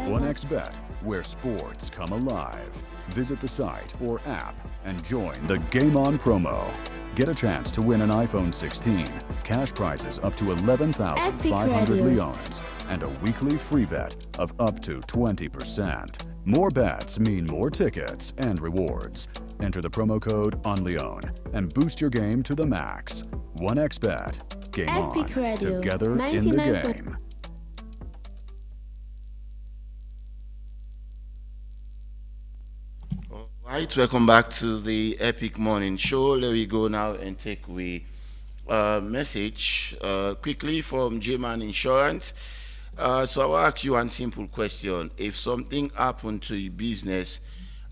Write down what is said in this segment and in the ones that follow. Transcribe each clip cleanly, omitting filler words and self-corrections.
1xBet, where sports come alive. Visit the site or app and join the Game On promo. Get a chance to win an iPhone 16, cash prizes up to 11,500 leones, and a weekly free bet of up to 20%. More bets mean more tickets and rewards. Enter the promo code ONLEON and boost your game to the max. 1xBet. Game On. Together in the game. Alright, welcome back to the Epic Morning Show. Let me go now and take away a message quickly from J-Man Insurance. So I will ask you one simple question. If something happened to your business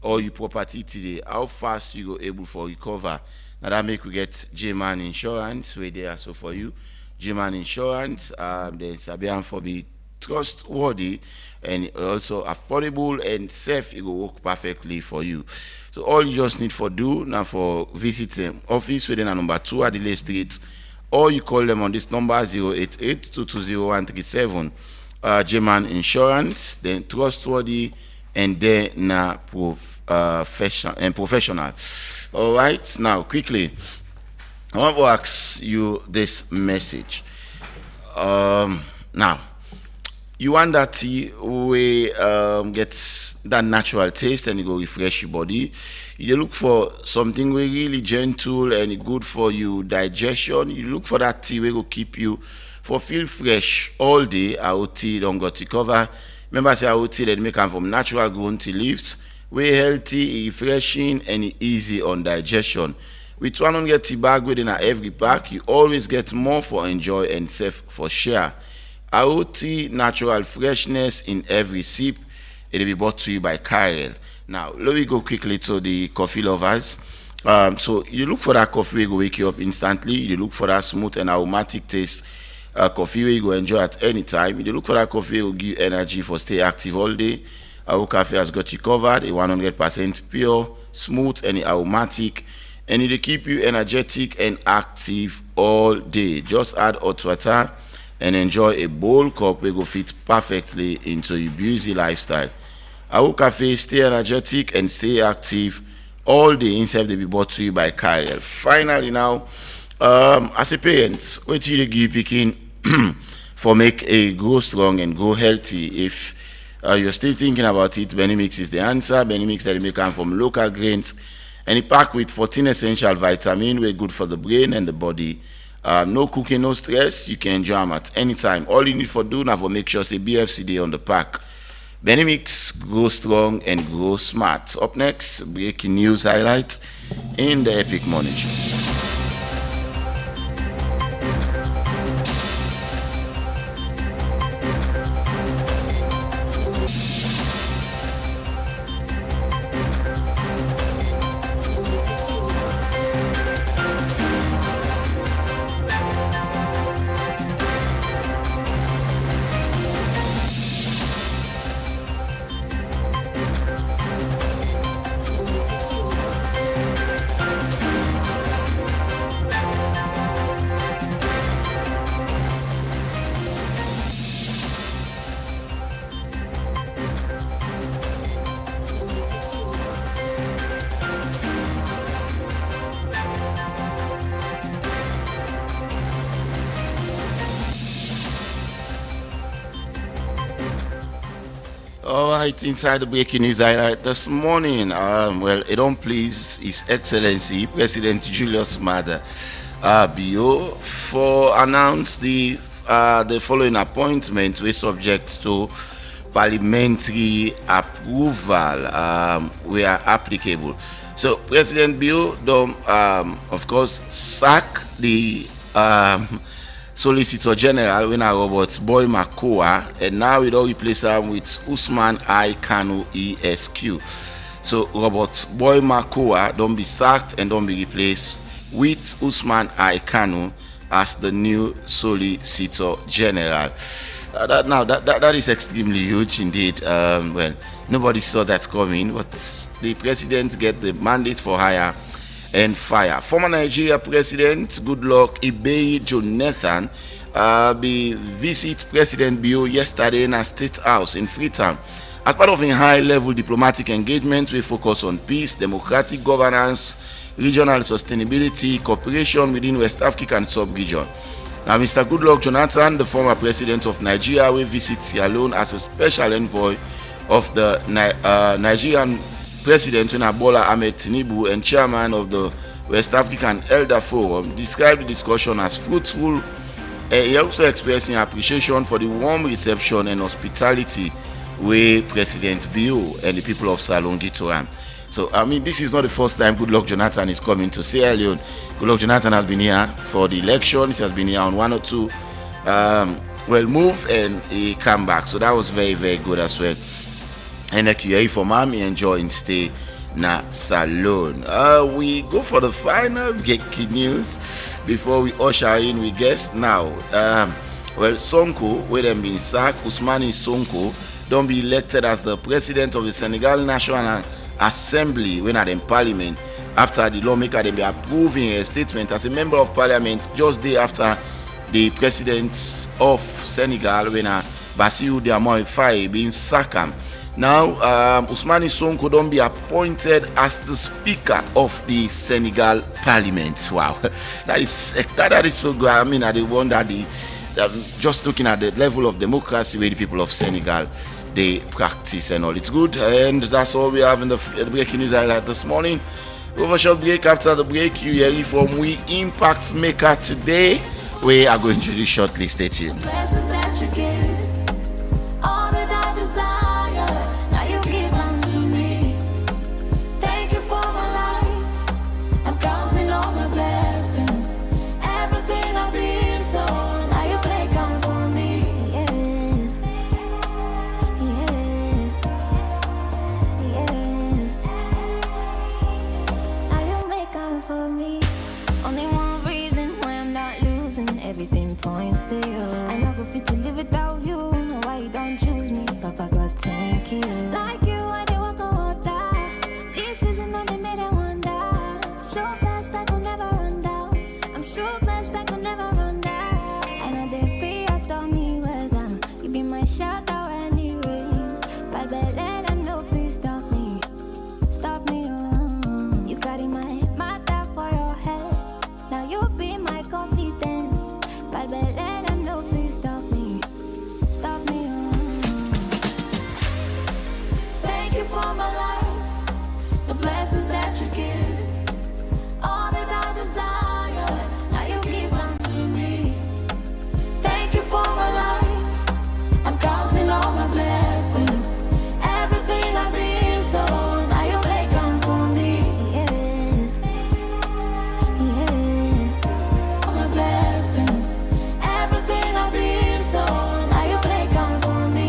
or your property today, how fast you go able for recover? Now that make we get J-Man Insurance where they are so for you. J-Man Insurance, then Sabian for be trustworthy and also affordable and safe. It will work perfectly for you. So all you just need for do now for visit them office within a number 2 Adelaide Street, or you call them on this number 088-220-137. J-Man Insurance, then trustworthy and then na professional. All right, now quickly I want to ask you this message. Now you want that tea we gets that natural taste and you go refresh your body. You look for something really gentle and good for you digestion. You look for that tea we go keep you for feel fresh all day. Our tea don't got to cover. Remember say our tea that make come from natural grown tea leaves. We healthy, refreshing and easy on digestion. With 100 tea bag within every pack, you always get more for enjoy and safe for share. Our tea, natural freshness in every sip. It'll be brought to you by Kyle. Now, let me go quickly to the coffee lovers. So you look for that coffee will wake you up instantly. You look for that smooth and aromatic taste coffee where you go enjoy at any time. You look for that coffee will give you energy for stay active all day. Our coffee has got you covered. A 100% pure, smooth and aromatic. And it'll keep you energetic and active all day. Just add hot water and enjoy a bold cup where go fit perfectly into your busy lifestyle. Our cafe stay energetic and stay active all day inside they be brought to you by Kyle. Finally now, as a parent, what you give picking for make a grow strong and grow healthy? If you're still thinking about it, Benimix is the answer. Benimix that may come from local grains and it packed with 14 essential vitamins, we're good for the brain and the body. No cooking, no stress. You can enjoy them at any time. All you need for do now for make sure say BFCD on the pack. Benimix, grow strong and grow smart. Up next, breaking news highlights in the Epic Morning Show. All right, inside the breaking news highlight this morning, well, it don't please His Excellency President Julius Maada BO for announce the following appointment we subject to parliamentary approval where applicable. So President BO don't of course sack the Solicitor General when Robert Boy Makoa, and now we don't replace him with Usman I Kanu ESQ. So Robert Boy Makoa don't be sacked and don't be replaced with Usman I Kanu as the new Solicitor General. That is extremely huge indeed. Well, nobody saw that coming, but the president get the mandate for hire and fire. Former Nigeria President Goodluck Ebele Jonathan be visit President Bio yesterday in a State House in Freetown. As part of a high-level diplomatic engagement, we focus on peace, democratic governance, regional sustainability, cooperation within West Africa and sub-region. Now, Mr. Goodluck Jonathan, the former president of Nigeria, will visit Sierra Leone as a special envoy of the Nigerian President Bola Ahmed Tinubu and chairman of the West African Elder Forum. Described the discussion as fruitful. He also expressing appreciation for the warm reception and hospitality where President Bio and the people of Salon give to him. So, I mean, this is not the first time Goodluck Jonathan is coming to Sierra Leone. Goodluck Jonathan has been here for the elections. He has been here on one or two move, and he come back. So that was very, very good as well. Jenekeh for Mami enjoying stay na Salon. We go for the final breaking news before we usher in we guest now. Sonko, where them been sacked, Ousmane Sonko don't be elected as the president of the Senegal National Assembly when at in parliament after the lawmaker they be approving a statement as a member of parliament just day after the president of Senegal when Bassirou Diomaye Faye being sacked. Now Ousmane Sonko don't be appointed as the speaker of the Senegal parliament. Wow, that is so good. I mean, I wonder just looking at the level of democracy where the people of Senegal they practice and all. It's good, and that's all we have in the breaking news highlight this morning. Over a short break. After the break, you hear from we impact maker today. We are going to do shortly. Stay tuned. Everything points to you. I never fit to live without you. No, why you don't choose me? Papa God, thank you. Like you, I dey walk on water. This reason I made I wonder. So blessed I could never run down. I'm so blessed I could never run down. I know they fear stop me weather. You be my shelter when it rains. But let them know if you stop me. Stop me, oh. You carry my matter for your head. Now you be my confidence. But let them know if you stop me. Stop me, oh. Thank you for my life, the blessings that you give. All that I desire, now you give unto me. Thank you for my life, I'm counting all my blessings. Everything I've been so, now you make come for me. All my blessings. Everything I've been so, now you make come for me.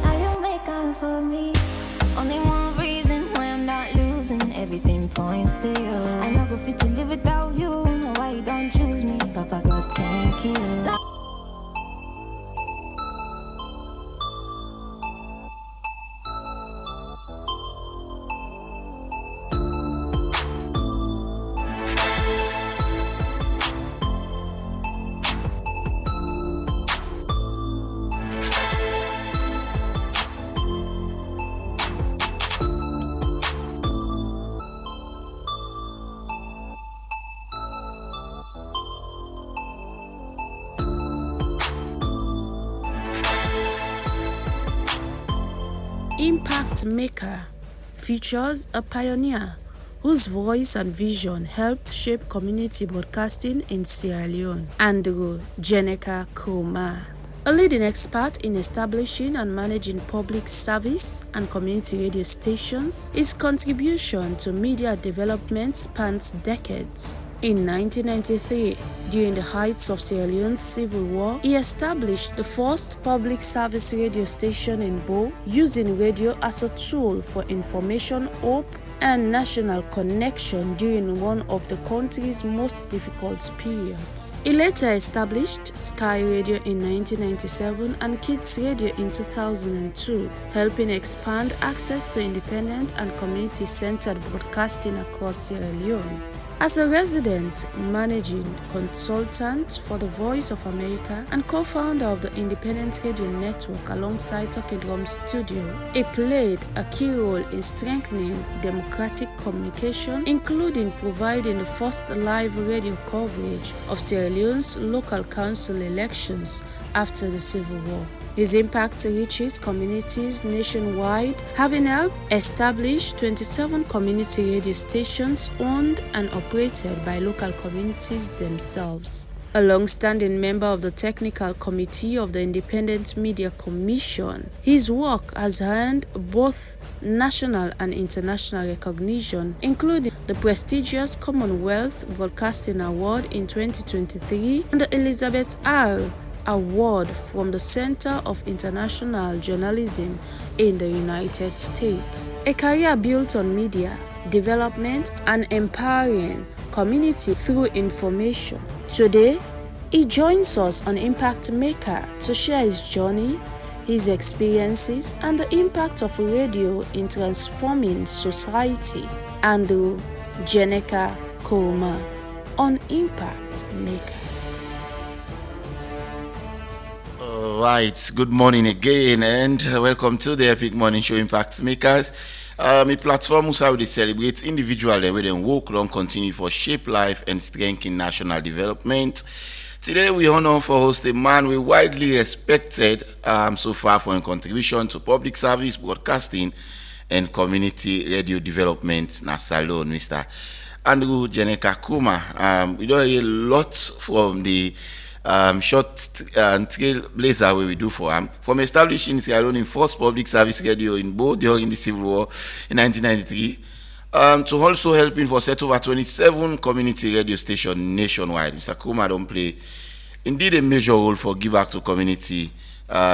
Now you make come for me. Only one reason why I'm not losing. Everything points to you. I never fit to live without you. No, why you don't choose me? Papa God, thank you. Impact Maker features a pioneer whose voice and vision helped shape community broadcasting in Sierra Leone, Andrew Jenekeh Kromah, a leading expert in establishing and managing public service and community radio stations. His contribution to media development spans decades. In 1993, during the heights of Sierra Leone's civil war, he established the first public service radio station in Bo, using radio as a tool for information, hope, and national connection during one of the country's most difficult periods. He later established Sky Radio in 1997 and Kids Radio in 2002, helping expand access to independent and community-centered broadcasting across Sierra Leone. As a resident managing consultant for the Voice of America and co-founder of the Independent Radio Network alongside Talking Drum Studio, he played a key role in strengthening democratic communication, including providing the first live radio coverage of Sierra Leone's local council elections after the Civil War. His impact reaches communities nationwide, having helped establish 27 community radio stations owned and operated by local communities themselves. A long-standing member of the Technical Committee of the Independent Media Commission, his work has earned both national and international recognition, including the prestigious Commonwealth Broadcasting Award in 2023 and the Elizabeth R. Award from the Center of International Journalism in the United States. A career built on media, development, and empowering community through information. Today, he joins us on Impact Maker to share his journey, his experiences, and the impact of radio in transforming society. Andrew Jenekeh Kromah on Impact Maker. Right, good morning again and welcome to the Epic Morning Show Impact Makers. A platform where they celebrate individually where they work long continue for shape life and strengthen national development. Today we honor for host a man we widely respected so far for his contribution to public service, broadcasting and community radio development na salon, Mr. Andrew Jenekeh Kromah. We don't hear a lot from the short trailblazer where we do for him. From establishing Sierra Leone in first public service radio in both during the Civil War in 1993, to also helping for set over 27 community radio stations nationwide. Mr. Kromah don't play indeed a major role for give back to community,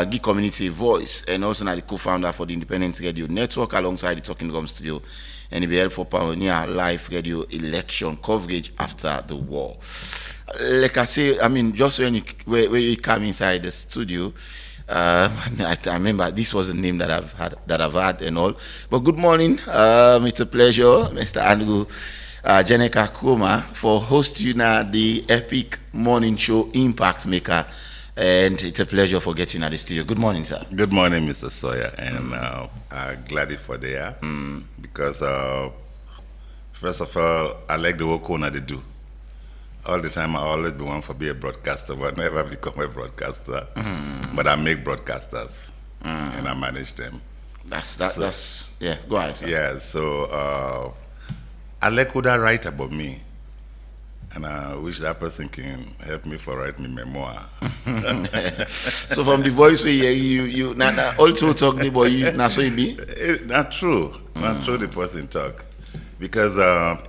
give community a voice, and also now the co-founder for the Independent Radio Network alongside the Talking Drum Studio, and he be helped for pioneer live radio election coverage after the war. Like I say, I mean, just when you come inside the studio, I remember this was the name that I've had and all. But good morning, it's a pleasure, Mr. Andrew Jenekeh Kromah, for hosting the Epic Morning Show Impact Maker, and it's a pleasure for getting at the studio. Good morning, sir. Good morning, Mr. Sawyer, and I'm glad for there because first of all, I like the work they do. All the time, I always be one for be a broadcaster, but never become a broadcaster. But I make broadcasters, and I manage them. That's yeah. Go ahead, sir. Yeah. So I like who that write about me, and I wish that person can help me for write me memoir. So from the voice where you also talk about you, na so it be? Not true. Not true. The person talk. Because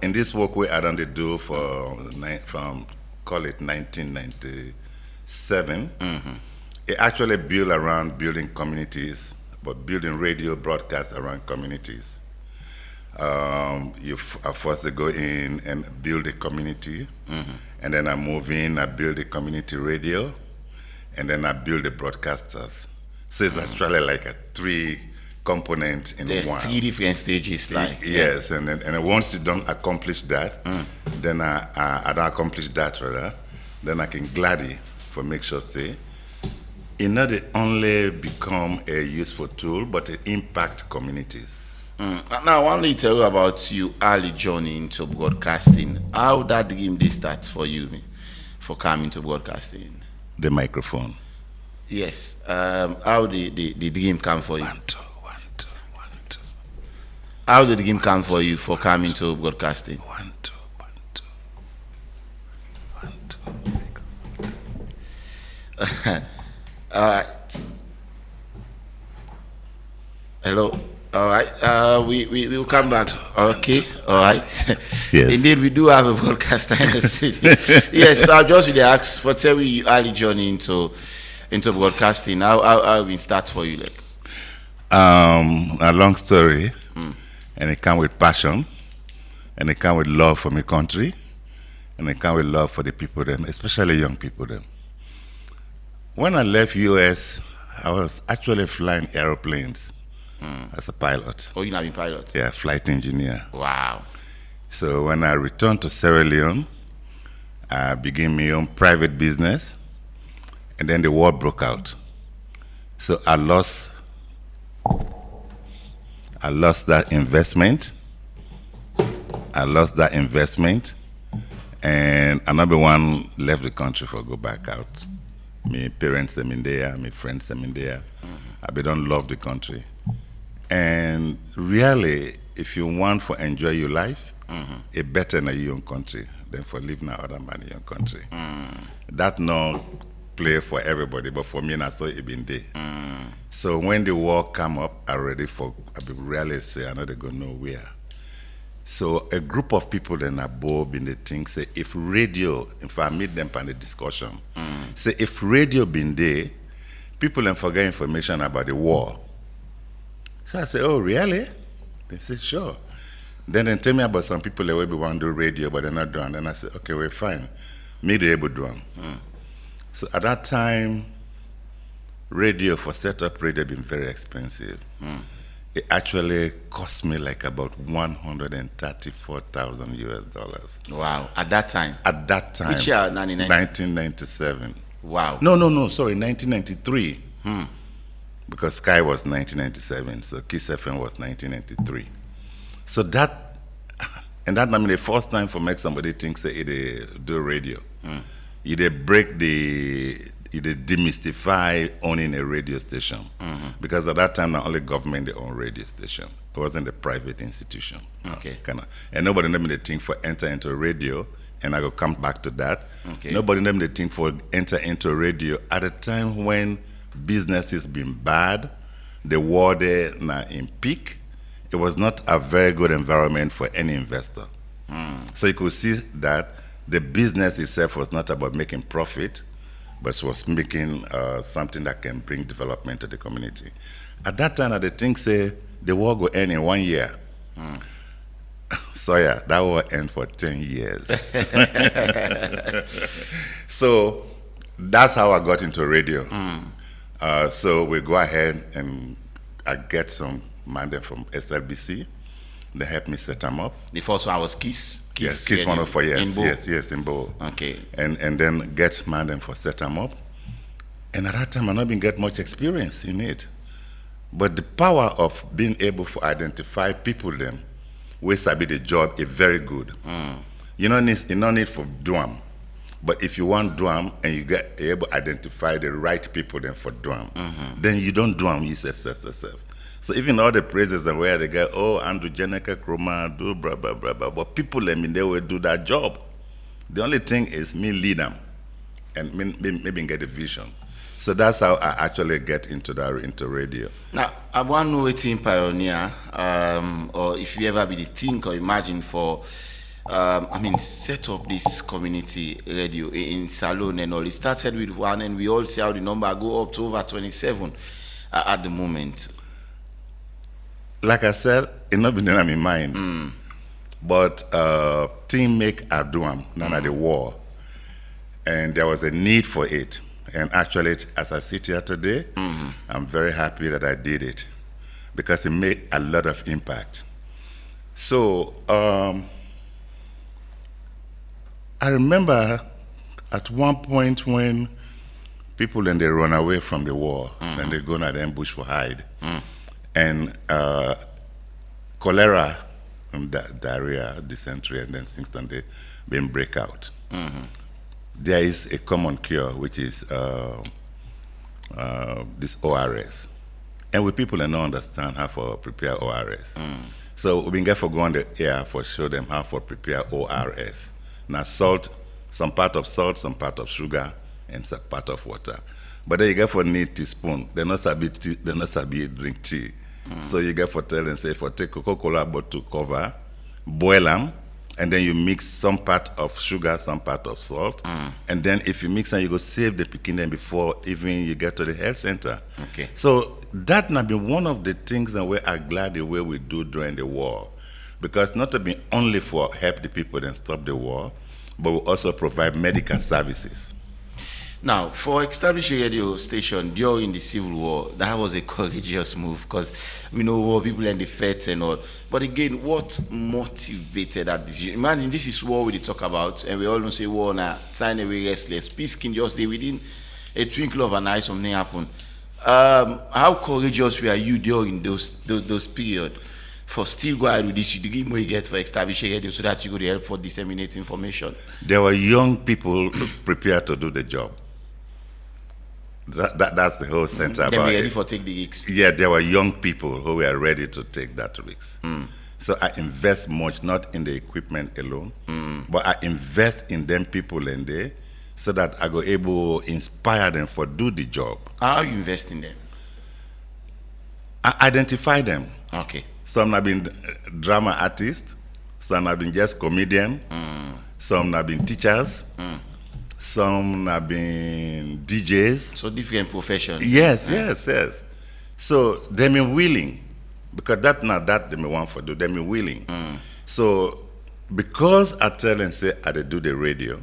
in this work we had to do from call it 1997, it actually built around building communities, but building radio broadcasts around communities. You first go in and build a community, and then I move in, I build a community radio, and then I build the broadcasters. So it's actually like a three component in one. Three different stages, like yes, and then once you don't accomplish that, then I don't accomplish that rather, then I can gladly for make sure say it not only become a useful tool, but it impact communities. Now, I want to tell you about your early journey into broadcasting. How that dream did start for you, for coming to broadcasting? The microphone. Yes. How the dream come for you? How did the dream come for you for coming to broadcasting? One, two. All right. Hello. All right. We will come back. Okay. All right. Yes. Indeed, we do have a broadcaster in the city. Yes. So I just really ask for tell me your early journey into broadcasting. How it start for you, like? A long story, and it come with passion. and it come with love for my country, and it come with love for the people them, especially young people them. When I left US, I was actually flying airplanes as a pilot. Oh, you're not a pilot? Yeah, flight engineer. Wow. So when I returned to Sierra Leone, I began my own private business, and then the war broke out. So I lost that investment. And another one left the country for go back out. My parents them in there, my friends them in there. I don't love the country. And really, if you want to enjoy your life, it's better in your own country than for living in other man in your country. That no play for everybody, but for me, I saw it been there. So when the war come up, I really say I know they go nowhere. So a group of people then above in the thing say, if radio, if I meet them on the discussion, say if radio been there, people then forget information about the war. So I say, oh really? They say, sure. Then they tell me about some people that will be want to do radio, but they're not doing. Then I say, okay, we're fine. Me they able to do them. So at that time, radio, for setup radio, been very expensive. It actually cost me like about $134,000 US. Wow. At that time? At that time. Which year? 1997. Wow. No, sorry, 1993. Because Sky was 1997, so Kiss FM was 1993. So that, and that I mean the first time for make somebody think say it do radio. It demystify owning a radio station. Because at that time, not only government they own radio station. It wasn't a private institution. Okay. And nobody never the think for enter into radio, and I will come back to that. Okay. Nobody never the think for enter into radio at a time when business has been bad, the war there now in peak. It was not a very good environment for any investor. So you could see that the business itself was not about making profit, but it was making something that can bring development to the community. At that time, the thing say the war go end in 1 year. So yeah, that war end for 10 years. So that's how I got into radio. So we go ahead and I get some man from SLBC. They helped me set them up. The first one was Kiss. Yes, Kiss 104, yes, in Bo. yes, in Bo. Okay. And then get man for set them up. And at that time, I not been get much experience in it. But the power of being able to identify people them, we sabi the job is very good. You don't need for do them. But if you want do them and you get able to identify the right people then for do them, then you don't do them yourself. So even all the praises and where they get, oh, Andrew Jenekeh, Kromah, do blah, blah, blah, blah. But people, they will do that job. The only thing is me lead them and maybe get a vision. So that's how I actually get into radio. Now, I want to know a team pioneer, or if you ever be the think or imagine for, set up this community radio in Salone and all. It started with one, and we all see how the number go up to over 27 at the moment. Like I said, it's not been in my mind. But team make Aduam, none of the war. And there was a need for it. And actually, as I sit here today, I'm very happy that I did it because it made a lot of impact. So I remember at one point when people then they run away from the war and they go to the ambush for hide. And cholera, diarrhea, dysentery, and then things then they been break out. There is a common cure, which is this ORS. And we people don't understand how to prepare ORS. So we've been for going the air for show them how to prepare ORS. Now salt, some part of salt, some part of sugar, and some part of water. But then you get for need teaspoon. They not sabi drink tea. So you get for tell and say for take Coca-Cola bottle cover, boil them, and then you mix some part of sugar, some part of salt, and then if you mix them, you go save the picking before even you get to the health center. Okay. So that now been one of the things that we are glad the way we do during the war, because not to be only for help the people and stop the war, but we also provide medical services. Now, for establishing a radio station during the Civil War, that was a courageous move because we know war people and the feds and all. But again, what motivated that decision? Imagine this is war we talk about, and we all know say war now, sign away restless. Peace can just stay within a twinkle of an eye, something happen. How courageous were you during those periods for still go ahead with this degree you get for establishing radio so that you could help for disseminate information? There were young people prepared to do the job. That's the whole center about ready it. For take the risks. Yeah, there were young people who were ready to take that risk. So I invest much, not in the equipment alone, but I invest in them people in there so that I go able to inspire them for do the job. How you invest in them? I identify them. Okay. Some have been drama artists, some have been just comedian, some have been teachers, some have been DJs. So different professions. Yes, yes. So they mean willing, because that not that they may want for do. They mean willing. So because I tell and say I do the radio,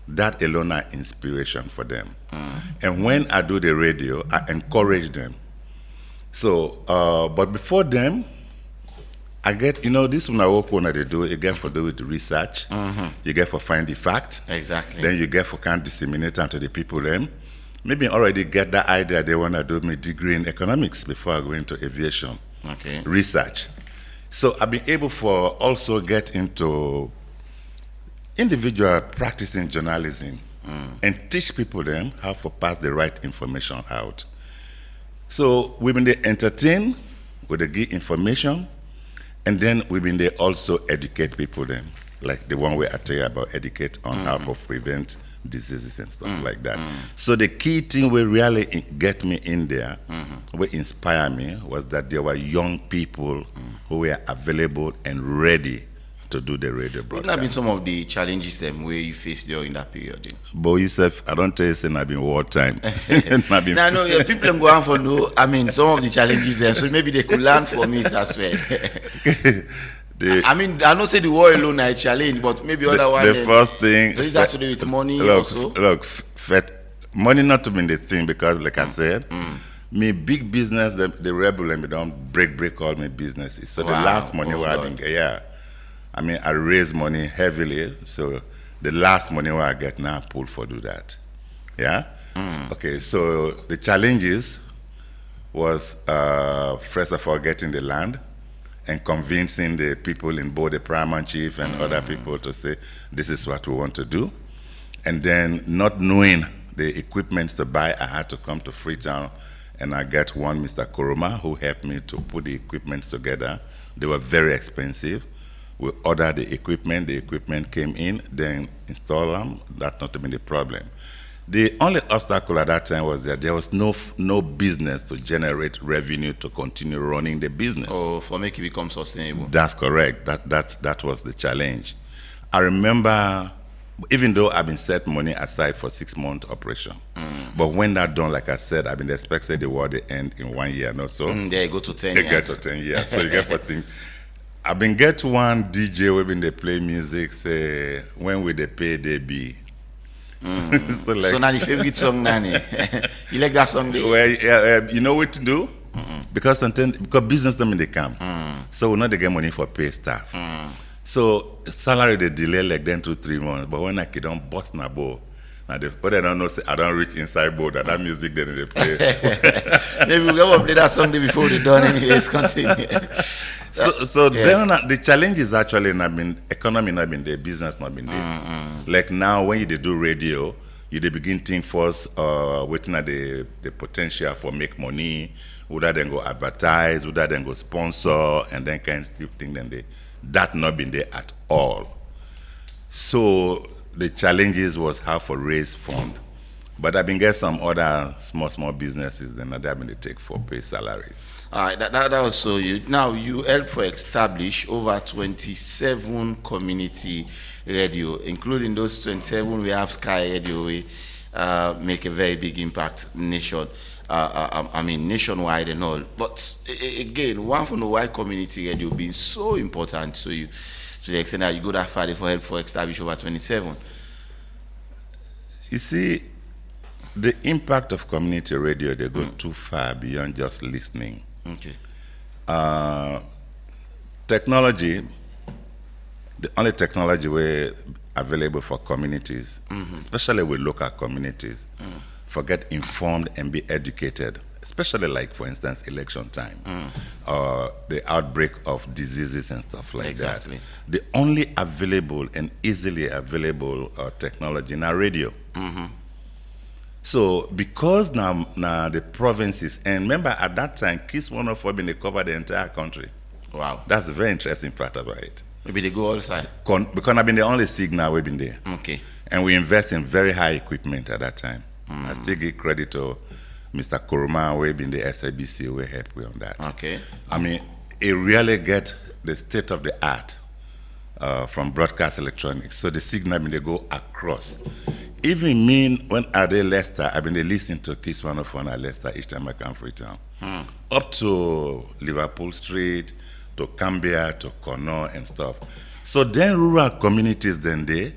that alone are inspiration for them. And when I do the radio, I encourage them. So, but before them, I get, this when I work on they do, you get for do with the research, you get for find the fact. Exactly. Then you get for can disseminate to the people them. Maybe already get that idea they want to do my degree in economics before I go into aviation. Okay. Research. So I've been able for also get into individual practicing journalism and teach people them how to pass the right information out. So we've been there entertain with the give information, and then we've been there also educate people then, like the one where I tell you about educate on how to prevent diseases and stuff like that. So the key thing will really get me in there, what inspire me was that there were young people who were available and ready to do the radio broadcast. What have been some of the challenges them where you faced during that period? But yourself, I don't tell you saying I've been wartime. Now, no, people go on for no. I mean, some of the challenges them, so maybe they could learn from it as well. I mean, I don't say the war alone is a challenge, but maybe other one. The first thing. Does it have to do with money look, also? Look, money not to be the thing because, like I said, me big business, the rebel and me don't break all my businesses. So the last money where I've been, I mean, I raise money heavily, so the last money where I get now, I pull for do that. Yeah? Okay, so the challenges was, first of all, getting the land and convincing the people in both the paramount chief and other people to say, this is what we want to do. And then not knowing the equipment to buy, I had to come to Freetown, and I got one Mr. Kromah who helped me to put the equipment together. They were very expensive. We ordered the equipment came in, then installed them. That's not been the problem. The only obstacle at that time was that there was no business to generate revenue to continue running the business. Oh, for make it become sustainable. That's correct. That was the challenge. I remember, even though I've been set money aside for 6-month operation, but when that done, like I said, I've been expecting the war to end in 1 year, not so. There you go to 10 They years. get to 10 years. So you get first thing. I've been get one DJ when they play music say when will they pay they be. So, like, So now the favorite song, Nani. You like that song? well, you know what to do? Because sometimes because business them in the camp. So we know they get money for pay staff. So salary they delay like then 2-3 months. But when I kid don't bust na bow. Now what they don't know say I don't reach inside board that music then they play. Maybe we'll go play that song before they done anyways. Continue. Then the challenge is actually not been economy, not been there, business not been there. Like now when you do radio, you begin think first waiting at the potential for make money, would that then go advertise, would that then go sponsor, and then kind of still think then that not been there at all. So the challenges was how to raise fund. But I've been get some other small businesses then that I've been take for pay salary. All right, that was so you. Now you help for establish over 27 community radio, including those 27 we have Sky Radio. make a very big impact nationwide and all. But again, one for know why community radio being so important to you, to the extent that you go that far for help for establish over 27. You see, the impact of community radio, they go too far beyond just listening. Okay. Technology, the only technology we're available for communities, especially with local communities, for get informed and be educated, especially like, for instance, election time, or the outbreak of diseases and stuff like Exactly. that. The only available and easily available technology now radio. So because now the provinces, and remember at that time, KISS 104 been they cover the entire country. Wow. That's a very interesting part about it. Maybe they go outside. Because I've been the only signal we've been there. Okay. And we invest in very high equipment at that time. I still give credit to Mr. Kromah, we've been the SABC, we help me on that. Okay. I mean, it really get the state of the art from broadcast electronics. So the signal, they go across. Even me, when I did Leicester, I've been listening to KISS 104 at Leicester each time I come Freetown. Up to Liverpool Street, to Cambia, to Connaught and stuff. So then rural communities then they,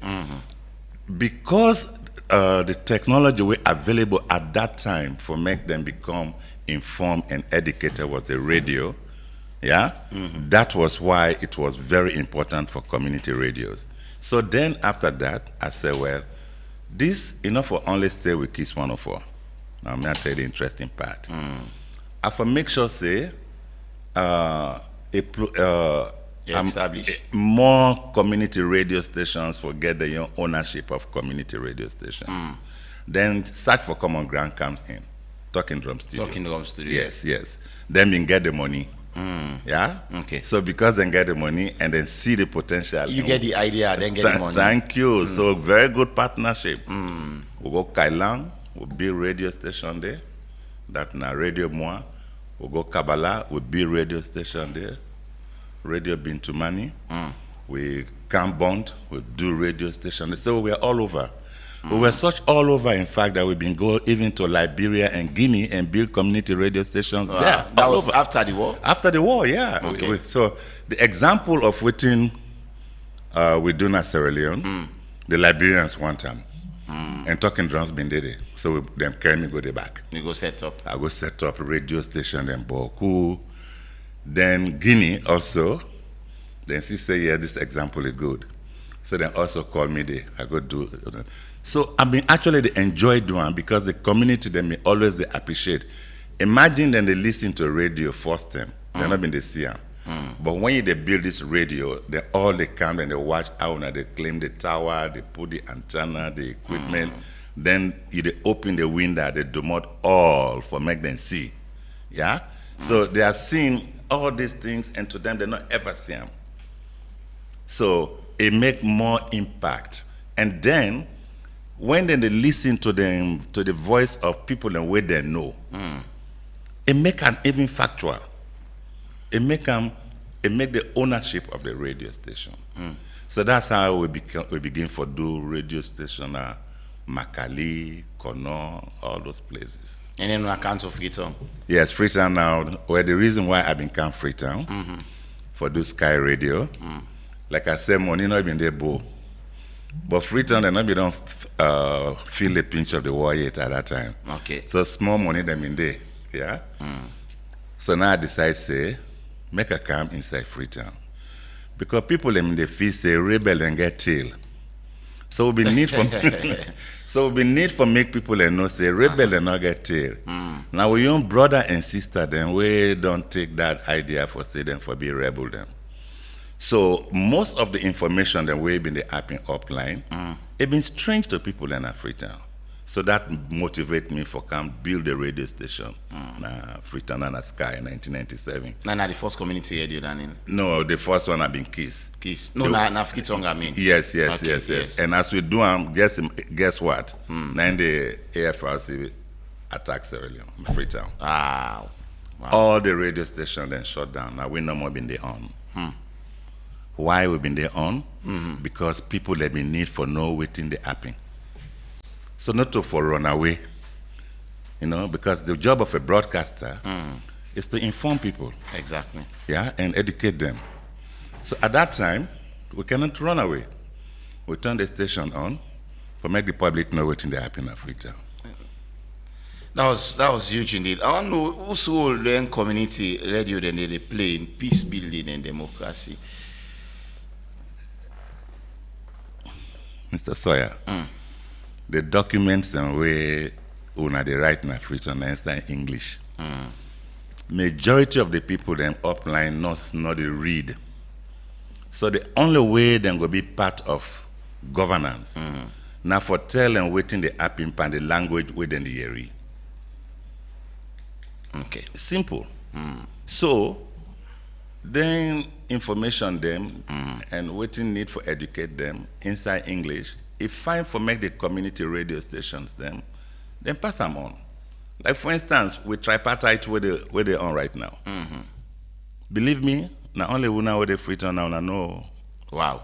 because the technology were available at that time for make them become informed and educated was the radio, that was why it was very important for community radios. So then after that, I said, well, this enough for only stay with KISS 104. Now I'm going to tell you the interesting part. I for make sure say Establish more community radio stations for get the young ownership of community radio stations. Then search for common ground comes in. Talking Drum Studio. Talking Drum Studio. Yes. Then we get the money. Yeah? Okay. So because they get the money and then see the potential. You get the idea, then get the money. Thank you. So very good partnership. We go Kailang, we build radio station there. That na Radio Moa. We go Kabbalah, we build radio station there. Radio Bintumani. We Camp Bond, we do radio station. So we are all over. We were such all over, in fact, that we've been going even to Liberia and Guinea and build community radio stations there. That was over. After the war? After the war, yeah. Okay. So the example of what we do in Sierra Leone, the Liberians one time, and Talking Drums been there. So them carry me go there back. You go set up. I go set up a radio station in Boku. Then Guinea also. Then she say, yeah, this example is good. So then also call me there. I go do. So I've been actually they enjoy doing because the community them may always they appreciate. Imagine then they listen to radio first time. They're not been they see them. But when they build this radio, they come and they watch how they claim the tower, they put the antenna, the equipment. Then they open the window, they demote all for make them see. Yeah? So they are seeing all these things and to them they not ever see them. So it make more impact. And then when then they listen to them, to the voice of people and where they know, it make an even factual. It make the ownership of the radio station. So that's how we begin for do radio station Makali, Connaught, all those places. And then on account of Freetown? Yes, Freetown now. Well, the reason why I've become Freetown for do Sky Radio, like I said, money not been there, but Freetown, they not be don't feel the pinch of the war yet at that time. Okay. So small money them in there, yeah. So now I decide say, make a camp inside Freetown, because people them they feel say rebel and get tail. So we need for make people and know say rebel and not get tail. Now we young brother and sister then we don't take that idea for say them for be rebel them. So most of the information that we've been happen upline, it been strange to people in Freetown. So that motivate me for come build a radio station, Freetown and Sky in 1997. Now the first community radio done in? No, the first one have been KISS. KISS. No, na Freetown I mean. Yes. And as we do guess what? Now the AFRC attacked Sierra Leone, Freetown. Wow. All the radio stations then shut down. Now we no more been there on. Why we been there on? Because people have been need for know waiting the happen. So not to for run away, because the job of a broadcaster is to inform people. Exactly. Yeah, and educate them. So at that time, we cannot run away. We turn the station on to make the public know what's in the happen in Freetown. That was huge indeed. I want to know whose role then community radio then they play in peace building and democracy. Mr. Sawyer, the documents and way una they write in Freetown and English. Majority of the people them upline not they read. So the only way they go be part of governance. Now for tell and waiting the happen and the language within the area. Okay. Simple. So then information them and waiting need for educate them inside English. If fine for make the community radio stations them, then pass them on. Like for instance, with tripartite where they on right now. Believe me, not only we know where they Freetown now, I know. Wow.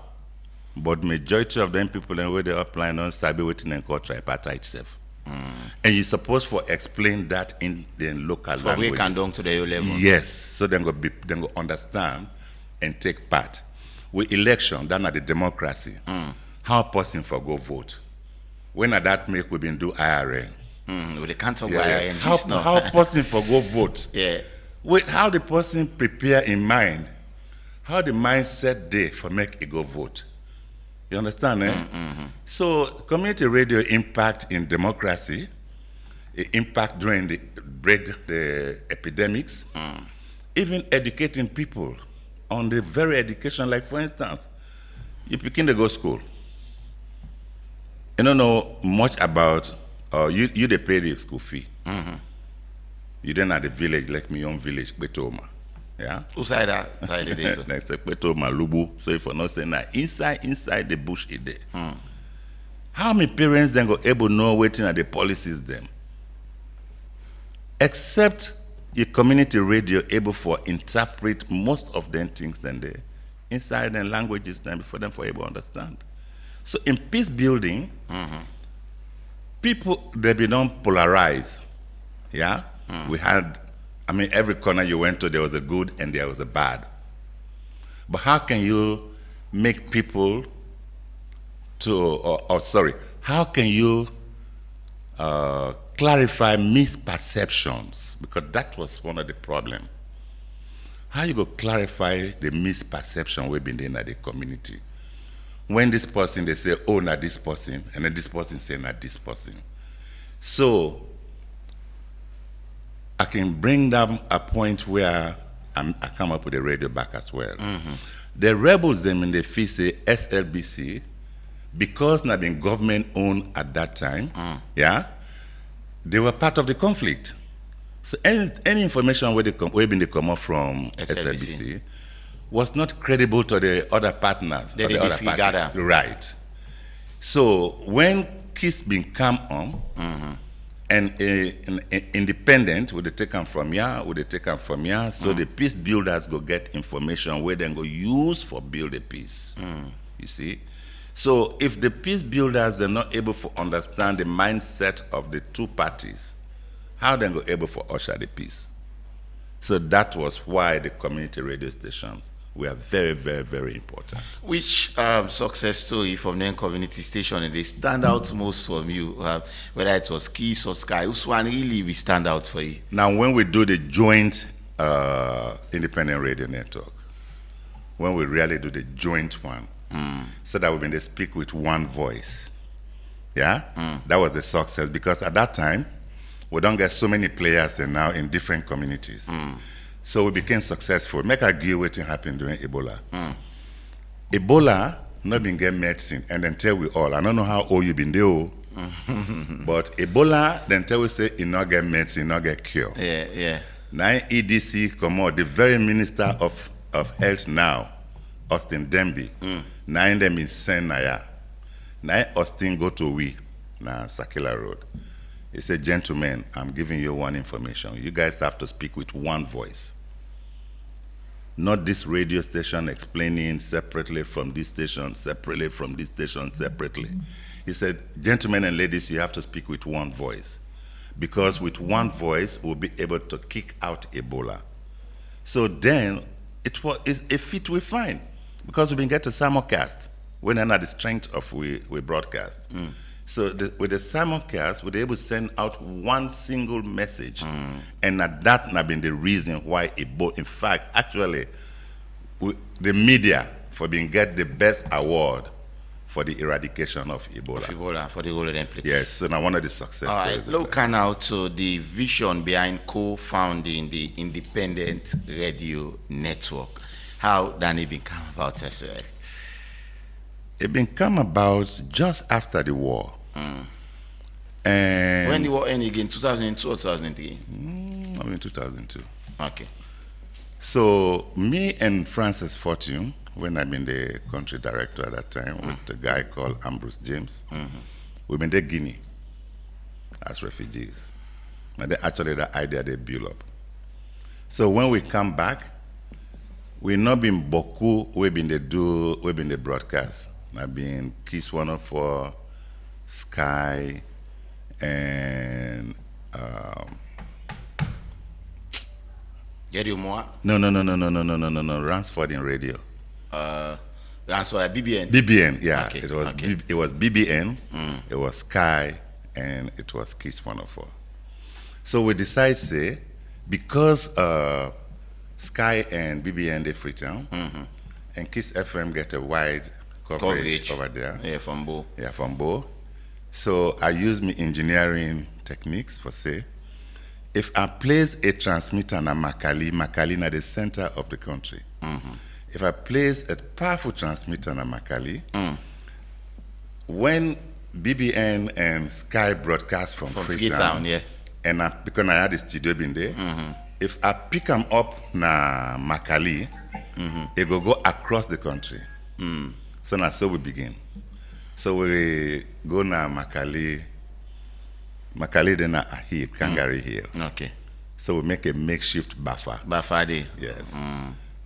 But majority of them people where they apply on sabi waiting and call tripartite self. And you're supposed to explain that in the local language. We can down to the level. Yes, so then go understand and take part. With election, that are the democracy. How a person for go vote? When at that make we been do IRN. With the cancer Yes. IRN. How a person for go vote? Yeah. Wait, how the person prepare in mind? How the mindset day for make it go vote? You understand, eh? So community radio impact in democracy, it impact during the epidemics, even educating people on the very education. Like for instance, you begin to go school. You don't know much about you they pay the school fee. You then at the village, like my own village, Betoma. Yeah. Who side that? Side it is. Next Betoma Lubu. So if you're not saying that inside the bush it there. How many parents then go able to know waiting at the policies them? Except your community radio able for interpret most of them things then they inside and languages then for them for able to understand. So in peace building, people they be don't polarize. Yeah? We had every corner you went to there was a good and there was a bad. But how can you make people how can you clarify misperceptions? Because that was one of the problems. How you go clarify the misperception we've been in the community? When this person, they say, oh, not this person, and then this person say, not this person. So, I can bring down a point where I come up with a radio back as well. The rebels, them in the fee say SLBC, because not been government owned at that time, they were part of the conflict. So any information where they come up from SLBC was not credible to the other partners. They disregard. Right. So when KISS been come on, and independent, would they take them from here, so the peace builders go get information where they go use for build a peace. You see? So if the peace builders are not able to understand the mindset of the two parties, how they go able to usher the peace? So that was why the community radio stations were very, very, very important. Which success story from the community station and they stand out most from you, whether it was KISS or Sky? Which one really will stand out for you? Now, when we do the joint independent radio network, when we really do the joint one, so that we've been to speak with one voice, that was a success because at that time, we don't get so many players and now in different communities. So we became successful. Make a give what happened during Ebola. Ebola not been get medicine and then tell we all. I don't know how old you been there, but Ebola then tell we say it not get medicine, not get cure. Now EDC come out, the very minister of health now, Austin Demby. Now in them in Senaya. Now Austin go to now Sakila Road. He said, gentlemen, I'm giving you one information. You guys have to speak with one voice. not this radio station explaining separately from this station, separately from this station, separately. He said, gentlemen and ladies, you have to speak with one voice, because with one voice, we'll be able to kick out Ebola. So then, it fit we fine, because we been get a simulcast when under the strength of we broadcast. So with the simulcast, we're able to send out one single message, and that has been the reason why Ebola. In fact, actually, the media for being get the best award for the eradication of Ebola. For the golden plate. Yes, so now one of the success stories. Look now to the vision behind co-founding the Independent Radio Network. How did it become about as well? It been come about just after the war. And when the war ended again, 2002 or 2003? I mean 2002. Okay. So me and Francis Fortune, when I'm in the country director at that time, with a guy called Ambrose James, we've been there Guinea as refugees. And actually the idea they built up. So when we come back, we not been beaucoup, we've been the broadcast. I've been Kiss 104, Sky, and Radio Moa? No, Ransford in radio. Ransford, BBN? BBN, yeah. Okay. It was BBN, it was Sky, and it was Kiss 104. So we decided, say, because Sky and BBN, they Freetown, and Kiss FM get a wide coverage over there. Yeah, from Bo. Yeah, from Bo. So I use my engineering techniques for say, if I place a transmitter in Makali at the center of the country, if I place a powerful transmitter in Makali, when BBN and Sky broadcast from Freetown, yeah, and because I had the studio in there, if I pick them up na Makali, it will go across the country. So now, so we begin. So we go na Makali then a hill, Kangaroo Hill. Okay. So we make a makeshift buffer. Buffer day. Yes.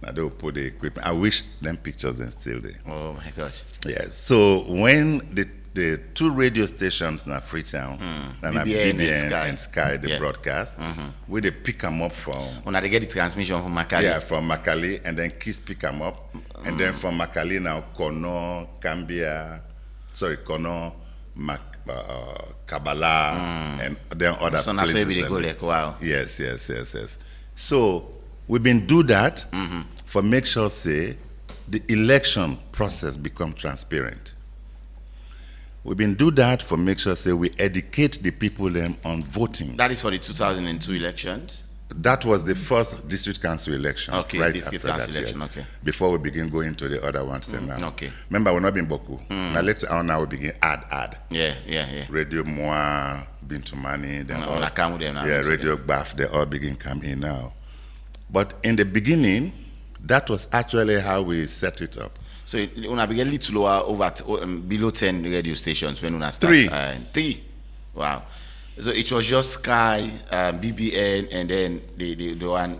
Now they will put the equipment. I wish them pictures are still there. Oh my gosh. Yes. So when the two radio stations na Freetown, BBN and Sky, the broadcast, we they pick them up from. When they get the transmission from Makali. Yeah, from Makali, and then Kiss pick them up, and then from Makali now Kono, Kabbalah, and then other so places. They go like, wow. Yes. So we've been do that for make sure say the election process become transparent. We've been do that for make sure say we educate the people them on voting. That is for the 2002 elections. That was the first district council election. Okay, right district after council that, election. yes. Okay. Before we begin going to the other ones now. Okay. Remember, we're not being Boku. Now later on, now we begin add. Yeah. Radio Moa, Bintumani, then all. Yeah, Radio Baf, they all begin come in now. But in the beginning, that was actually how we set it up. So una begin little lower over below 10 radio stations when una start. 3. Wow. So it was just Sky, BBN, and then the one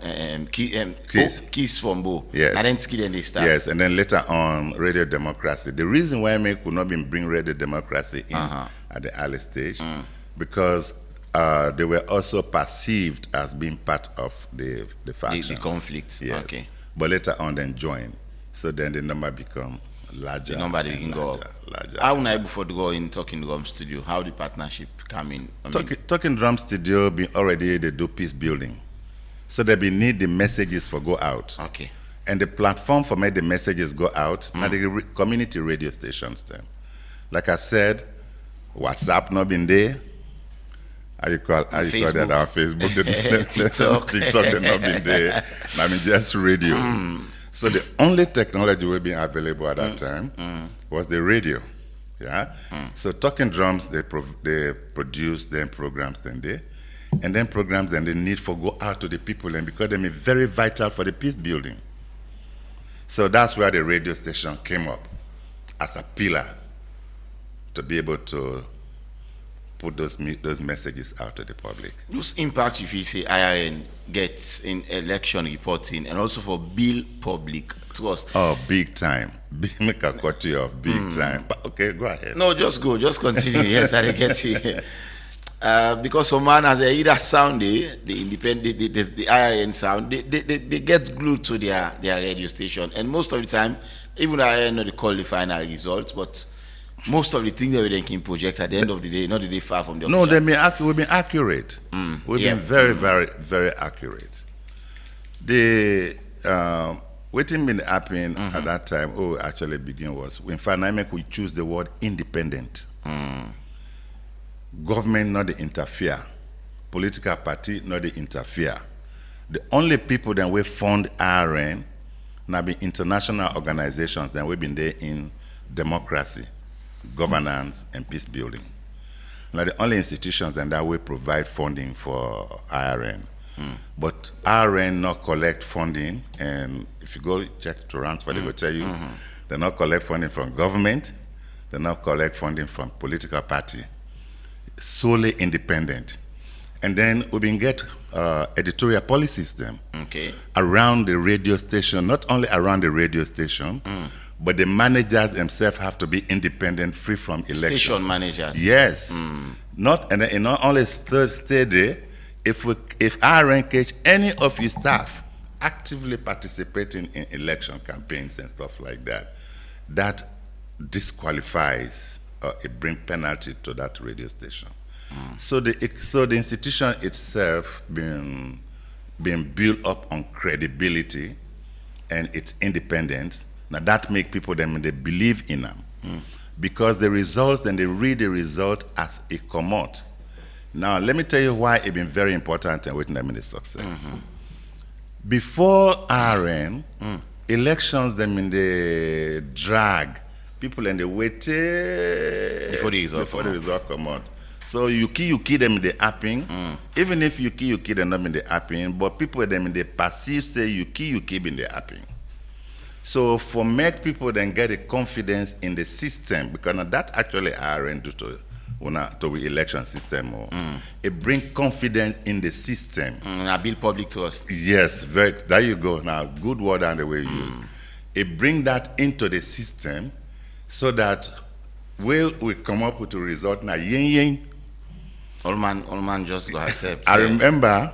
Kiss from Bo. Yes. And then Skid and they start. Yes, and then later on Radio Democracy. The reason why I could not bring Radio Democracy in at the early stage, because they were also perceived as being part of the factions. The conflict. Yes. Okay. But later on then joined. So then the number become larger. The number can go up. Larger. How when I before to go in Talking Drum Studio? How the partnership come in? Talking Drum Studio been already they do peace building. So they be need the messages for go out. Okay. And the platform for make the messages go out, now the community radio stations then. Like I said, WhatsApp not been there. How you call that our Facebook, TikTok they not been there. I mean just radio. So the only technology will be available at that time was the radio. Yeah. So Talking Drums they produce them programs then there. And then programs and the need for go out to the people and because they are very vital for the peace building. So that's where the radio station came up as a pillar to be able to put those messages out to the public. Whose impact you feel say IRN gets in election reporting and also for build public trust? Oh, big time. Make a cut you off, big time. But, okay, go ahead. No, just go, just continue. Yes, I get it. Because some man has either sound the independent, the IRN sound, they get glued to their radio station, and most of the time, even IRN not call the final results, but most of the things that they can project at the end of the day, not the day far from the no, official. we've been accurate. We've been very, very, very accurate. The waiting been happening at that time. Oh, actually, begin was when Fanamic we choose the word independent. Government not to interfere. Political party not to interfere. The only people that we fund IRN now be international organizations that we've been there in democracy, governance, and peace building. Now the only institutions that we provide funding for IRN. But IRN not collect funding, and if you go check to transfer, they will tell you they not collect funding from government, they not collect funding from political party. Solely independent. And then we been get editorial policy system around the radio station, not only around the radio station, but the managers themselves have to be independent, free from election. Station managers. Yes. Not only stay there, if IRN catch any of your staff actively participating in election campaigns and stuff like that, that disqualifies it brings penalty to that radio station. So the institution itself being built up on credibility and its independence. Now that make people them they believe in them because the results and they read the result as it come out. Now let me tell you why it's been very important and waiting them in the success. Before RN, elections them in the drag. People and they wait before the result come out. So you key them in the apping. Even if you key them not in the apping, but people them in the perceive say you key in the apping. So for make people then get a confidence in the system, because now that actually RN do to the election system. It bring confidence in the system. I build public trust. Yes, very. There you go. Now, good word and the way you use. It bring that into the system. So that we come up with a result now. All man just go accept. I remember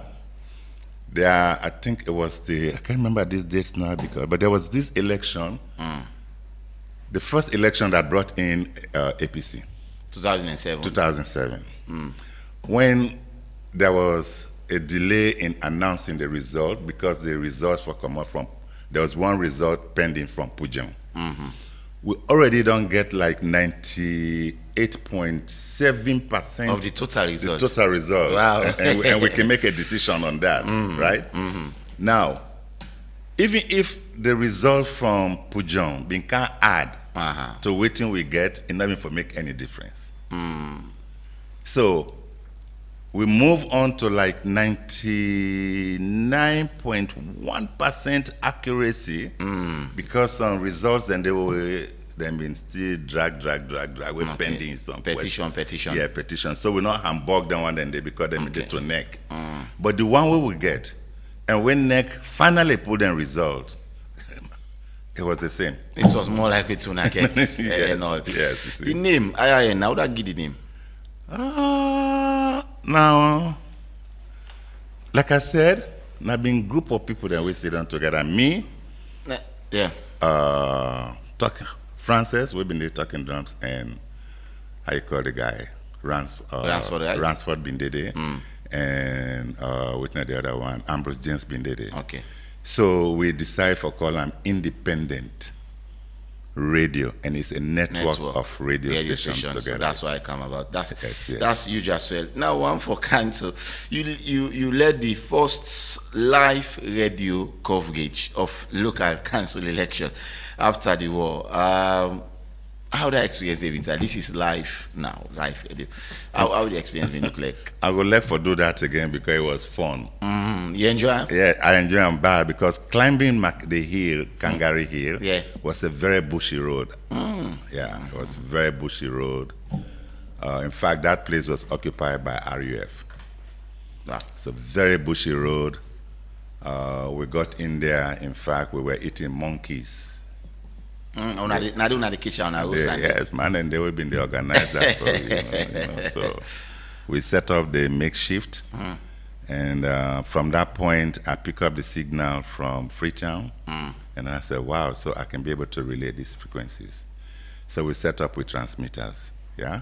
there. I think it was I can't remember these dates now but there was this election, the first election that brought in APC. 2007. 2007. When there was a delay in announcing the result because the results were come out from. There was one result pending from Pujang. We already don't get like 98.7% of the total result. The total result. Wow. and we can make a decision on that, right? Now, even if the result from Pujang being can add to waiting we get, it not even for make any difference. So we move on to like 99.1% accuracy because some results then they've been still drag with pending some petition. Yeah, petition. So we not hamburg them one then they because they get to neck. But the one we will get, and when neck finally put in result, it was the same. It was more likely to not get and all. Yes. The name, IIN, how would I give the name? Now, like I said, I've been a group of people that we sit down together. Me, Francis, we've been there talking drums, and how you call the guy? Ransford been there, and with the other one, Ambrose James been there. Okay. So we decide for call them independent radio, and it's a network of radio stations together. So that's why I come about. That's yes. That's huge as well. Now, one for council, you led the first live radio coverage of local council election after the war. How that experience David? This is live now, live radio. How the experience been look like? I would like to do that again because it was fun. You enjoy? Yeah, I enjoy them bad because climbing the hill, Kangaroo Hill, was a very bushy road. Yeah, it was a very bushy road. In fact, that place was occupied by RUF. Wow. It's a very bushy road. We got in there. In fact, we were eating monkeys. The kitchen. Yes, man, and they will be the organizer. So we set up the makeshift, and from that point, I pick up the signal from Freetown, and I said, "Wow!" So I can be able to relay these frequencies. So we set up with transmitters, yeah,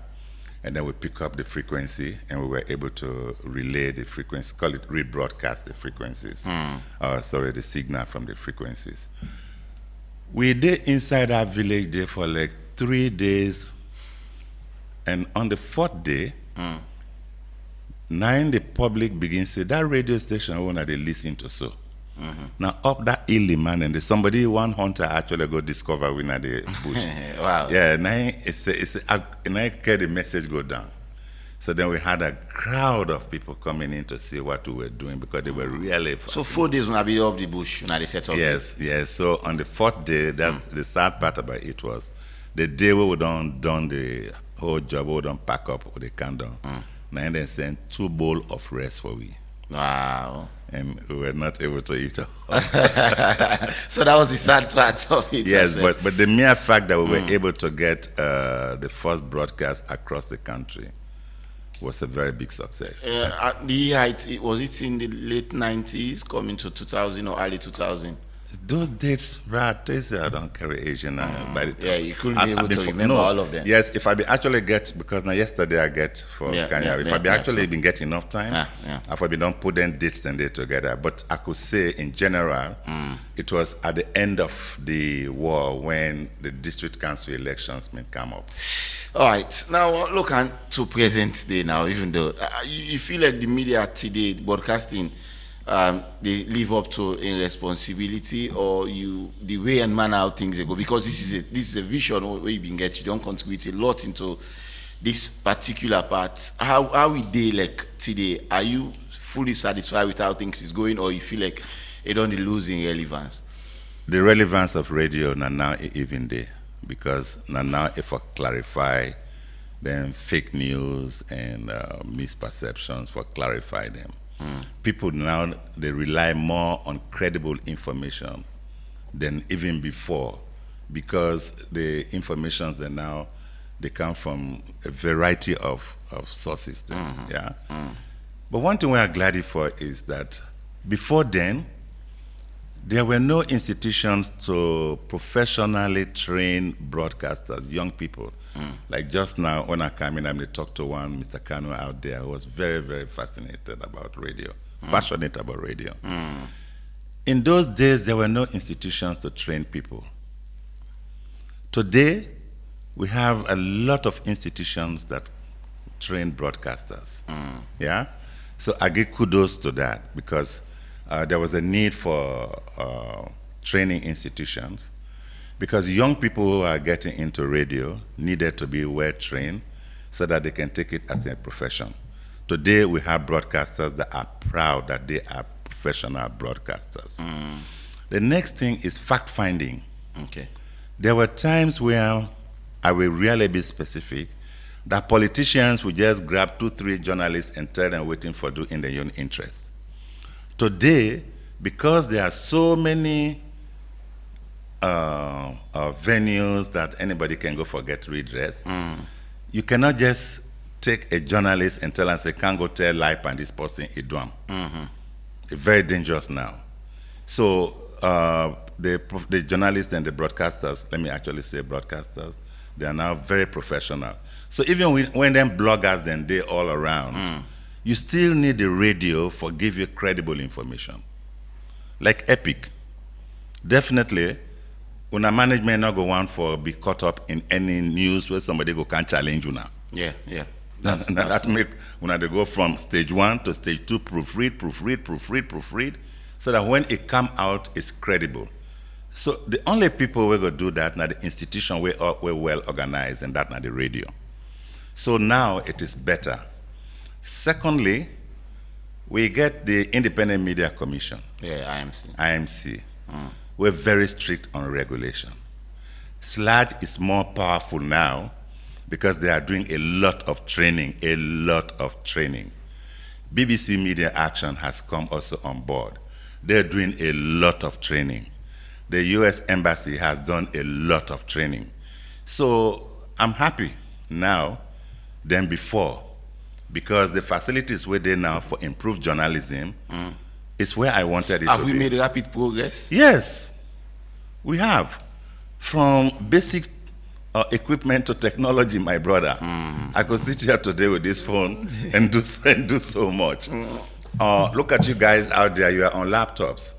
and then we pick up the frequency, and we were able to relay the frequency, call it rebroadcast the frequencies. The signal from the frequencies. We did inside that village there for like 3 days, and on the 4th day, now the public begins to say that radio station one that they listen to so. Now up that hilly man, and one hunter actually go discover we in the bush. Wow. Yeah, now now the message go down. So then we had a crowd of people coming in to see what we were doing because they were really fascinated. So 4 days when I be up the bush, now they set up. Yes. So on the 4th day, that's the sad part about it was the day we would done the whole job, we would done pack up with the candle. Now they sent 2 bowls of rice for we. Wow. And we were not able to eat. So that was the sad part of it. Yes, but the mere fact that we were able to get the first broadcast across the country was a very big success. The height, was it in the late 90s, coming to 2000 or early 2000? Those dates, Brad, they say I don't carry Asian by the time. Yeah, you couldn't be able to remember all of them. Yes, if I be actually get, because now yesterday I get for Kenya, if I be actually been get enough time, I probably don't put them dates and they together. But I could say in general, it was at the end of the war when the district council elections may come up. All right, now look at to present day now, even though you feel like the media today, broadcasting, they live up to a responsibility, or the way and manner how things go, because this is a vision where you don't contribute a lot into this particular part. How we day like today? Are you fully satisfied with how things is going, or you feel like it don't losing relevance? The relevance of radio now even there, because now if I clarify then fake news and misperceptions, for clarify them. People now, they rely more on credible information than even before, because the informations that now, they come from a variety of sources then, yeah. But one thing we are glad for is that before then, there were no institutions to professionally train broadcasters, young people. Like just now, when I came in, I talked to one, Mr. Kano out there, who was very, very fascinated about radio, passionate about radio. In those days, there were no institutions to train people. Today, we have a lot of institutions that train broadcasters. Yeah? So I give kudos to that, because there was a need for training institutions, because young people who are getting into radio needed to be well trained so that they can take it as a profession. Today we have broadcasters that are proud that they are professional broadcasters. The next thing is fact finding. Okay. There were times where, I will really be specific, that politicians would just grab 2-3 journalists and tell them waiting for do in their own interest. Today, because there are so many venues that anybody can go for get redress, you cannot just take a journalist and tell and say, can't go tell life and this person idwam. It's very dangerous now. So the journalists and the broadcasters, let me actually say broadcasters, they are now very professional. So even when them bloggers then they all around, you still need the radio for give you credible information. Like Epic. Definitely, when a management not go want for be caught up in any news where somebody go can challenge you now. Yeah. That make when they go from stage 1 to stage 2, proofread, so that when it come out, it's credible. So the only people who go do that now the institution we're well organized, and that now the radio. So now it is better. Secondly, we get the Independent Media Commission. Yeah, IMC. We're very strict on regulation. SLAG is more powerful now because they are doing a lot of training, BBC Media Action has come also on board. They're doing a lot of training. The US Embassy has done a lot of training. So I'm happy now than before, because the facilities were there now for improved journalism is where I wanted it to be. Have we made rapid progress? Yes, we have. From basic equipment to technology, my brother. I could sit here today with this phone and do so much. Look at you guys out there, you are on laptops.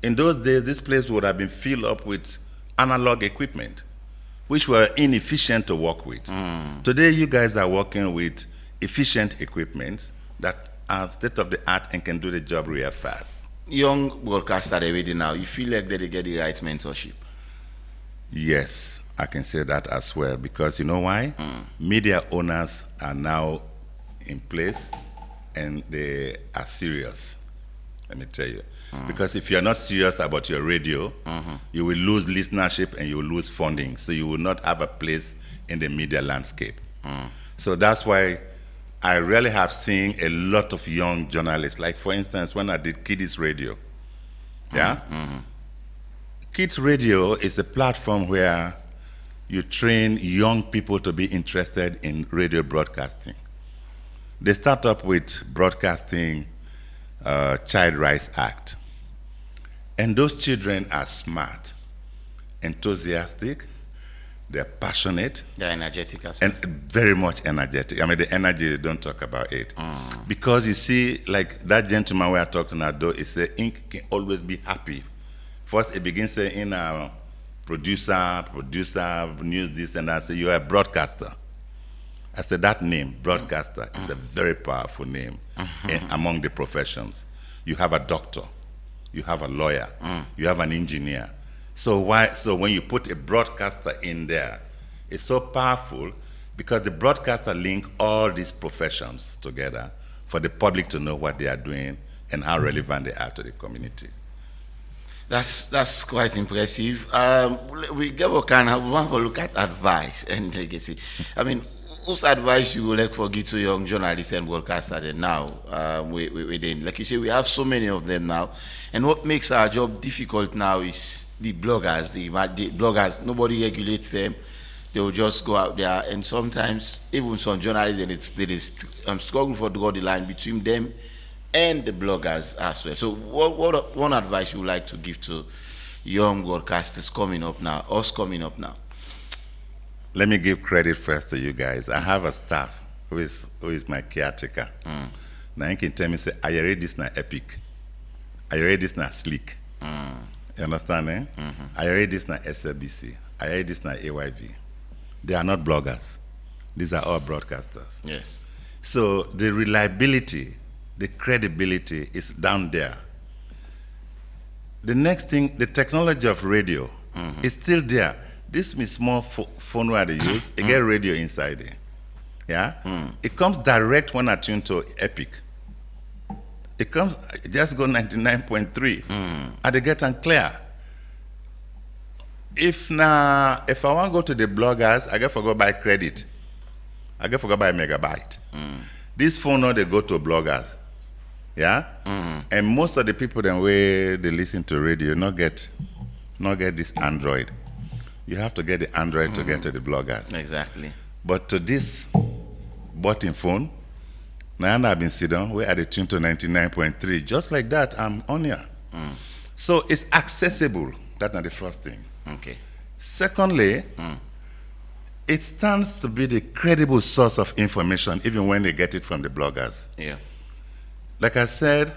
In those days, this place would have been filled up with analog equipment, which were inefficient to work with. Today, you guys are working with efficient equipment that are state of the art and can do the job real fast. Young broadcasters already now, you feel like they get the right mentorship? Yes, I can say that as well, because you know why? Media owners are now in place and they are serious. Let me tell you. Because if you're not serious about your radio, you will lose listenership and you will lose funding. So you will not have a place in the media landscape. So that's why I really have seen a lot of young journalists. Like, for instance, when I did Kids Radio. Kids Radio is a platform where you train young people to be interested in radio broadcasting. They start up with broadcasting Child Rights Act. And those children are smart, enthusiastic, they're passionate. They're energetic as well. And very much energetic. I mean, the energy, they don't talk about it. Because you see, like that gentleman where I talked to now, though, he said, ink can always be happy. First, it begins saying, producer, news this and that. I say, you're a broadcaster. I said, that name, broadcaster, is a very powerful name among the professions. You have a doctor, you have a lawyer, you have an engineer. So when you put a broadcaster in there, it's so powerful because the broadcaster link all these professions together for the public to know what they are doing and how relevant they are to the community. That's quite impressive. We want to look at advice and legacy. I mean, whose advice you would like for to young journalists and broadcasters now? Like you say, we have so many of them now, and what makes our job difficult now is the bloggers. The bloggers, nobody regulates them. They will just go out there, and sometimes even some journalists, there is struggle for draw the line between them and the bloggers as well. So, what one advice you would like to give to young broadcasters coming up now, us coming up now? Let me give credit first to you guys. I have a staff who is my caretaker. Now you can tell me, say, I read this now epic. I read this now sleek. You understand, eh? I read this now SLBC. I read this now AYV. They are not bloggers. These are all broadcasters. Yes. So the reliability, the credibility is down there. The next thing, the technology of radio is still there. This is small phone where they use, it get radio inside there. Yeah? It comes direct when I tune to Epic. It comes, just go 99.3 and they get on clear. If I want to go to the bloggers, I get to go buy credit. I get to go buy megabyte. This phone now they go to bloggers. Yeah? And most of the people then where they listen to radio not get this Android. You have to get the Android to get to the bloggers. Exactly. But to this button phone, now I've been sitting down where I tune to 99.3. Just like that, I'm on here. So it's accessible. That's not the first thing. Okay. Secondly, it stands to be the credible source of information, even when they get it from the bloggers. Yeah. Like I said,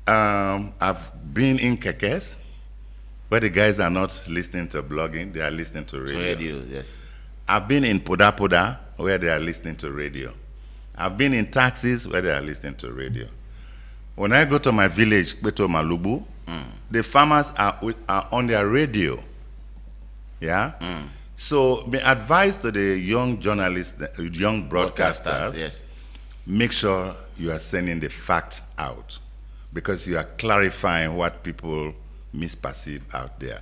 I've been in Kekes, where the guys are not listening to blogging, they are listening to radio. Radio, yes. I've been in Poda, where they are listening to radio. I've been in taxis, where they are listening to radio. When I go to my village, Beto Malubu, the farmers are on their radio. Yeah? So, my advice to the young journalists, young broadcasters, yes. Make sure you are sending the facts out, because you are clarifying what people misperceive out there.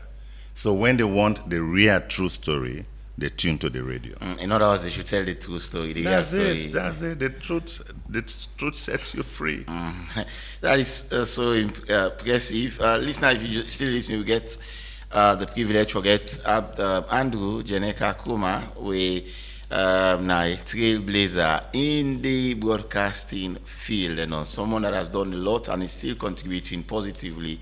So when they want the real true story, they tune to the radio. In other words, they should tell the true story. The real That's story. it. That's it. The truth sets you free. That is so impressive. Listener, if you still listen, you get the privilege to get Andrew Jenekeh Kromah, we now a trailblazer in the broadcasting field, someone that has done a lot and is still contributing positively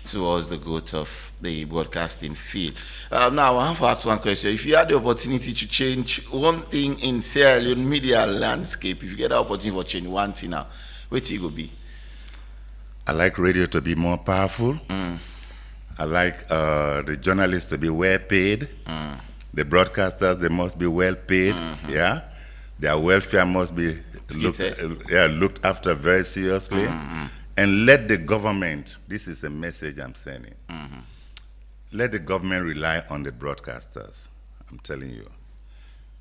towards the growth of the broadcasting field. Now, I have to ask one question. If you had the opportunity to change one thing in Sierra Leone media landscape, if you get the opportunity for change one thing now, what it would be? I like radio to be more powerful. I like the journalists to be well paid. The broadcasters, they must be well paid. Yeah, their welfare must be looked after very seriously. And let the government, this is a message I'm sending, let the government rely on the broadcasters. I'm telling you.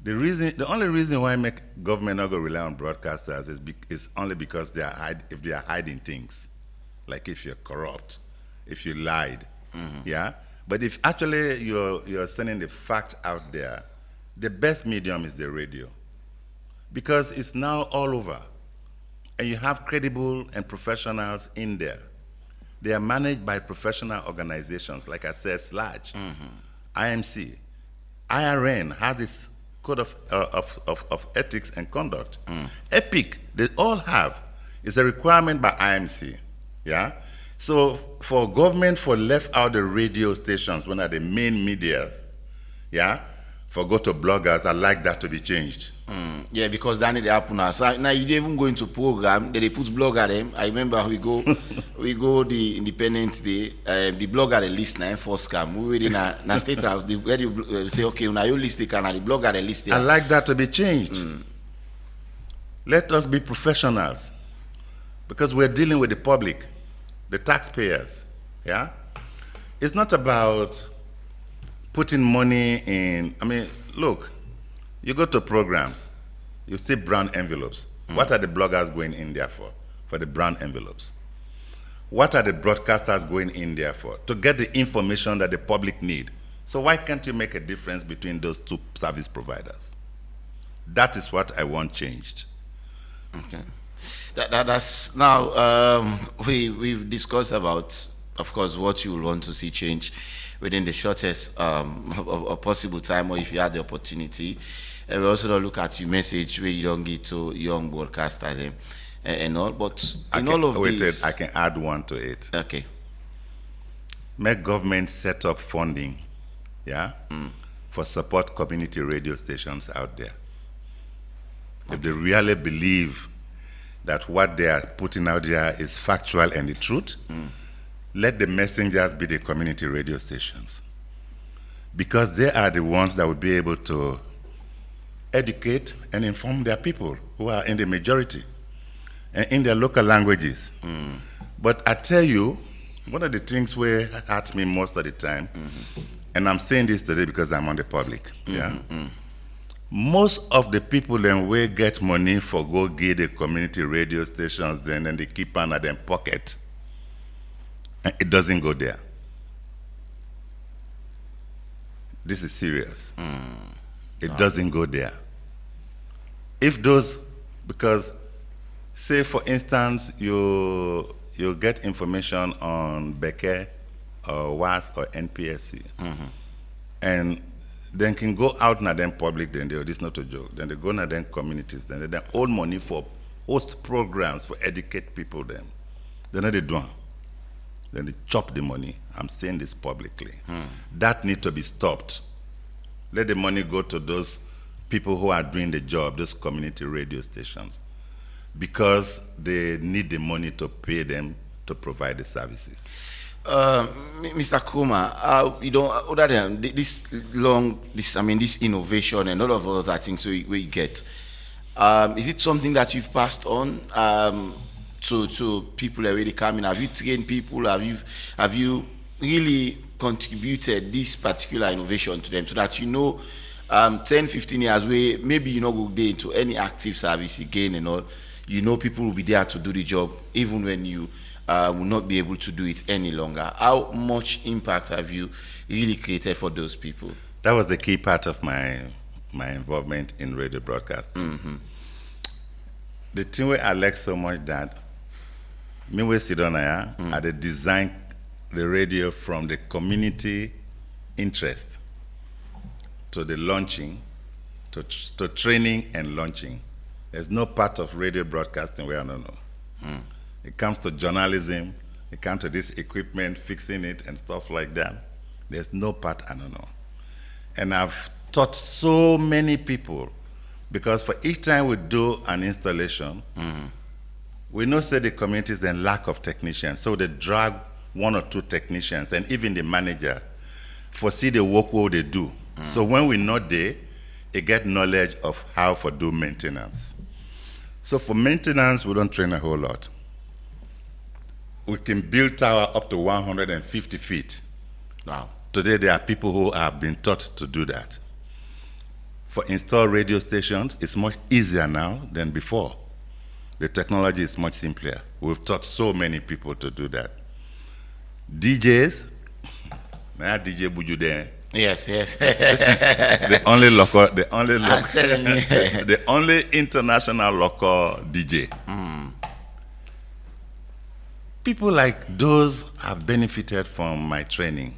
The only reason why government not going to rely on broadcasters is only because if they are hiding things, like if you're corrupt, if you lied, yeah. But if actually you're sending the fact out there, the best medium is the radio, because it's now all over. And you have credible and professionals in there. They are managed by professional organizations, like I said, SLAJ, IMC. IRN has its code of ethics and conduct. EPIC, they all have. It's a requirement by IMC. Yeah? So for government for left out the radio stations, one of the main media, yeah, for go to bloggers, I like that to be changed. Yeah, because that need to happen now. So now you don't even go into program, they put blogger them. I remember we go the Independence Day, the blogger the list now first scam. We were in a state house, where you say, okay, now you list the can the blogger the list there. I like that to be changed. Let us be professionals, because we're dealing with the public, the taxpayers. Yeah, it's not about putting money in. I mean, look, you go to programs, you see brown envelopes. What are the bloggers going in there for? For the brown envelopes. What are the broadcasters going in there for? To get the information that the public need. So why can't you make a difference between those two service providers? That is what I want changed. Okay. That's now we've discussed about, of course, what you will want to see change within the shortest possible time, or if you had the opportunity. And we also don't look at your message where you don't get to young broadcasters and all. But all of this, I can add one to it. Okay. Make government set up funding, yeah, for support community radio stations out there. If they really believe that what they are putting out there is factual and the truth, let the messengers be the community radio stations, because they are the ones that will be able to educate and inform their people who are in the majority and in their local languages. But I tell you, one of the things where hurts me most of the time, and I'm saying this today because I'm on the public, yeah. Most of the people then will get money for go get the community radio stations, then and they keep on at their pocket. And it doesn't go there. This is serious. It doesn't go there. If those, because say for instance, you get information on Beke or WAS or NPSC, and then can go out na them public, then this is not a joke, then they go na them communities, then they own money for host programs for educate people them. Then they do. Then they chop the money. I'm saying this publicly. That need to be stopped. Let the money go to those people who are doing the job, those community radio stations, because they need the money to pay them to provide the services. Mr. Kromah, other than this innovation and all of those other things we get, is it something that you've passed on to people that really come in? Have you trained people? Have you really contributed this particular innovation to them, so that 10, 15 years where maybe you go there into any active service again and all, people will be there to do the job even when you will not be able to do it any longer? How much impact have you really created for those people? that was the key part of my involvement in radio broadcasting. The thing where I like so much that me we sit on here, I dey design the radio from the community interest to the launching, to training and launching. There's no part of radio broadcasting where I don't know. It comes to journalism, it comes to this equipment, fixing it and stuff like that. There's no part I don't know. And I've taught so many people, because for each time we do an installation, we know say the community is in lack of technicians, so they drag 1 or 2 technicians and even the manager foresee the work what they do. So when we're not there, they get knowledge of how to do maintenance. So for maintenance, we don't train a whole lot. We can build tower up to 150 feet. Wow. Today, there are people who have been taught to do that. For install radio stations, it's much easier now than before. The technology is much simpler. We've taught so many people to do that. DJs, now DJ Buju there. Yes. the only international local DJ. People like those have benefited from my training.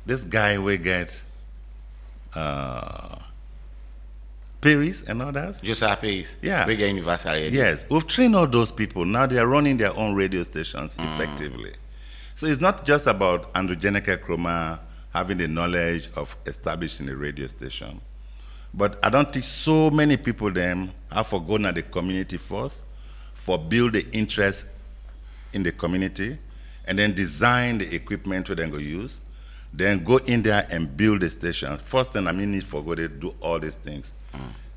This guy we get Paris and others. Joseph Paris. Yeah. We get Universal. Yes, we've trained all those people. Now they are running their own radio stations effectively. So it's not just about Andrew Jenekeh Kromah having the knowledge of establishing a radio station. But I don't teach so many people them how to go to the community first, for build the interest in the community, and then design the equipment we then go use, then go in there and build the station. First thing I need for go to do all these things.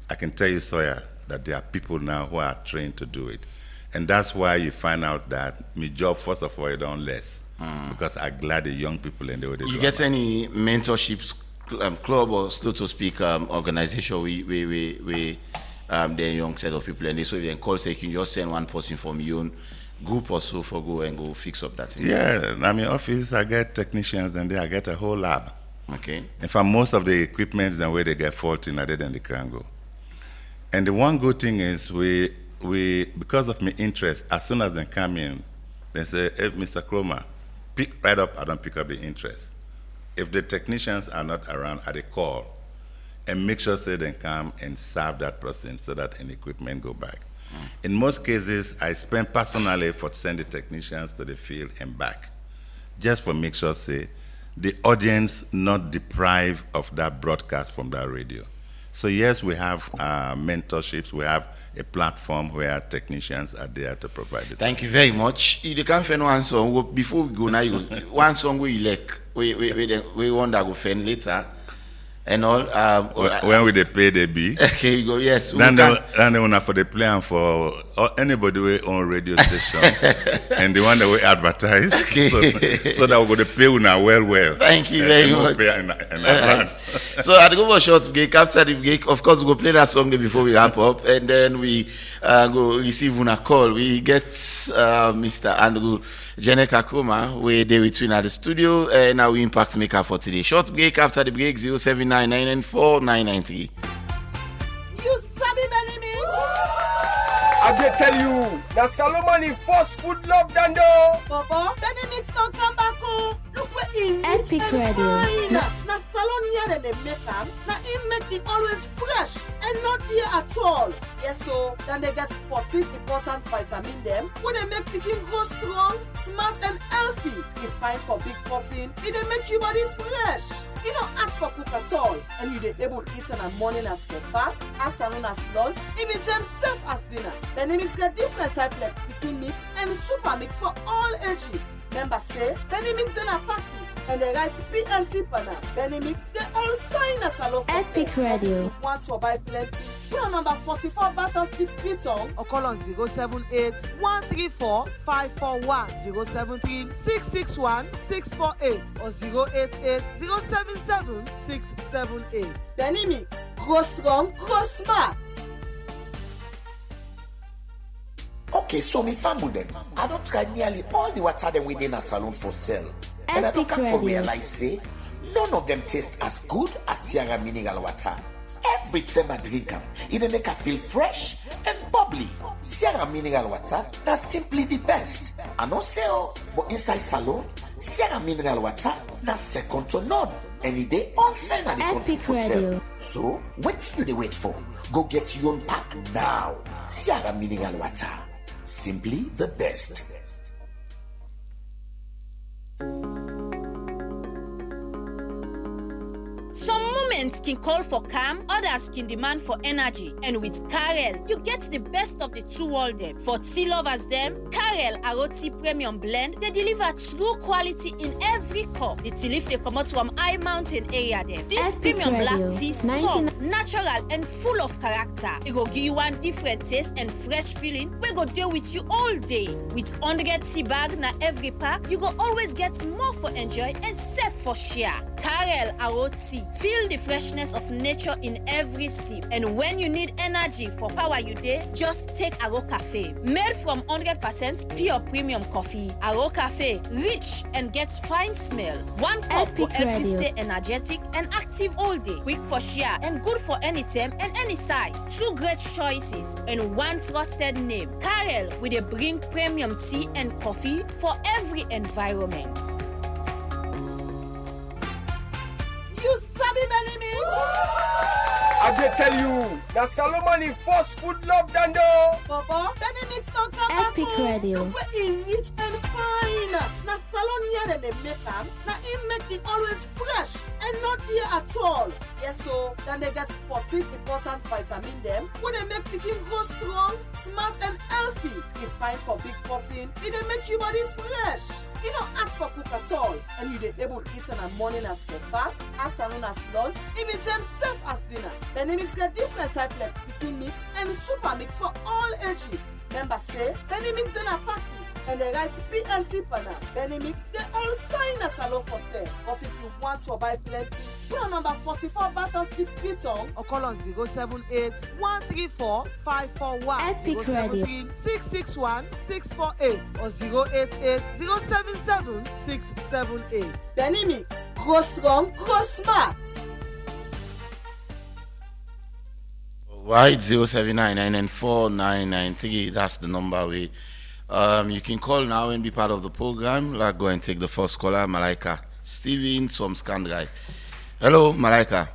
I can tell you, Sawyer, that there are people now who are trained to do it. And that's why you find out that my job, first of all, is done less. Because I'm glad the young people and the way they do. You get any mentorships club or so to speak organization we the young set of people, and they so you can call say you can just send one person from your own group or so for go and go fix up that thing. Yeah, I mean office I get technicians and I get a whole lab. Okay. In fact, most of the equipment and where they get faulty in other than the Krango. And the one good thing is we because of my interest, as soon as they come in, they say, hey, Mr. Kromah, pick right up, I don't pick up the interest. If the technicians are not around, I call and make sure say they come and serve that person so that an equipment go back. In most cases, I spend personally for send the technicians to the field and back, just for make sure say the audience not deprived of that broadcast from that radio. So yes, we have mentorships. We have a platform where technicians are there to provide this. Thank you very much. You can't find one song before we go now. One song we like. We want to go find later. And all. When we they pay the B. Okay, you go. Yes. Then they want for the plan for anybody we on radio station and the one that we advertise. Okay. So that we're going to pay una well. Thank you very much. Pay in advance. So at the go for short break. After the break, of course, we go play that song before we wrap up, and then we go receive una call. We get Mr. Andrew Jenekeh Kromah, we there between at the studio, and now we impact maker for today. Short break. After the break, 0799949993. You sabi Benjamin? I can tell you, the Solomon first food love dando. Papa, Benjamin don't come back home. Look where he Epic Radio. Na salon here and they make them. Na him make it always fresh and not here at all. Yes, so then they get 14 important vitamin them. When they make picking grow strong, smart and healthy. You find for big person, it they make your body fresh. You don't ask for cook at all, and you they able to eat in the morning as breakfast, afternoon as lunch, even time safe as dinner. Then they mix get different type like picking mix and super mix for all ages. Members say, then they mix in a packet and they write PLC panel. Then they mix, they all sign a salon for Epic sale. Radio. Once for buy plenty. Put on number 44 Battle Street, Freetown, or call on 078 134 541 073 661 648 or 088 077 678. Benny Mix. Grow strong, grow smart. Okay, so me family them. I don't try nearly all the water them within a salon for sale. And I don't come for realize say none of them taste as good as Sierra mineral water. Every time I drink them, it make her feel fresh and bubbly. Sierra mineral water, that's simply the best. I know so, but inside salon, Sierra mineral water, that's second to none. Any day, all sign at the country for sale. So, what you they wait for? Go get your own pack now. Sierra mineral water, simply the best. Some moments can call for calm, others can demand for energy. And with Karel, you get the best of the two worlds. For tea lovers them, Karel Aroti Premium Blend, they deliver true quality in every cup. The tea leaf they come out from high mountain area there. This premium black tea strong, natural and full of character. It go give you one different taste and fresh feeling. We go deal with you all day. With 100 tea bag na every pack, you go always get more for enjoy and safe for share. Karel Aroti. Feel the freshness of nature in every sip. And when you need energy for power you day, just take Aro Cafe. Made from 100% pure premium coffee, Aro Cafe rich and gets fine smell. One cup will help you stay energetic and active all day. Quick for share and good for any time and any size. Two great choices and one trusted name. Karel with a bring premium tea and coffee for every environment. You sabi Benny Mix? I can tell you, the Salomon fast food love Dando. Papa, Benny Mix don't come back home. Radio. Where he rich and fine. Na salon here they make them. Na him make it always fresh and not here at all. Yes, so then they get 14 important vitamin them. When they make picking grow strong, smart and healthy. If fine for big person, it they make your body fresh. You don't ask for cook at all, and you they able to eat in the morning as breakfast, afternoon as lunch, even time safe as dinner. Benny Mix get different type like picking mix and super mix for all ages. Members say Benny Mix then a packet and they write PLC panel. Benny Mix they all sign a salon for sale. But if you want to buy plenty, call number 44 Battle Street Freetown or call on 078 134 541 Epic Radio 661 648 or 088 077 678. Benny Mix, grow strong, grow smart. Right, 0799949993. That's the number we. You can call now and be part of the program. Let's go and take the first caller, Malaika Steven from Scandrive. Hello, Malaika.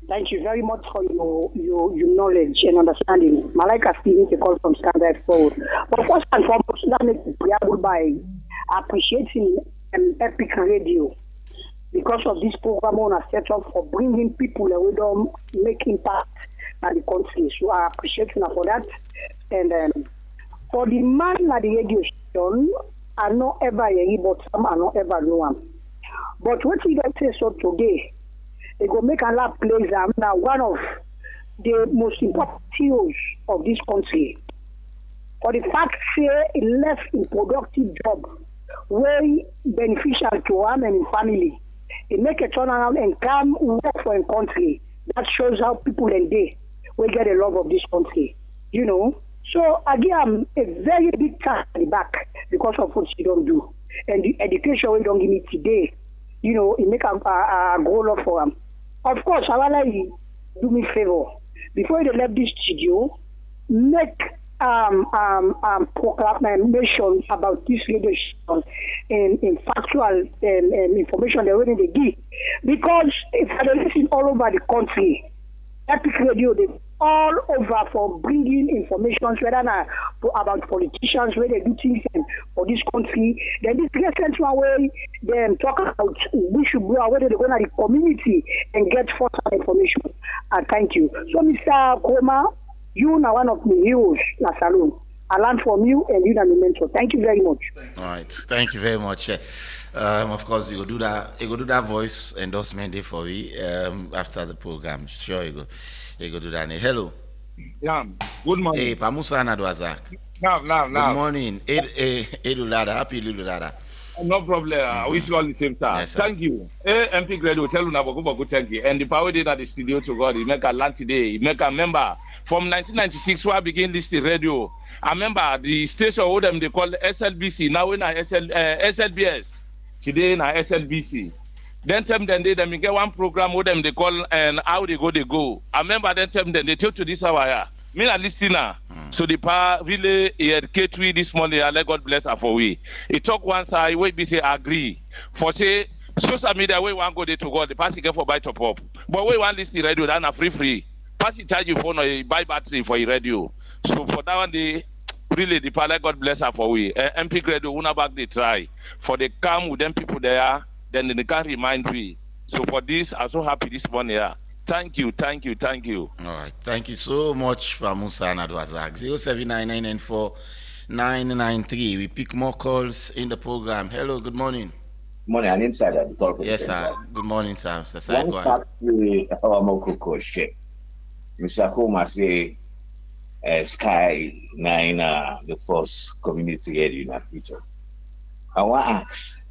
Thank you very much for your knowledge and understanding. Malaika Steven, a call from Scandrive Forward. But first and foremost, let me preamble by appreciating Epic Radio because of this program on a setup for bringing people that we don't make impact at the country. So I appreciate you for that. And for the man at the radio station, I not ever hear, but some I not ever know him. But what we get say so today, they go make a lot plays. Now one of the most important CEOs of this country. For the fact say he left a productive job, very beneficial to him and his family. He make a turnaround and come work for a country. That shows how people and they will get a love of this country. You know. So again, a very big task at the back because of what you don't do. And the education we don't give me today, you know, it make a goal up for them. Of course, I want to do me a favor. Before they left this studio, make proclamation about this leadership in factual information they're willing to give. Because if I listen all over the country, Epic Radio, they all over for bringing information, whether about politicians, where they do things for this country. Then this recent one where they talk about we should go whether they go to the community and get first information. Thank you. So, Mr. Kromah, you are one of the heroes, La Salon. I learned from you and you are the mentor. Thank you very much. All right, thank you very much. Of course, you go do that voice endorsement day for me after the program. Sure, you go do that. Hello. Yeah. Good morning. Hey, Pamusa Nadwazak. Now. Good morning. Edulada, happy Edulada. No problem. I wish you all the same time. Yes, thank you. MP Grado, tell you now, thank you. And the power did at the studio to God. He make a land today. He make a member from 1996 where I began listening radio. I remember the station what them they call SLBC. Now we na SLBS. Today na SLBC. Then time then they get one program with them they call and how they go. I remember that time then they told to this hour. Yeah. Me a listener. So the pa really educate we this morning. I let God bless her for we. He talk one side, we be say agree. For say social media we want go there to God. The party get for buy top up. But we want listen radio that na free. Party charge you phone or buy battery for your radio. So for that one day, really the pa let God bless her for we. MP radio una back they try. For they come with them people there, then they can remind we. So for this, I'm so happy this morning. Yeah. Thank you. All right. Thank you so much for Musa and Adwazak. 079994993. We pick more calls in the program. Hello, good morning. Morning, I'm inside at the top. Yes, sir. Good morning, sir. Mr. Sai, go One ahead. fact we our Mokoko share. Mr. Kromah say Sky Nine the first community radio in the future. I want to ask,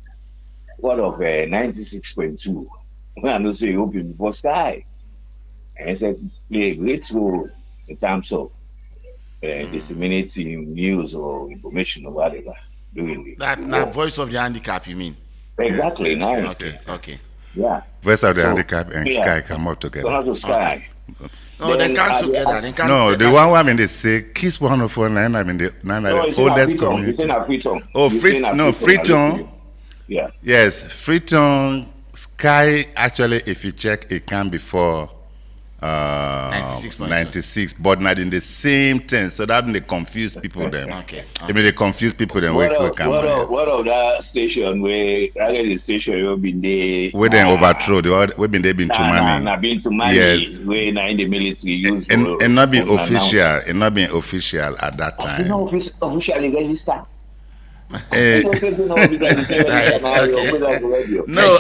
what of 96.2? When I know say you open before Sky. And I said play a great role in terms of disseminating news or information or whatever. Doing That voice of the handicap, you mean? exactly. Nice. Okay. Yeah. Voice of the handicap and yeah. Sky come up together. So not to Sky. No, they can't together. They can't. No, the one I mean they say Kiss 104.9. I mean the oldest community. Oh, Freetown. Yeah. Yes, Freetown. Sky actually, if you check, it came before 96, but not in the same tense. So that mean they confuse people then. Okay. I mean they confuse people then. What of that station where the station you been there? We then overthrow. We been there been too many. Been too many. Yes. Where now in the military use and not being official. And not being official at that time. No officially registered. No,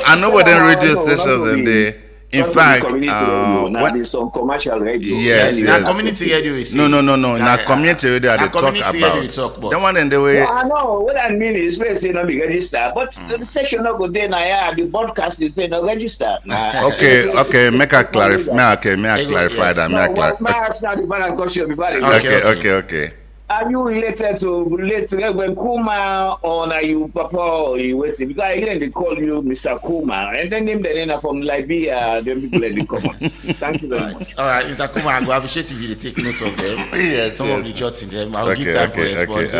I know what the radio stations and they. In fact, what is some commercial radio? Yes, community radio is no. Now community radio they talk about. The one in the way. No, I know what I mean is let's say not be registered, but the session not go there now. The broadcast is say not registered. Okay. Make I clarify. May I clarify that? Okay. Are you related to Reverend Kromah or are you Papa or you waiting? Because again they call you Mr. Kromah and then name the name from Liberia, then people let it come on. Thank you very much. All right, Mr. Kromah, I will appreciate if you take note of them. Some of the jots in them. I will give time for response.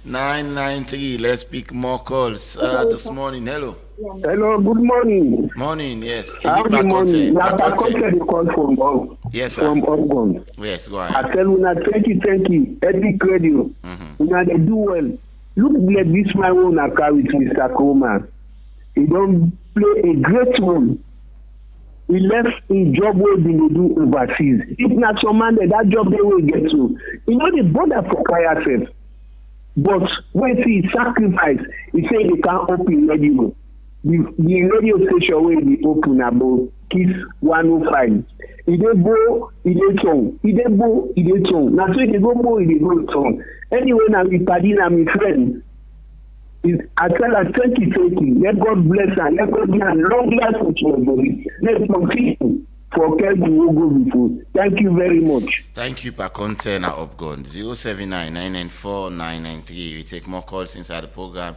07999949993. Let's pick more calls this morning. Hello. Hello, good morning. Morning, yes. Good morning. Now, I the call from yes, sir. From Oregon. Yes, go ahead. I tell you now, thank you, Epic Radio. Now they do well. Look like this my own account with Mr. Kromah. He don't play a great role. He left his job where they do overseas. If not some man that job they will get to. You know the border for yourself. But when he sacrifice, he say he can't open radio. The radio station where they open about Kiss 105. He dey bo, he dey song. He dey bo, he dey song. Now so he dey go bo, he dey go song. Anyway, now we party, now my friend. I tell her 2020. Let God bless her. Let God give her long life with your body. Let's continue for Kelvin will go before. Thank you very much. Thank you, Paconte na Upgon. 07999949993. We take more calls inside the program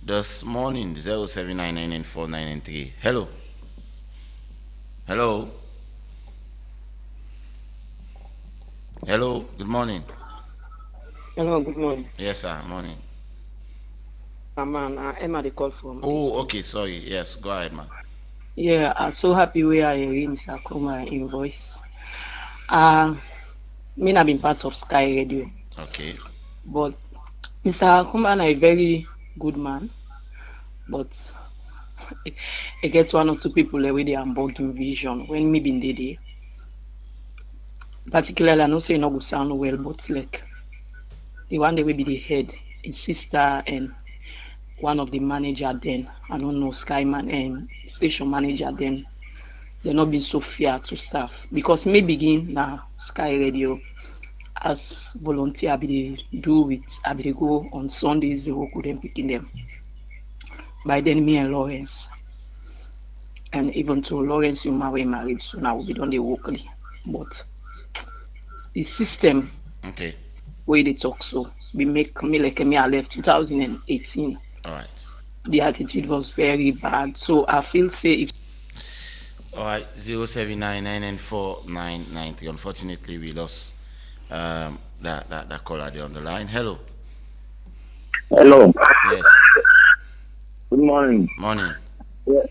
this morning. 07999949993. Hello. Good morning. Hello, good morning. Yes, sir. Morning. Man, Emma, the call from. Oh, okay. Sorry. Yes, go ahead, man. Yeah, I'm so happy we are hearing Mr. Kromah in voice. Me have been part of Sky Radio. Okay. But Mr. Kromah is a very good man. But it gets one or two people where they are bugging vision when me been there. Particularly, I know say not go sound well, but like the one that will be the head, his sister and one of the manager then, I don't know, Skyman and station manager then, they're not being so fair to staff. Because me begin now Sky Radio as volunteer, I be go on Sundays, they work with them picking them. By then me and Lawrence. And even to Lawrence, you marry married, so now we don't locally. But the system where they talk so we make me like me I left 2018. All right. the attitude was very bad. So I feel safe. All right, 07999949993. Unfortunately, we lost that caller there on the line. Hello. Hello. Yes. Good morning. Morning.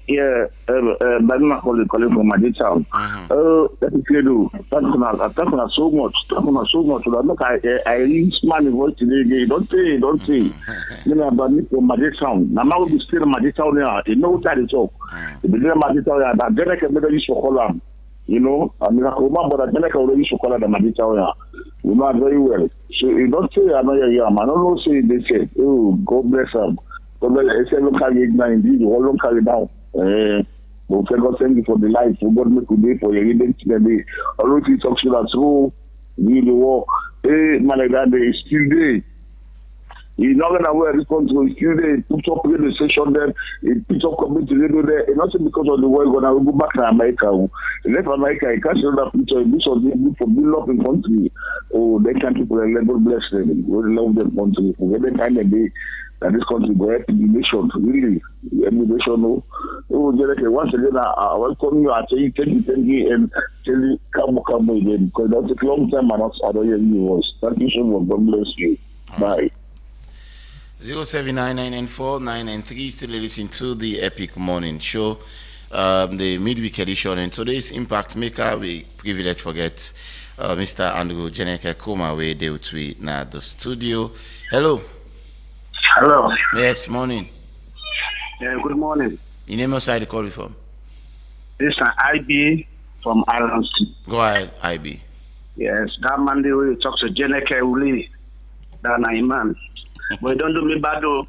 Yeah. Badma calling from Magic Town. That is good. Thank you so much. Look, I read my voice today. Don't say. You know about me from Magic Town. Now I will be still in Magic Town here. You know what I talk. The beginning Magic Town here. That Jenekeh better use for column. You know, I mean, Kromah, but Jenekeh already use for column the Magic Town here. You know very well. So you don't say I know you are. I don't know say they say. Oh, God bless them. So I say local now indeed. You all local now. But God thank you for the life. God make you day for your event today. Although he talks to us, so we the war. Hey, man, like that day is still there. He's not gonna wear this country. He's still there. Put up radio station there. He put up community radio there. And not because of the war, gonna go back to America. He left America. He can't show that picture. He do something good for build up in country. Oh, they can't people like God bless them. God love them country. Forget the kind of day that this country go help the nation. Really, every nation. Oh, Jenekeh, once again, I welcome you. I tell you, thank you, and tell you, come again. Because that's a long time I don't hear you voice. Thank you so much. God bless you. Bye. 07999949993. Still listening to the Epic Morning Show, the midweek edition, and today's impact maker. We privilege forget Mr. Andrew Jenekeh Kromah, we deal with now the studio. Hello. Hello. Yes, morning. Yeah, good morning. Your name outside the call you from? This is IB from Ireland. Go ahead, IB. Yes, that Monday we talk to Jenekeh Uli. That man. But don't do me bad though.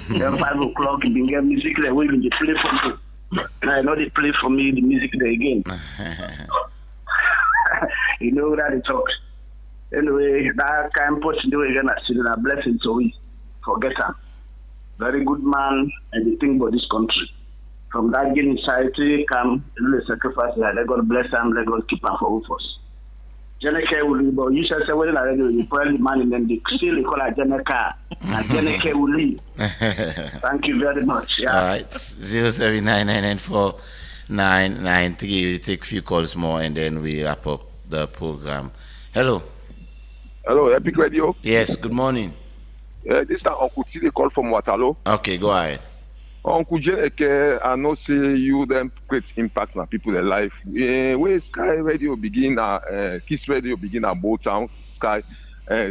Then 5 o'clock, you can get music like when they play for me. I know they play for me the music there again. You know that it talks. Anyway, that kind of person do again as still a blessing to we. Forget him. Very good man and the thing about this country. From that getting society come really sacrifice that let God bless him, let God keep him for us. Jenekeh Uli, but you should say when I read you probably man and then they still call her Jenekeh. And Jenekeh Uli. Thank you very much. Yeah. All right. 07999949993. We take a few calls more and then we wrap up the program. Hello. Hello, Epic Radio. Yes, good morning. This is Uncle T. They call from Waterloo. Okay, go ahead. Uncle Jenekeh, I know say you then create impact on people their life. Where Sky Radio begin, Kiss Radio begin at Bowtown,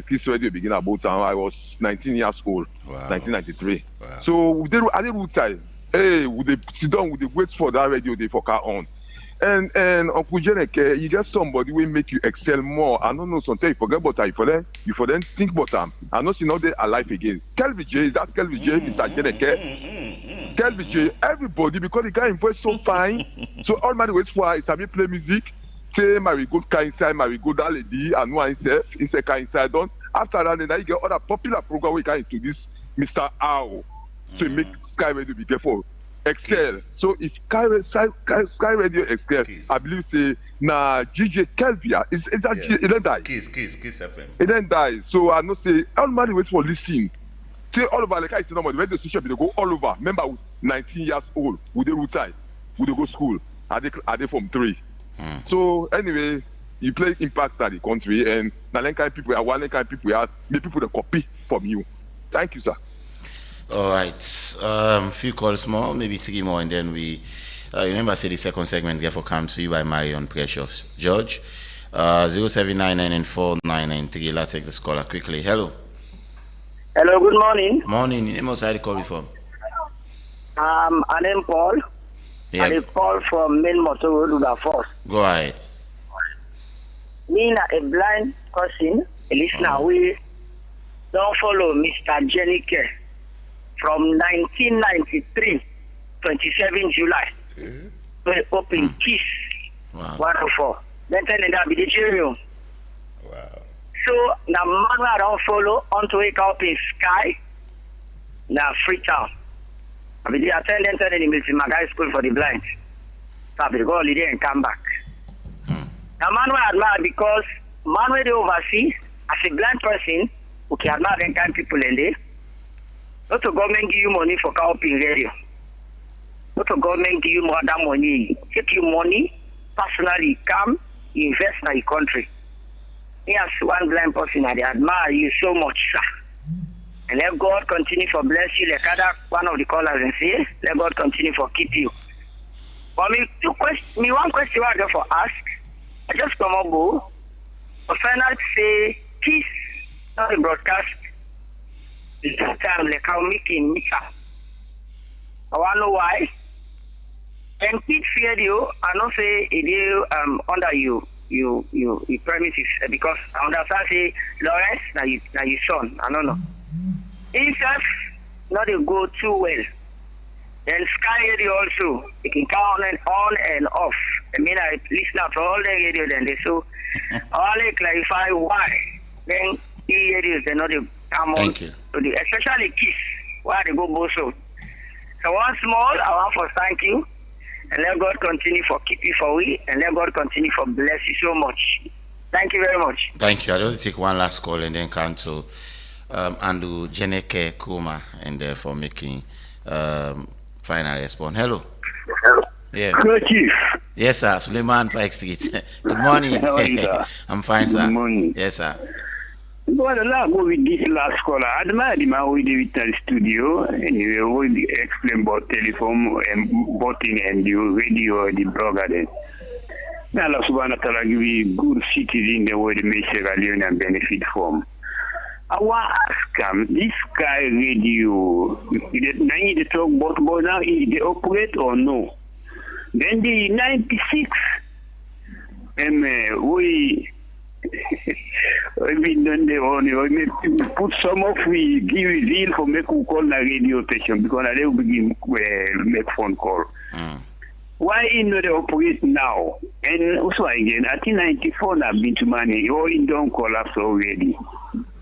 Kiss Radio begin at Bowtown. I was 19 years old, 1993. Wow. So I did root time. Hey, would they sit down? Would they wait for that radio they for car on? And Uncle Jenekeh, you get somebody will make you excel more. I don't know, sometimes you forget about it. You for them think about them. I know she know they alive again. Kelvin J, that's Kelvin J, Mr. Jenekeh. Kelvin J, everybody, because the guy voice so fine. So all my ways for is to play music. Say my good car inside, my good that lady, and one himself, inside car inside done. After that, then you get other popular program we can introduce Mr. Ao. So you make Sky Radio be careful. Excel. So if Sky Radio excel, I believe say na GJ Kelvia is that it then die. Kiss FM. It then die. So I know say all man wait for listening. Say all over like I say normally when the station they go all over. Remember with 19 years old, with the root time, with they go school. Are they from 3? So anyway, you play impact at the country and na kind people are one kind people are make people the copy from you. Thank you, sir. All right, few calls more, maybe 3 more, and then we remember I said the second segment therefore comes to you by Marion Precious George. 07999949993. Let's take this caller quickly. Hello. Hello, good morning. Morning. Name outside the call you from? I name Paul. Yeah. I call from Main Motor Road First. Go ahead. Me a blind person, a listener, we don't follow Mr. Jenekeh. From 1993, 27 July, we open Kiss 104. Then turn it up the Jerry. So now man I don't follow onto wake up in Sky. Now Freetown. I mean, I attend the military Magai school for the blind. So I will go holiday and come back. Now man I admire because man where they oversee as a blind person who can admire the kind people in there. Not the government give you money for cowping radio. Not the government give you more than money. Take your money, personally come, invest in your country. Yes, one blind person, I admire you so much, sir. And let God continue for bless you, like other one of the callers and say, let God continue for keep you. But one question I just for ask. I just come up go. But final say peace, not the broadcast. This time like how making meter. I want to know why. And Pete feared you, I don't say it under you premises because I understand say Lawrence now you son. I don't know. Himself not a go too well. Then Sky Radio also, it can come on and off. I mean, I listen to all the radio then they so I only clarify why. Then the radios they not the come on. Thank you. So especially Kiss, why they go both so. So once more, I want to thank you. And let God continue for keep you for we, and let God continue for bless you so much. Thank you very much. Thank you. I'll just take one last call and then come to Andrew Jenekeh Kromah and for making final response. Hello. Hello. Yeah. Hello, Chief. Yes, sir. Suleiman Pike Street. Good morning. How are you, sir? I'm fine, sir. Good morning. Yes, sir. Well, I'll go with this last caller. I admire the man with the studio and he will explain about telephone and button and the radio, the blogger then. Now, Allah subhanahu wa ta'ala give you good citizen the way they make Sierra Leone and benefit from. I want to ask this guy radio, now they talk about now, they operate or no? Then the 96, we done the only put some of we give a deal for make we call the radio station because they will begin make phone call. Why in the operate now? And also again, I think 94 have been to money, or in don't collapse already.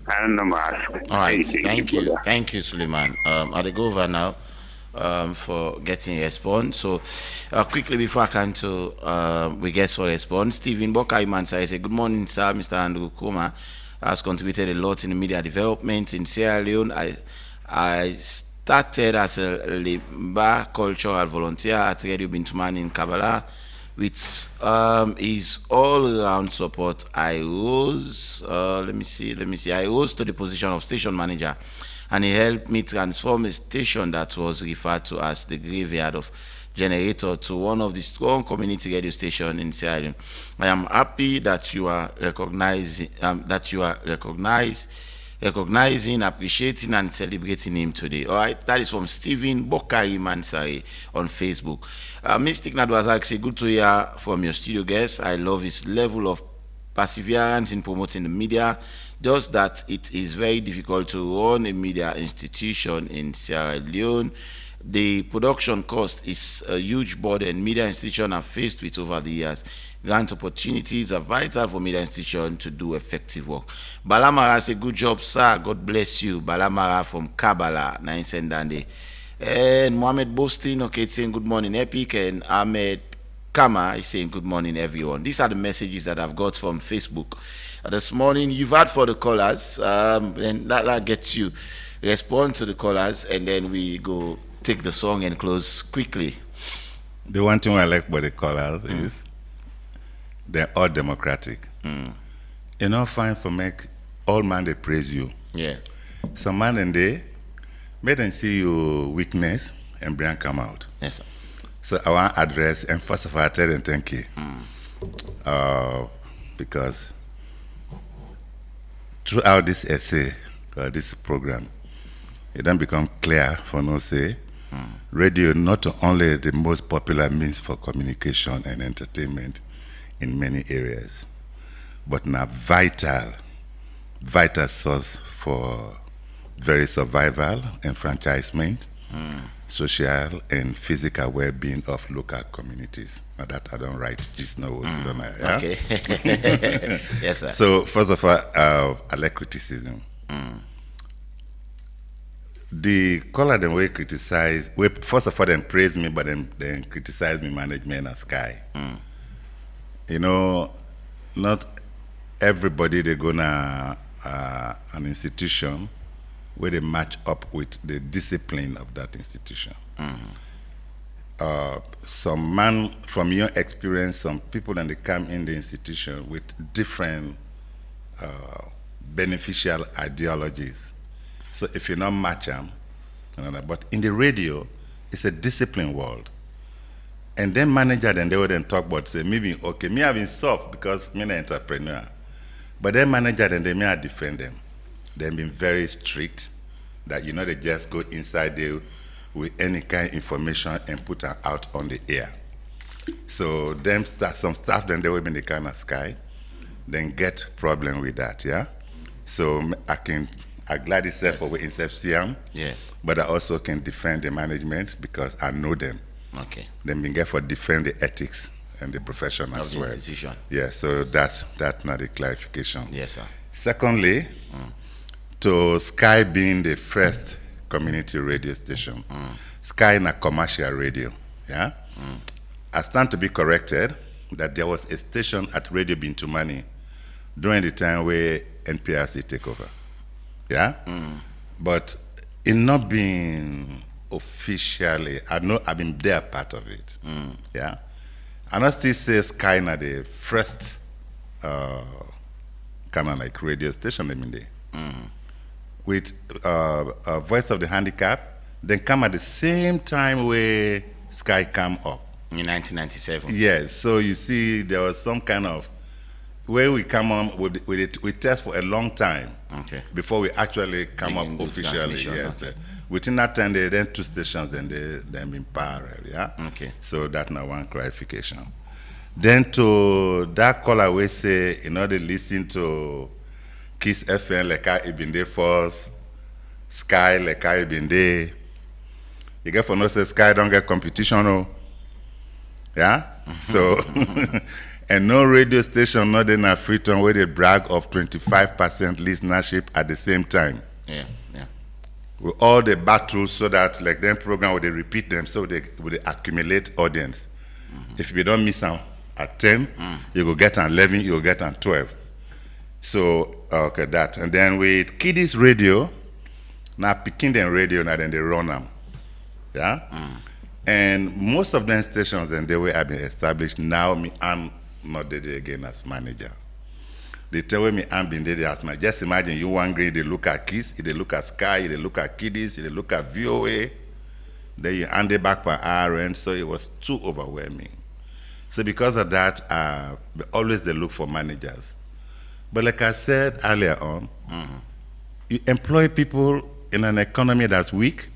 I don't know, Mask. All right, thank you. Thank you, Suleiman. I'll go over now for getting a response. So, quickly before I can to we get for response, Stephen Bokaiman says, good morning, sir. Mr. Andrew Kromah has contributed a lot in media development in Sierra Leone. I started as a Limba cultural volunteer at Radio Bintuman in Kabbalah. With his all-around support, I rose. I rose to the position of station manager, and he helped me transform a station that was referred to as the graveyard of generator to one of the strong community radio stations in Sierra Leone. I am happy that you are recognizing, appreciating, and celebrating him today. All right, that is from Stephen Bokai Mansari on Facebook. Mystic Nadwazak say, good to hear from your studio guest. I love his level of perseverance in promoting the media. Just that it is very difficult to run a media institution in Sierra Leone. The production cost is a huge burden media institutions are faced with over the years. Grant opportunities are vital for media institutions to do effective work. Balamara says, good job, sir. God bless you. Balamara from Kabbalah, Naisendande. And Mohammed Bostin, okay, saying good morning, Epic. And Ahmed Kama is saying good morning, everyone. These are the messages that I've got from Facebook this morning. You've had for the callers, and that gets you respond to the callers, and then we go take the song and close quickly. The one thing I like about the callers is they're all democratic. You know, fine for make all man they praise you. Yeah. Some man and they made them see your weakness and bring come out. Yes, sir. So I want to address, and first of all, I tell them thank you. Because throughout this essay, this program, it then become clear for no say, radio not only the most popular means for communication and entertainment in many areas, but now vital source for very survival, enfranchisement, social and physical well-being of local communities. Now that I don't write just now. Yeah? Okay. Yes, sir. So first of all, I like criticism. The caller them way criticize, first of all, them praise me, but then criticize me management and Sky. You know, not everybody they go to an institution where they match up with the discipline of that institution. Some man, from your experience, some people then they come in the institution with different beneficial ideologies. So if you not match them, but in the radio, it's a disciplined world. And then manager, then they would then talk about, say, maybe, okay, me having soft because me an entrepreneur. But then manager, then they may defend them. They've been very strict that, they just go inside there with any kind of information and put it out on the air. So some staff, then they will be in the kind of sky, then get problem with that, yeah? So I glad itself for instead Siam, but I also can defend the management because I know them. Okay. Then we get for defend the ethics and the profession as well. Institution. Yeah, so that's not a clarification. Yes, sir. Secondly, to Sky being the first community radio station, Sky na commercial radio, yeah? I stand to be corrected that there was a station at Radio Bintumani during the time where NPRC take over, yeah? But in not being officially, I know I've been there part of it, yeah? And I still say Sky na the first kind of like radio station in there. With Voice of the Handicap, then come at the same time where Sky come up. In 1997. Yes, so you see there was some kind of, where we come on with it, we test for a long time before we actually come up officially. Yes, within that time, they then 2 stations, then they in parallel, yeah? Okay. So that's now one clarification. Then to that caller, we say, they listen to Kiss FM, like I been there first, Sky, like I been there. You get for no say Sky don't get competition, no? Yeah? So, and no radio station, not in a Freetown where they brag of 25% listenership at the same time. Yeah. With all the battles so that like then program where they repeat them so they will accumulate audience. If you don't miss them at 10, you go get an 11, you go get an 12. So, okay, that. And then with Kiddies Radio, now picking them radio, now then they run them. Yeah? And most of them stations, and the way I've been established, now I'm not there again as manager. They tell me I'm been there as manager. Just imagine you one grade, they look at Kiss, they look at Sky, they look at Kiddies, they look at VOA, then you hand it back per hour, and so it was too overwhelming. So because of that, always they look for managers. But like I said earlier on, you employ people in an economy that's weak,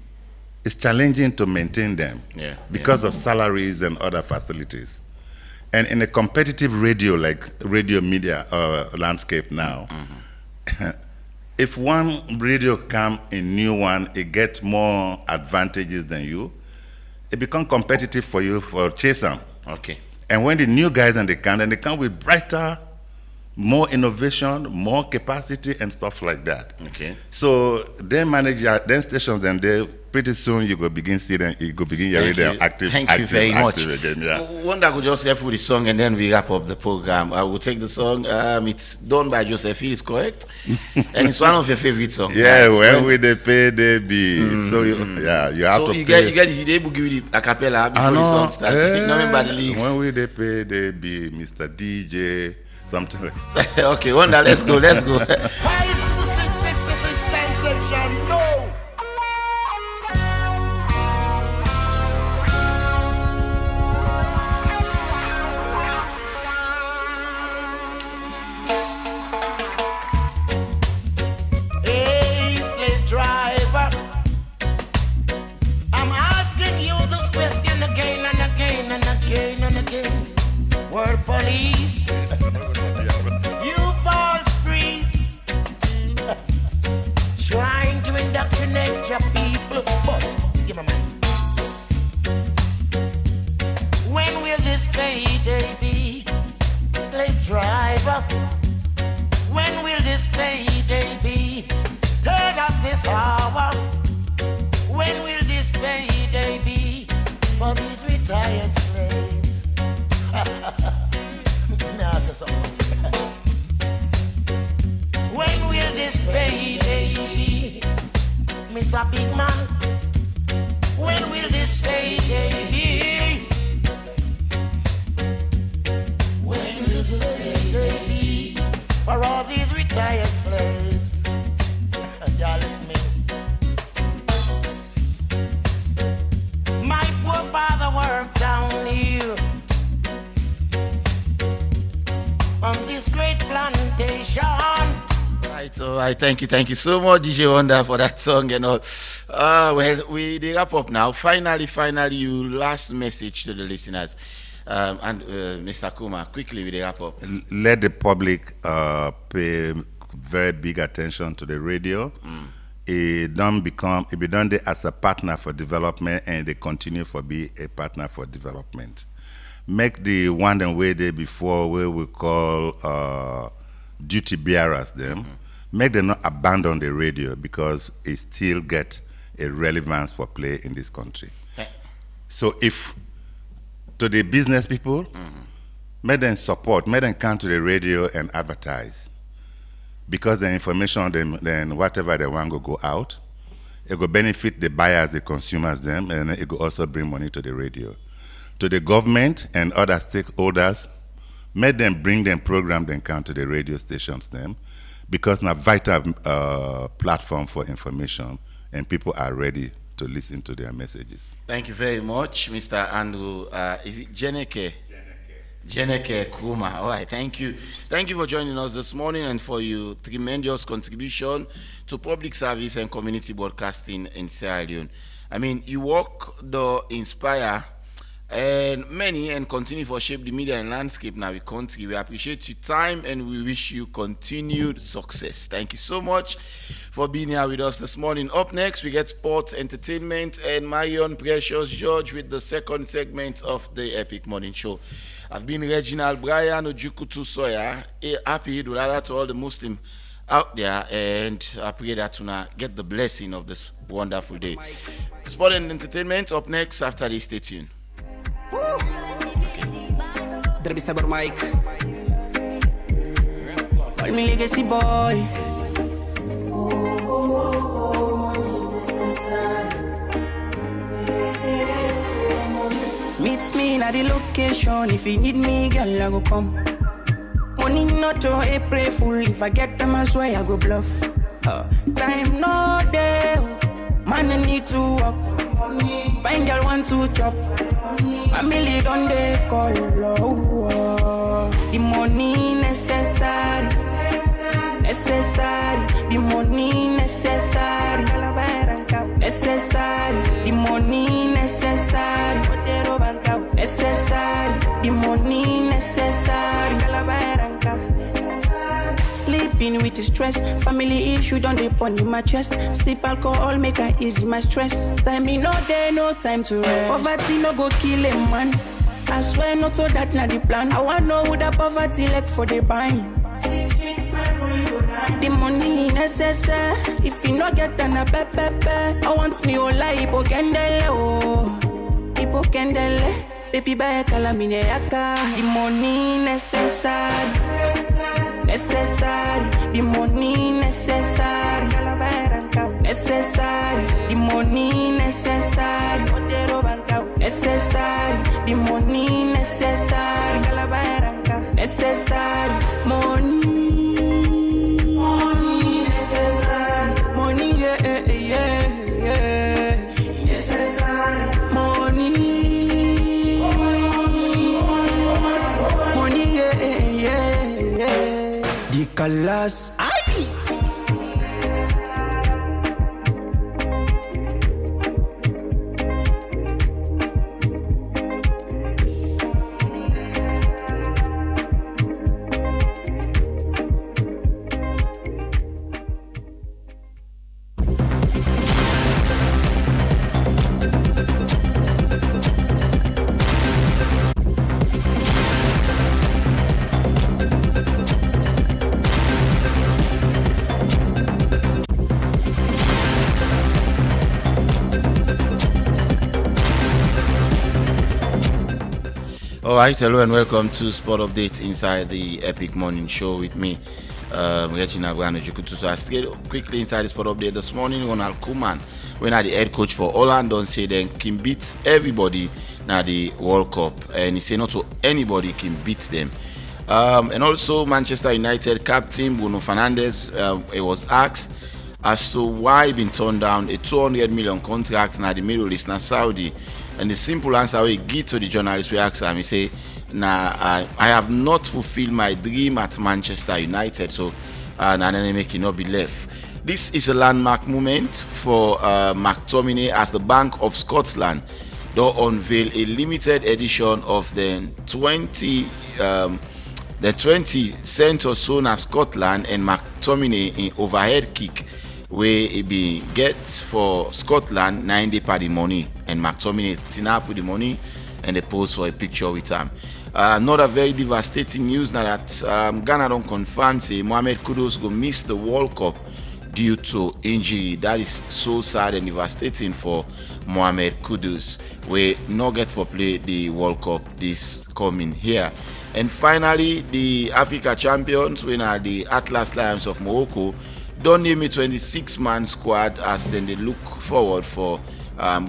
it's challenging to maintain them because of salaries and other facilities. And in a competitive radio, like radio media landscape now, if one radio come in new one, it gets more advantages than you, it becomes competitive for you for chase them. Okay. And when the new guys and they come with brighter, more innovation, more capacity, and stuff like that. Okay. So then stations, and they pretty soon you go begin see them, you go begin hearing them active. Thank you very much. Again, yeah. One that could just help with the song and then we wrap up the program. I will take the song. It's done by Joseph Hill, is correct, and it's one of your favorite songs. Yeah, right? when we they pay they be. So you have so to you pay. get the able give you the a cappella before the song starts. Not remember the lyrics. When we they pay they be Mr. DJ something. Like okay, Wonder, let's go. Why is the 666 time section? No. Hey, slave driver, I'm asking you this question again and again and again and again. Word police, you false priests, trying to indoctrinate your people, but give me mind. When will this payday be, slave driver? When will this payday be? Tell us this hour. When will this payday be for these retired slaves? When will this payday be All right. Thank you so much, DJ Wonder, for that song and all. Well, we wrap up now. Finally, you last message to the listeners. And Mr. Kromah, quickly we wrap up. Let the public pay very big attention to the radio. It be done there as a partner for development, and they continue for be a partner for development. Make the one and way there before where we call duty bearers them. Make them not abandon the radio because it still get a relevance for play in this country. So if to the business people, make them support, make them come to the radio and advertise. Because the information, then whatever they want go out, it will benefit the buyers, the consumers, them, and it will also bring money to the radio. To the government and other stakeholders, make them bring them program, then come to the radio stations, them, because now vital platform for information, and people are ready to listen to their messages. Thank you very much, Mr. Andrew. Is it Jenekeh? Jenekeh Kromah. All right, thank you. Thank you for joining us this morning and for your tremendous contribution to public service and community broadcasting in Sierra Leone. I mean, you work to inspire and many and continue for shape the media and landscape now in the country. We appreciate your time and we wish you continued success. Thank you so much for being here with us this morning. Up next, we get sports, entertainment, and Marion Precious George with the second segment of the Epic Morning Show. I've been Reginald Brian Ojukutu Soya. Happy Eid al-Adha to all the Muslims out there, and I pray that you get the blessing of this wonderful day. Sport and entertainment up next after this. Stay tuned. Mr. Mike. Call me legacy boy. Meet me at the location. If you need me, girl, I go come. Money not to a pray full. If I get them, I swear I go bluff. Time no day. Man, I need to work. Find girl want to chop. Family don't they call. The money necessary. The money necessary. The money necessary. The money necessary. Sleeping with the stress. Family issue don't depend on my chest. Sip alcohol make I easy my stress. Time me no day, no time to rest. Poverty no go kill a man. I swear not so that not the plan. I want know who the poverty like for the buying. The money necessary. If you no get an a pepe, I want me all like hipokendele oh. Hipokendele. Baby buy calamine yaka. The money necessary. The money necessary. The money necessary. The money necessary. Money necessary. Money necessary. Money the colors. All right, hello and welcome to Sport Update inside the Epic Morning Show with me, Reginald Brian Ojukutu. So I straight quickly inside the Sport Update this morning. Ronald Koeman, when the head coach for Holland, don't say then can beat everybody now the World Cup, and he say not to anybody can beat them. And also Manchester United captain Bruno Fernandes, he was asked as to why he been turned down a 200 million contract now the Middle East, now Saudi. And the simple answer we give to the journalist, we ask him, he say, I have not fulfilled my dream at Manchester United. So and then make it not be left. This is a landmark moment for McTominay as the Bank of Scotland do unveil a limited edition of the 20 cent or so na Scotland and McTominay in overhead kick where it be gets for Scotland 90 per the money, and McTominay tin up with the money and they post for a picture with him. Another very devastating news now that Ghana don't confirm say Mohamed Kudus go miss the World Cup due to injury. That is so sad and devastating for Mohamed Kudus. We not get for play the World Cup this coming here. And finally, the Africa champions, when are the Atlas Lions of Morocco, don't name a 26-man squad as then they look forward for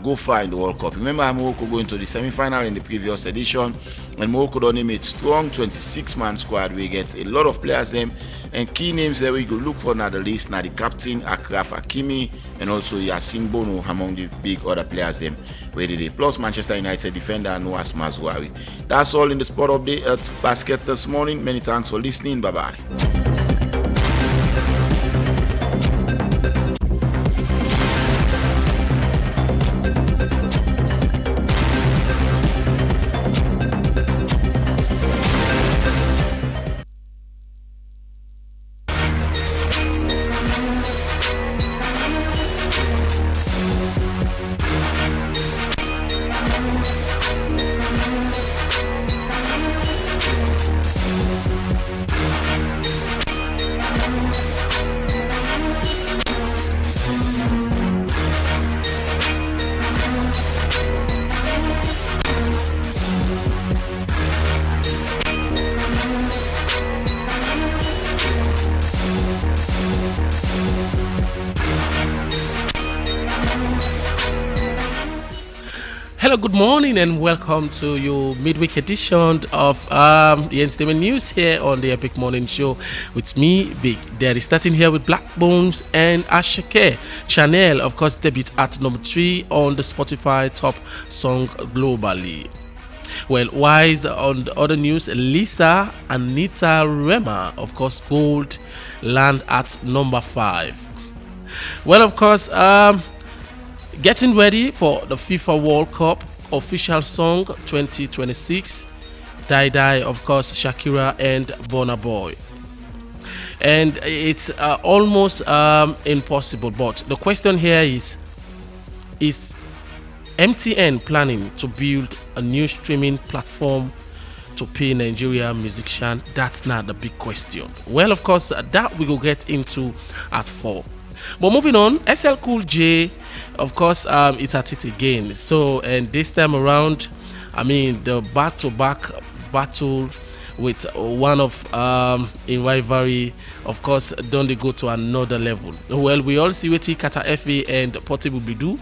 go far in the World Cup. Remember Morocco going to the semi-final in the previous edition, and Morocco don't name a strong 26-man squad. We get a lot of players them, and key names that we go look for now the list now the captain Akraf Hakimi and also Yassine Bono among the big other players them where they plus Manchester United defender Noas Mazouari. That's all in the sport update at basket this morning. Many thanks for listening. Bye bye. Hello, good morning, and welcome to your midweek edition of the entertainment news here on the Epic Morning Show with me, Big Daddy. Starting here with Black Bones and Jenekeh. Chanel, of course, debut at number 3 on the Spotify top song globally. Well, wise on the other news, Lisa Anita Rema, of course, gold land at number 5. Well, of course, getting ready for the FIFA World Cup official song 2026. Die, of course, Shakira and Burna Boy. And it's almost impossible. But the question here is MTN planning to build a new streaming platform to pay Nigeria musicians? That's not the big question. Well, of course, that we will get into at 4. But moving on, SL Cool J, of course, is at it again. So, and this time around, I mean, the back-to-back battle with one of in rivalry, of course, don't they go to another level? Well, we all see what Kata FA and Portable be do.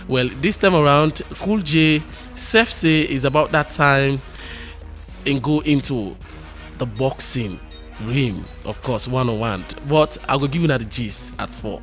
Well, this time around, Cool J, Seth say is about that time and go into the boxing ring, of course, 101. But I will give you the gist at 4.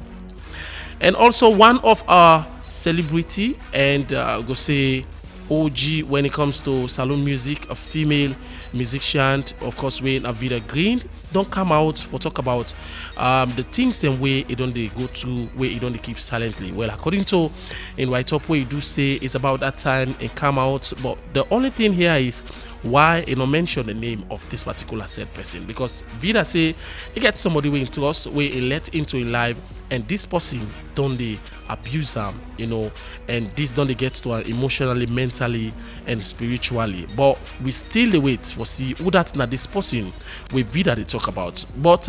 And also one of our celebrity and go say OG when it comes to salon music, a female musician, of course, when Avida Green don't come out for talk about the things and way it don't they go through, where it don't they keep silently. Well, according to in Write Up, where you do say it's about that time and come out, but the only thing here is why you don't mention the name of this particular said person, because Vida say he gets somebody way into us, where he let into a live, and this person don't they abuse them, you know, and this don't they get to her emotionally, mentally, and spiritually. But we still wait for see who that's not this person with Vida they talk about. But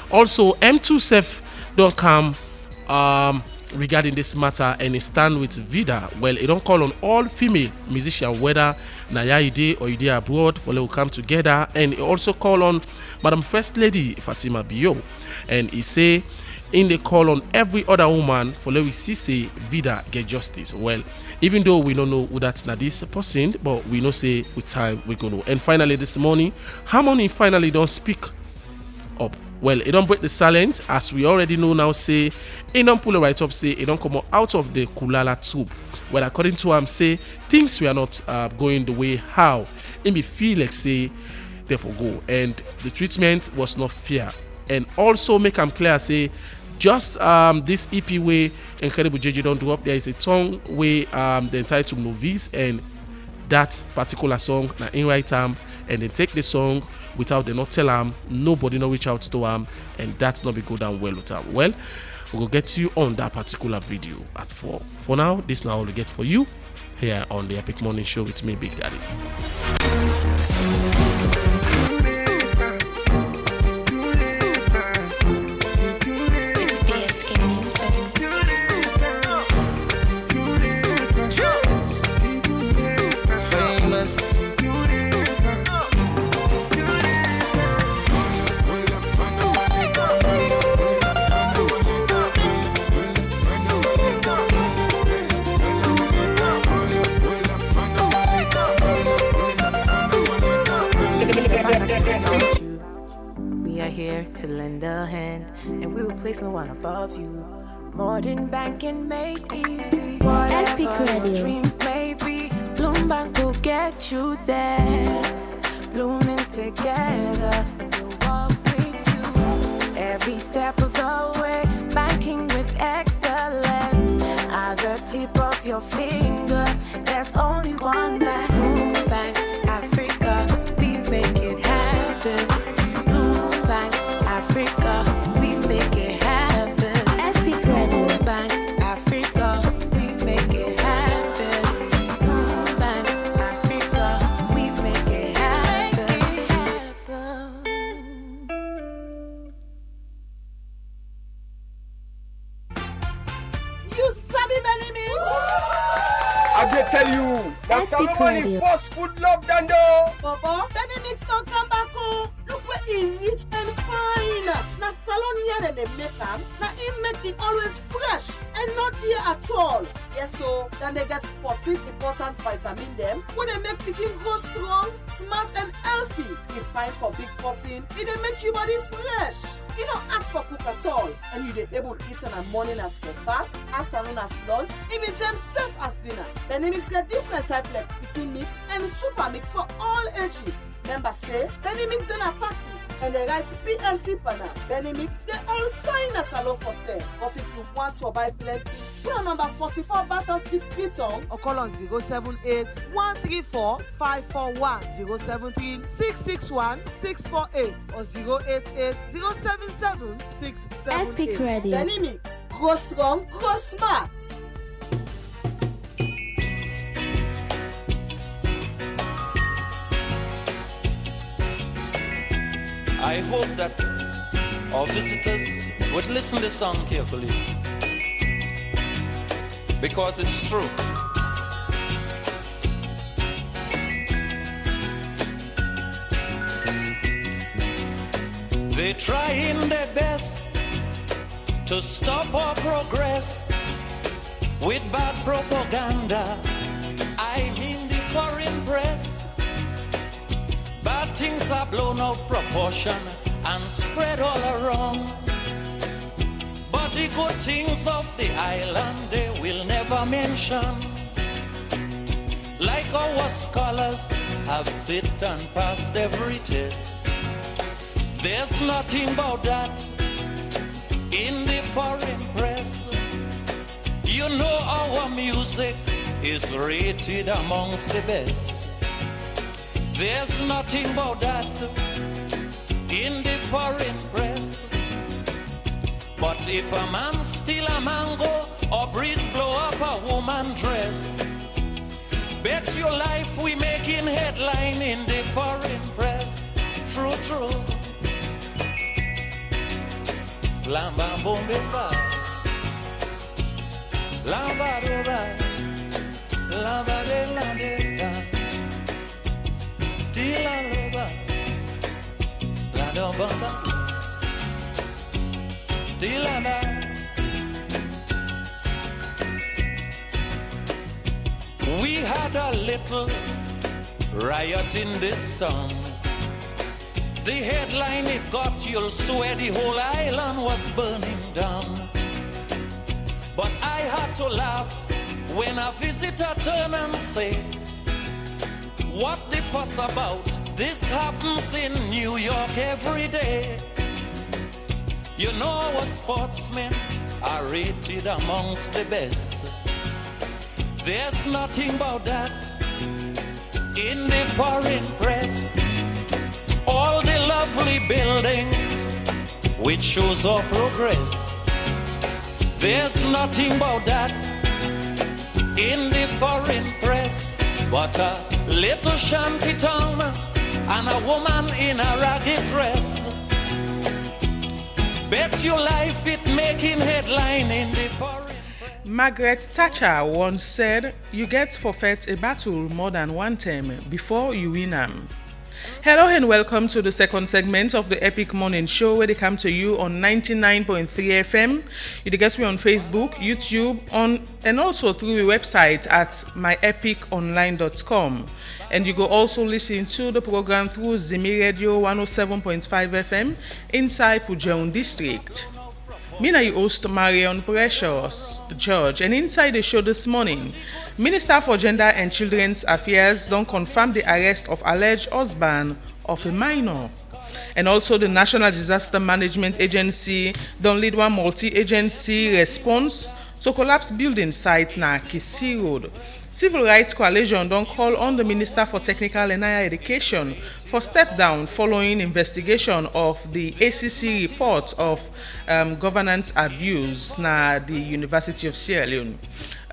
also M2 Sef don't come regarding this matter and he stand with Vida. Well, he don't call on all female musicians, whether Naya Ide or Ide abroad, well, they will come together, and he also call on Madam First Lady Fatima Bio, and he say in the call on every other woman for let we see say Vida get justice. Well, even though we don't know who that's not this person, but we know say with time we gonna know. And finally this morning, Harmony finally don't speak up. Well, it don't break the silence, as we already know now. Say it don't pull it right up. Say it don't come out of the Kulala tube. Well, according to him, say things we are not going the way how it may feel like say therefore go, and the treatment was not fair. And also make them clear, say, just this EP way Incredible JJ don't do up, there is a song where the entitled Novice, and that particular song na in right and they take the song without they not tell them, nobody no reach out to them, and that's not be go down well with them. Well, we will get you on that particular video at 4. For now, this now all we get for you here on the Epic Morning Show with me, Big Daddy. To lend a hand, and we will place no one above you. Modern banking made easy. Whatever your dreams may be, Bloombank will get you there. Blooming together, we'll walk with you every step of the way. Banking with excellence at the tip of your fingers. There's only one bank, Bloombank Africa. We make it happen. Bloombank Africa, we make it happen. Epic Radio. Bank Africa, we make it happen. Bank Africa, we make it happen. You sabi Benny Mix? I can tell you, that's Solomon first food love done though. Baba, Benny Mix don't come back home. Look where he rich and fine. Na salon here they make them. Na he make it always fresh and not here at all. Yes, so then they get 14 important vitamin them. When they make picking grow strong, smart and healthy. If fine for big person, it they make your body fresh. You don't ask for cook at all, and you they able to eat in the morning as breakfast, afternoon as lunch, even time safe as dinner. Benny Mix get different type like picking mix and super mix for all ages. Members say Benny Mix then a packet and they write PLC panel. Benny Mix they all sign a salon for sale. But if you want to buy plenty, call number 44 Battle Street, Freetown, or call on 078 134 541 073 661 648 or 088 077 678. Epic Radio. Benny Mix, grow strong, grow smart. I hope that our visitors would listen to this song carefully, because it's true. They're trying their best to stop our progress with bad propaganda. I mean the foreign press. Bad things are blown out of proportion and spread all around. But the good things of the island they will never mention. Like our scholars have sit and passed every test. There's nothing about that in the foreign press. You know our music is rated amongst the best. There's nothing about that in the foreign press. But if a man steal a mango or breeze blow up a woman dress, bet your life we making headline in the foreign press. True, true. Lamba bombe fa, lamba roba, lamba de la de. La loba, la dobamba, dilana. We had a little riot in this town. The headline it got, you'll swear the whole island was burning down. But I had to laugh when a visitor turned and said, what the fuss about? This happens in New York every day. You know our sportsmen are rated amongst the best. There's nothing about that in the foreign press. All the lovely buildings which shows our progress. There's nothing about that in the foreign press. But a little shanty town and a woman in a ragged dress. Bet your life it making headline in the foreign. Margaret Thatcher once said, "You get forfeit a battle more than one time before you win them." Hello and welcome to the second segment of the Epic Morning Show, where they come to you on 99.3 FM. You can get me on Facebook, YouTube, and also through the website at myepiconline.com. And you go also listen to the program through Zimi Radio 107.5 FM inside Pujeon District. Me na your host Marion Precious George, and inside the show this morning, Minister for Gender and Children's Affairs don't confirm the arrest of alleged husband of a minor. And also the National Disaster Management Agency don't lead one multi-agency response to collapse building site na Kisi Road. Civil Rights Coalition don't call on the Minister for Technical and Higher Education for step down following investigation of the ACC report of governance abuse na the University of Sierra Leone.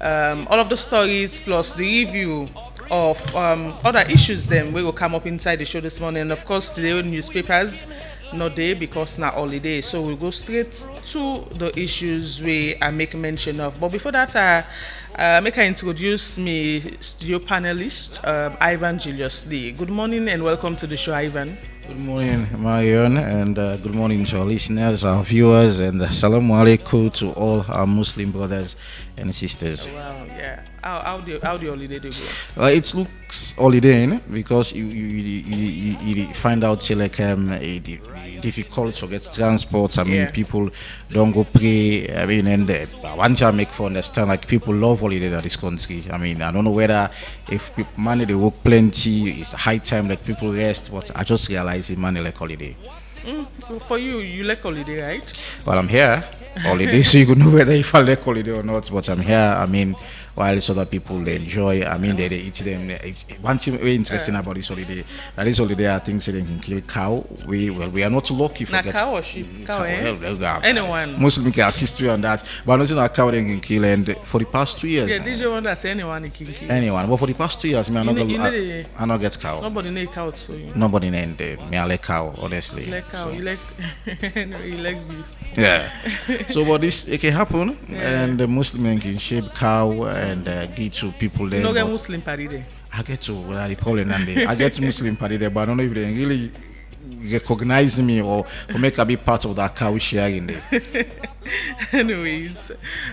All of the stories plus the review of other issues then we will come up inside the show this morning. And of course, the newspapers not there because now holiday, so we'll go straight to the issues we are making mention of. But before that, make I introduce me studio panelist, Ivan Julius Lee. Good morning and welcome to the show, Ivan. Good morning, Marion, and good morning to our listeners, our viewers, and assalamu alaikum to all our Muslim brothers and sisters. Wow, yeah. How the holiday do go? It looks holiday because you find out like difficult to get transport. I mean, people don't go pray. I mean, and one time make for understand like people love holiday in this country. I mean, I don't know whether if people money they work plenty, it's high time like people rest. But I just realized it money like holiday. For you like holiday, right? Well, I'm here holiday, so you could know whether if I like holiday or not. But I'm here. I mean, while other people they enjoy, I mean, they eat them. It's one thing very interesting about this holiday. That this holiday, I think, so they can kill cow. We are not lucky for that. Cow or sheep? Cow, anyone. Muslim can assist you on that, but not in a cow they can kill. And for the past 2 years, yeah, did you want to say anyone can kill? Anyone, but for the past 2 years, me I not get cow. Nobody need cow for you. Nobody need me. I like cow, honestly. You like cow. So. You like you like beef. Yeah. So, but this it can happen, and the Muslim can shape cow and give to people there. You don't get Muslim party there. I get to when I call it Nande. I get Muslim party there, but I don't know if they really recognize me or make a big part of that cow sharing there. Anyways,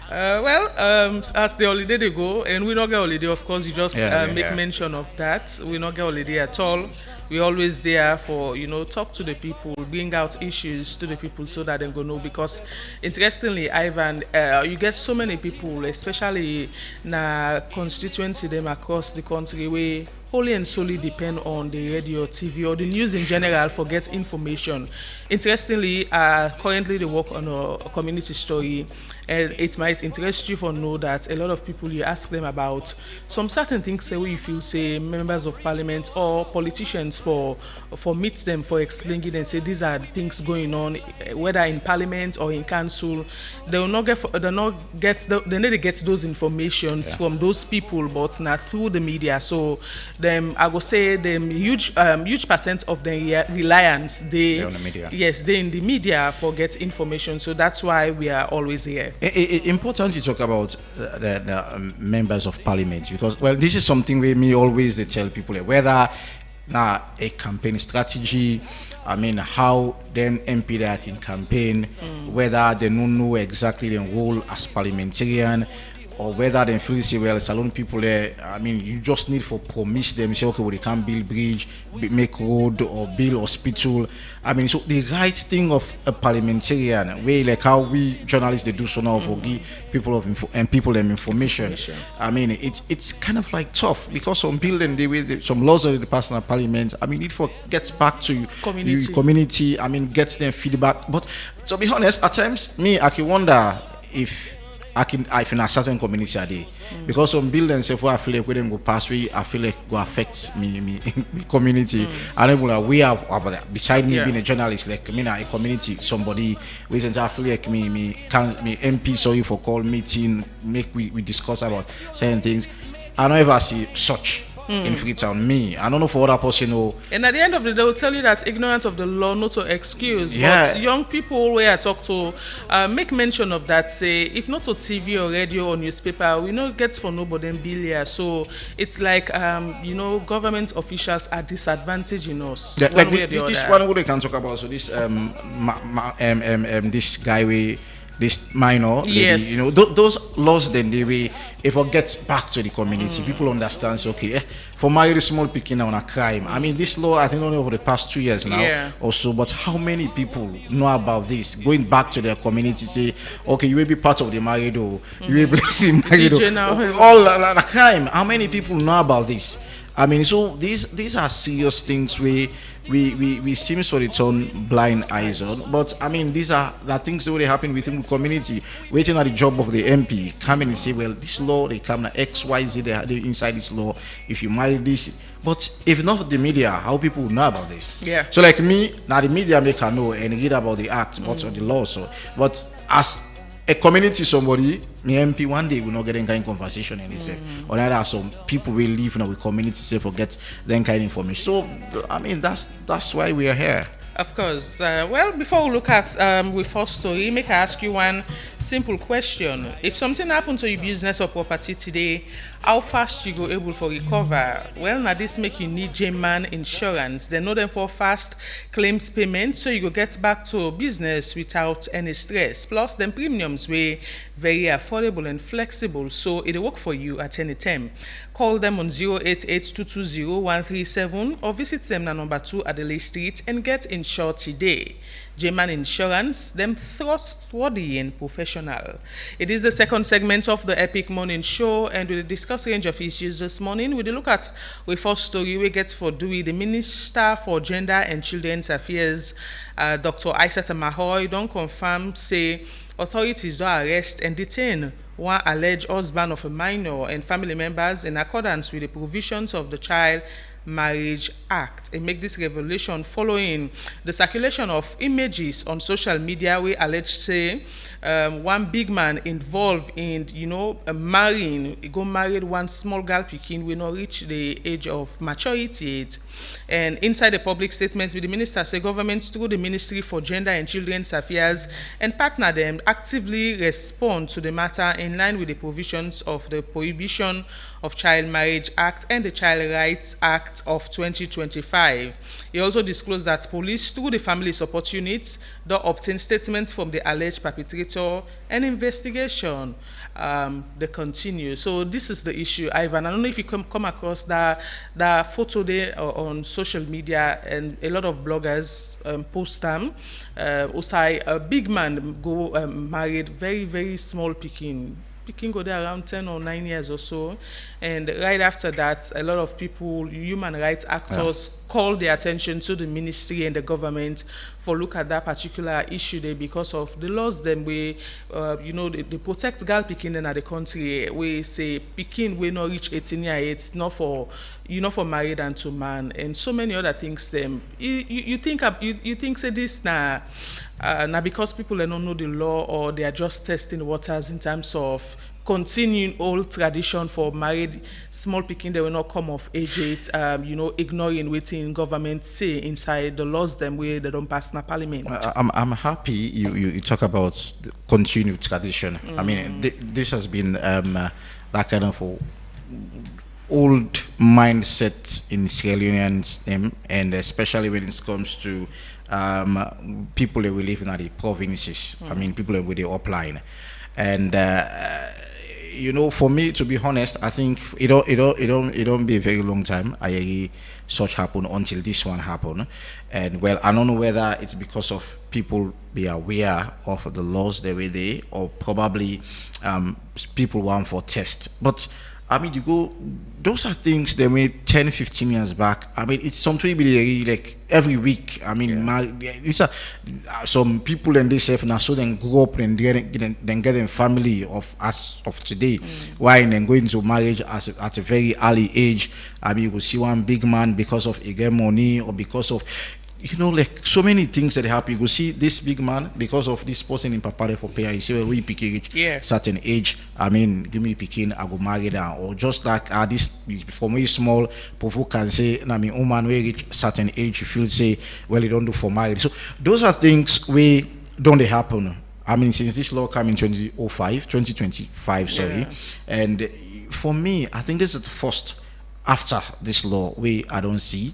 as the holiday they go, and we not get holiday, of course, you just make mention of that. We not get holiday at all. We're always there for, talk to the people, bring out issues to the people so that they go know. Because interestingly, Ivan, you get so many people, especially in a constituency them across the country, where wholly and solely depend on the radio, TV, or the news in general for get information. Interestingly, currently they work on a community story, and it might interest you for know that a lot of people, you ask them about some certain things, say we feel say members of parliament or politicians for meet them for explaining and say these are things going on, whether in parliament or in council. They need to get those informations from those people, but not through the media. So them, I would say them huge percent of the reliance they on the media. Yes, they in the media for get information. So that's why we are always here. Important you talk about the members of parliament, because this is something we me always they tell people whether now a campaign strategy, I mean how them MP that in campaign, whether they don't know exactly their role as parliamentarian, or whether they feel say well Salone people there, I mean you just need for promise them say okay well they can build bridge, make road or build hospital. I mean so the right thing of a parliamentarian way like how we journalists they do so now for give people of people them information. I mean it's kind of like tough because some building they with some laws of the personal parliament. I mean it for gets back to you community. I mean gets them feedback. But to be honest, at times me I can wonder if in a certain community are there. Because some buildings if I feel like we don't go past we I feel like go affect me community. And even like we are beside me being a journalist like me a community somebody reasons I feel like me MP saw you for call meeting make we discuss about certain things. I don't ever see such in Freetown. Me, I don't know for other person. And at the end of the day, they'll tell you that ignorance of the law not to excuse. But young people where I talk to make mention of that. Say if not to TV or radio or newspaper, we know gets for nobody and bill here. So it's like government officials are disadvantaging us. Yeah, like this one we can talk about. So this this guy this minor lady, those laws then they way if it gets back to the community, people understand so okay for married small picking on a crime. I mean this law I think only over the past 2 years now or so, but how many people know about this going back to their community say okay you will be part of the married or you will be blessing married all a crime. How many people know about this? I mean so these are serious things we seem to turn blind eyes on, but I mean these are the things that really happen within the community. Waiting at the job of the MP, come in and say, well, this law they come na XYZ they inside this law. If you marry this, but if not the media, how people know about this? Yeah. So like me, now the media make her know and read about the act, but on the law. So, but as a community somebody, me MP one day will not get any kind of conversation and say, or either some people will leave now with community say forget then kind of information. So I mean that's why we are here. Of course. Well, before we look at with first story, make I ask you one simple question. If something happened to your business or property today, how fast you go able for recover? Well, now this make you need J-Man insurance. They know them for fast claims payment, so you go get back to business without any stress. Plus, them premiums were very affordable and flexible, so it'll work for you at any time. Call them on 088-220-137 or visit them at number 2 Adelaide Street and get insured today. J-Man Insurance, them trustworthy and professional. It is the second segment of the Epic Morning Show, and we'll discuss a range of issues this morning. We'll look at the first story we get for Dewey, the Minister for Gender and Children's Affairs, Dr. Aissata Mahoy, don't confirm, say authorities don't arrest and detain one alleged husband of a minor and family members in accordance with the provisions of the Child Marriage Act. And make this revelation following the circulation of images on social media where alleged say one big man involved in marrying married one small girl pikin will not reach the age of maturity yet. And inside the public statement with the minister say government through the Ministry for Gender and Children's Affairs and partner them actively respond to the matter in line with the provisions of the Prohibition of Child Marriage Act and the Child Rights Act of 2025. He also disclosed that police through the family support units do obtain statements from the alleged perpetrator and investigation they continue. So this is the issue, Ivan. I don't know if you come across that photo there on social media, and a lot of bloggers post them. Usai a big man go married very very small pikin go there around 10 or 9 years or so, and right after that a lot of people, human rights actors, call their attention to the ministry and the government for look at that particular issue there because of the laws them we they protect girl pikin in the country. We say pikin we not reach 18 years, it's not for for married and to man and so many other things. You think say this now because people don't know the law, or they are just testing waters in terms of continuing old tradition for married small pikin they will not come of age yet, ignoring waiting government say inside the laws them where they don't pass na parliament. I'm happy you talk about the continued tradition. I mean this has been that kind of old mindset in Sierra Leoneans, and especially when it comes to people that we live in the provinces. I mean people with the upline, and you know, for me, to be honest, I think it don't be a very long time. I agree such happen until this one happen. And well, I don't know whether it's because of people be aware of the laws the way they, or probably people want for test. But I mean, you go, those are things they made 10, 15 years back. I mean, it's something really like every week. I mean, these are some people and they say now, so then grow up and then get a family of as of today. Why then go into marriage at a very early age? I mean, you will see one big man because of he get money or because of, you know, like so many things that happen. You go see this big man because of this person in Papare for pay. You see, well, we pick reach certain age. I mean, give me picking, I go marry down. Or just like this, for me small, people can say, I mean, woman we reach certain age, you feel say, well, you don't do for marriage. So those are things we don't they happen. I mean, since this law came in 2025, sorry. And for me, I think this is the first after this law we I don't see.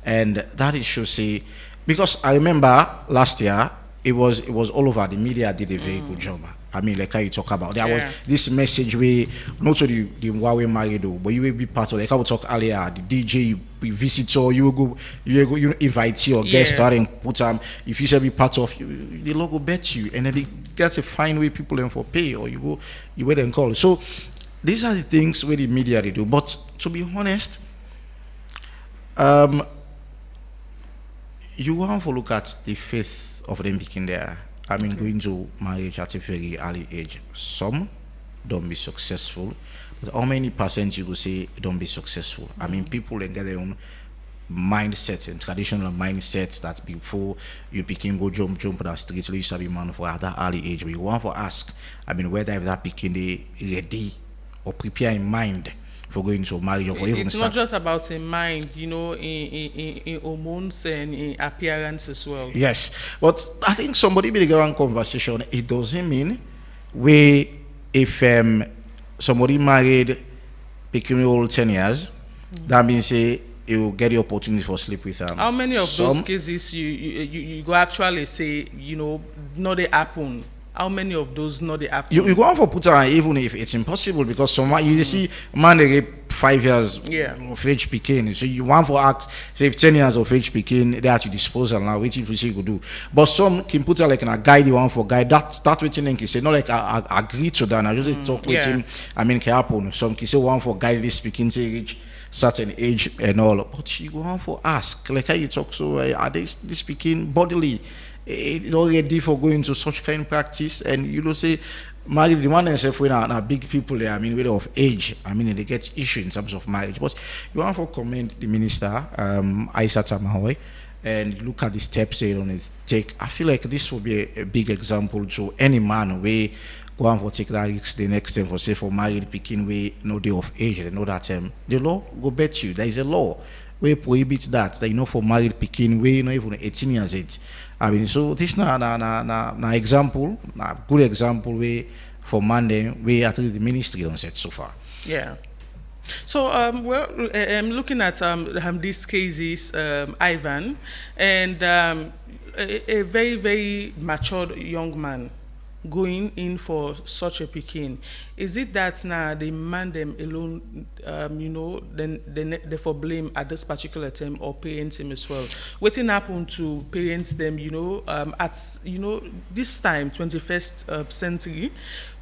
And that is should say, because I remember last year it was all over. The media did a very good job. I mean, like how you talk about, there was this message where not to the Huawei married, but you will be part of, like I will talk earlier, the DJ, you visitor, you will go, you invite your guest and put if you say be part of, the logo bet you, and then that's a fine way people then for pay, or you go, you wait and call. So these are the things where the media they do. But to be honest, you want to look at the faith of them being there. I mean, going to marriage at a very early age. Some don't be successful, but how many percent you will say don't be successful? I mean, people get their own mindset and traditional mindsets that before you begin go jump on the street, you used to be man for at that early age. We want to ask, I mean, whether if that begin they ready or prepare in mind for going to marriage or even it's not just about in mind, you know, in hormones and in appearance as well. Yes, but I think somebody be the grand conversation. It doesn't mean we if somebody married becoming old 10 years, that means say you get the opportunity for sleep with them. How many of those cases you go actually say, you know, not they happen? How many of those not the happen? You go on for put on even if it's impossible, because someone you see man they get 5 years of age picking. So you want for act say if 10 years of age picking they at your disposal now, which if you could do. But some can put like in a guide, you want for guide that waiting and can say not like I agree to that. I just talk with him. I mean can happen. Some can say one for guide this speaking say reach certain age and all. But you go on for ask like how you talk, so are they speaking bodily? It already for going to such kind of practice, and you know say married the one and self when are big people there. I mean, way of age. I mean, they get issue in terms of marriage. But you want to commend the minister, Aishat Amahoy, and look at the steps they don't take. I feel like this will be a big example to any man where go on for take that risk the next time for say for married picking way no day of age. They know that the law go bet you there is a law where prohibits that you know for married picking way not even 18 years age. I mean, so this na example, na good example way for Monday way at least the ministry don't set so far. Yeah. So I'm looking at these cases, Ivan, and a very very matured young man going in for such a picking. Is it that now they man them alone, you know, then they for blame at this particular time or parents him as well? What happened to parents them, you know, at this time 21st century,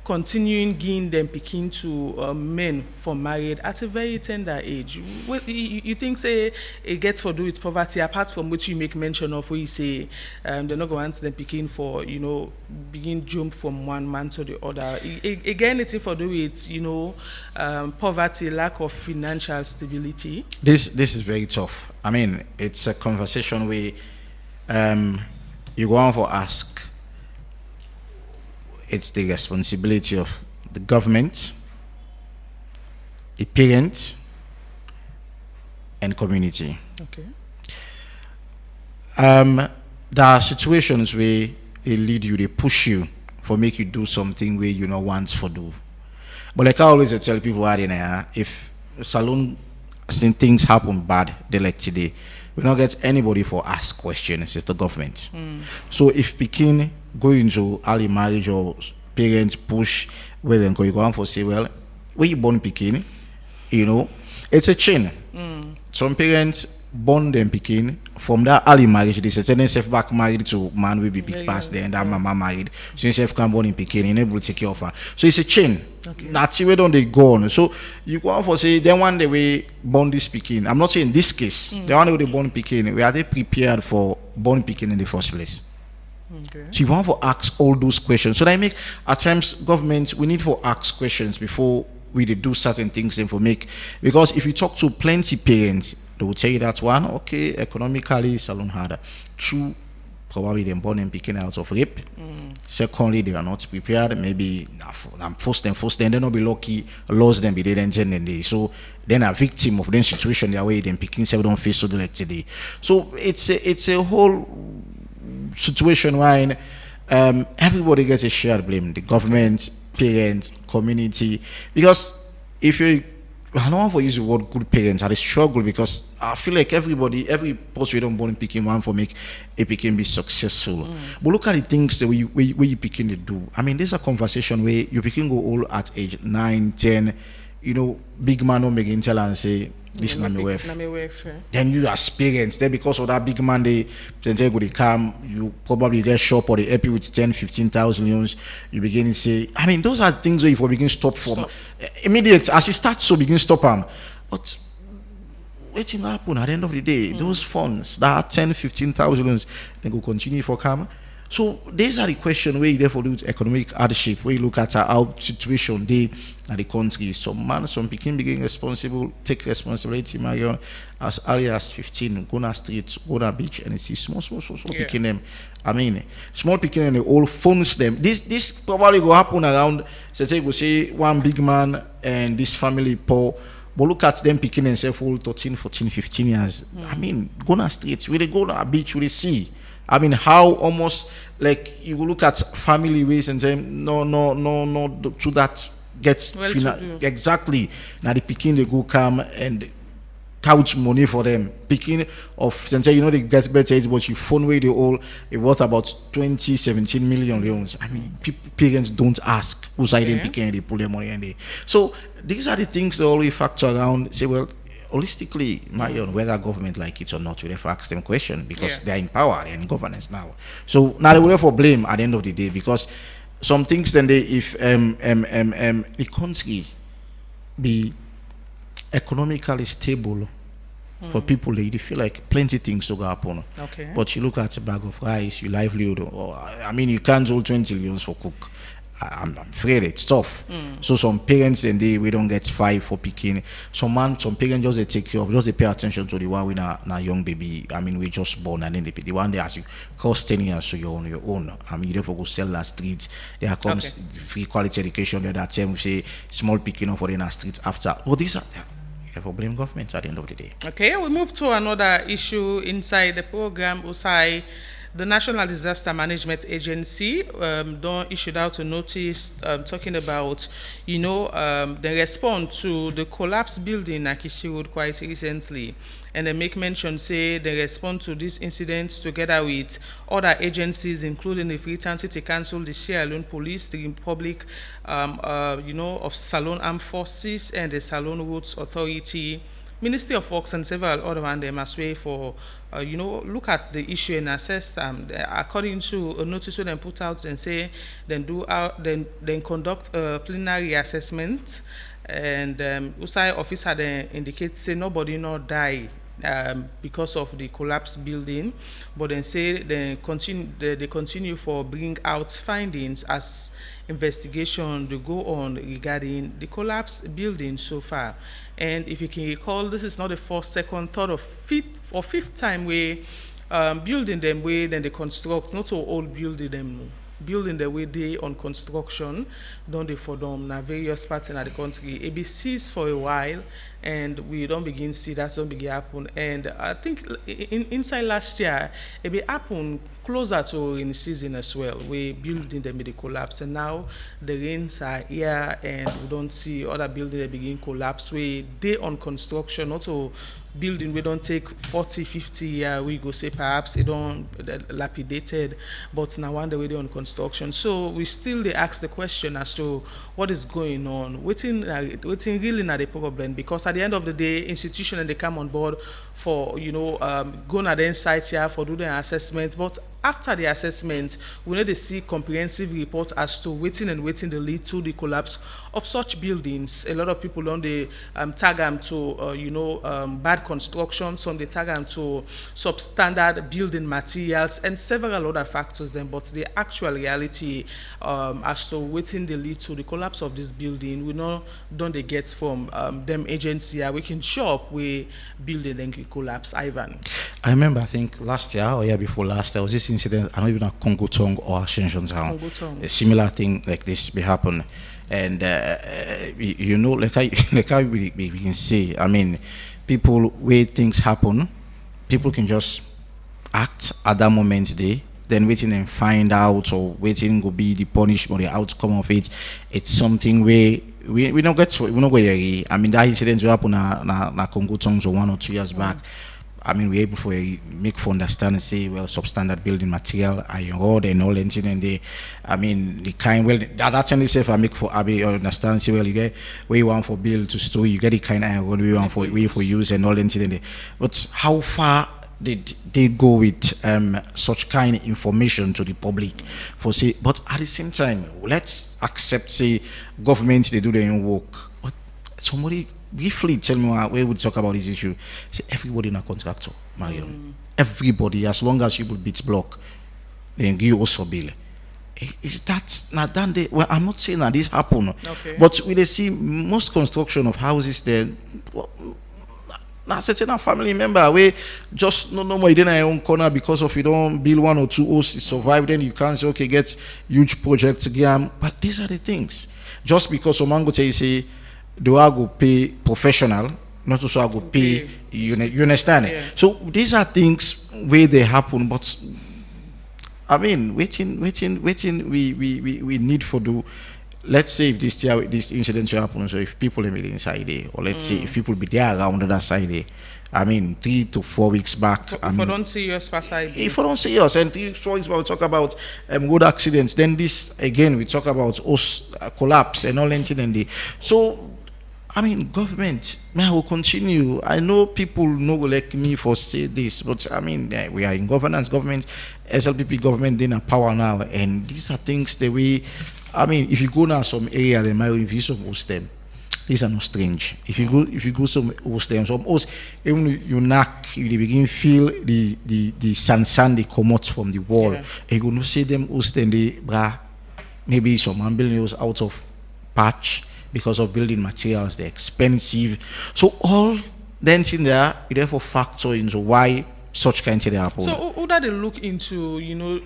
continuing giving them picking to men for married at a very tender age? What you think say it gets for do with poverty, apart from which you make mention of where you say they're not going to answer them picking for, you know, begin jump from one man to the other. Again, it's for do with, you know, poverty, lack of financial stability. This is very tough. I mean, it's a conversation where you go on for ask. It's the responsibility of the government, the parent, and community. Okay. There are situations where they lead you, they push you for make you do something where you know want for do. But like I always tell people out in here, if salon things happen bad, they like today, we don't get anybody for ask questions. It's the government. So if Pekin go into early marriage or parents push where they go on for say, well, when you born picking, it's a chain. Some parents born them picking from that early marriage. They say themselves back married to man will be big past there, and that mama married. So yourself can born in picking, and able to take care of her. So it's a chain. That's where don't they go on. So you go on for say then one day we born this picking. I'm not saying this case. The one day they born picking, we are they prepared for born picking in the first place. So you want to ask all those questions. So that I make at times government we need to ask questions before we do certain things and for make, because if you talk to plenty parents, they will tell you that one, okay, economically salon harder. Two, probably they're born and picking out of rape. Secondly, they are not prepared. Maybe I'm forced them, they not be lucky, lost them, be dead and day. So then a victim of the situation their way, then picking seven don't face so like today. So it's a whole situation where everybody gets a shared blame, the government, parents, community, because if you I don't want to use the word good parents, I struggle because I feel like every person don't born picking one for make a picking be successful. But look at the things that where you picking to do. I mean, there's a conversation where you picking go all at age 9, 10, big man don't make tell and say, this is not my wife. Then you as parents, then because of that big man, they come, you probably get shop or they help you with 10, 15,000 euros. You begin to say, I mean, those are things where you begin stop from immediate as it starts, so begin stop them. But waiting happen at the end of the day, those funds that are 10, 15,000 euros, they go continue for come. So these are the questions where you therefore do economic hardship, where you look at our situation they at the country. Some people begin responsible, take responsibility, Marion, as early as 15, go to streets, go to beach, and see small picking them. I mean, small picking and they all phones them. This probably go happen around, say one big man and this family poor. But look at them picking themselves all 13, 14, 15 years. I mean, go to streets, where they go to a beach, where they see. I mean, how almost like you look at family ways and say, no, to that gets exactly. Now the picking they go come and couch money for them. Picking of since they get better age, but you phone way they all it worth about 17 million loans. I mean, parents don't ask who's them picking, they pull their money and they. So these are the things that always factor around. Say, well, holistically, Marion, whether government like it or not, we have to ask them question because they're in power, they're in governance now. So now they will therefore blame at the end of the day because some things then if the country be economically stable for people, they feel like plenty things to go happen. But you look at a bag of rice, your livelihood, or I mean you can't hold 20 millions for cook. I'm afraid it's tough. So some parents and we don't get 5 for picking. Some parents just they take care of, just they pay attention to the one with a young baby. I mean we just born and then they pay. The one they ask you cost 10 years so you're on your own. I mean you therefore go sell that street. There comes free quality education. There that time we say small picking for in our streets after. Well these are for blame government at the end of the day. Okay, we move to another issue inside the program. Usai, the National Disaster Management Agency don't issued out a notice talking about, the response to the collapsed building at Kishi Road quite recently. And they make mention, say, they respond to this incident together with other agencies, including the Freetown City Council, the Sierra Leone Police, the Republic, of Salone Armed Forces, and the Salone Roads Authority, Ministry of Works, and several other ones them as well for, look at the issue and assess them. According to a notice they put out and say, then conduct a plenary assessment, and USAI officer then indicates say nobody not die because of the collapsed building, but then say they continue for bring out findings as investigation to go on regarding the collapsed building so far. And if you can recall, this is not the first, second, third, or fifth time we building them way then they construct, not all old building them. Building the way they on construction, don't they for them now various parts in the country. ABCs for a while, and we don't begin see that don't begin happen. And I think inside last year, it be happen closer to in season as well. We building them with the collapse, and now the rains are here, and we don't see other buildings that begin collapse. We they on construction, also building we don't take 40, 50 years, we go say perhaps it don't lapidated, but now one day we on construction. So we still they ask the question as to what is going on, waiting really not a problem, because at the end of the day, institution and they come on board for going at the inside here for doing the assessment, but after the assessment, we need to see comprehensive report as to waiting the lead to the collapse of such buildings. A lot of people don't they tag them to bad construction, some they tag them to substandard building materials and several other factors. Then, but the actual reality as to waiting the lead to the collapse of this building, we know don't they get from them agency. We can show up we building then collapse. Ivan. I remember, I think last year or year before last, there was this incident, I don't even know, Congo Tongue or Ascension Town. A similar thing like this may happen. And, like how we can say, I mean, people, where things happen, people can just act at that moment then waiting and find out, or waiting will be the punishment, the outcome of it. It's something where we don't get, we don't go here. I mean, that incident happened na Congo Tongue 1 or 2 years back. I mean, we're able to make for understand and say, well, substandard building material, iron rod and all that, and I mean, the kind, well, that's only safe I make for understand and say, well, you get where you want for build to store, you get the kind of iron rod we want for use and all that. But how far did they go with such kind of information to the public for say, but at the same time, let's accept, say, government, they do their own work. But somebody briefly tell me where we talk about this issue. Say everybody in a contractor, Marion. Everybody, as long as you will beat block, then give us for bill. Is that not done? Well, I'm not saying that this happen, but we see most construction of houses there. Now, certain a family member we just no more in your own corner because of you don't build 1 or 2 houses survive. Then you can't say okay, get huge projects again. But these are the things. Just because someone go say. Do I go pay professional, not also I go pay, you understand? Yeah. So these are things where they happen, but I mean, waiting, we need for do. Let's say if this incident will happen, so if people are inside there, or let's say if people be there around that side there, I mean, 3 to 4 weeks back. If I don't see us per side. If I don't see us, and 3 to 4 weeks back, we talk about road accidents. Then this again, we talk about us collapse and all that. So. I mean, government, I will continue. I know people know like me for say this, but I mean, we are in governance, government, SLPP government, in a power now, and these are things that we, I mean, if you go now some area, they might if you host them. These are not strange. If you go some host them, some host, even you knock, you begin feel the sand they come out from the wall. Yeah. You go no see them host them, they maybe some buildings out of patch. Because of building materials, they're expensive. So all then in there, you therefore factor into why such kind of happen. So who that they look into,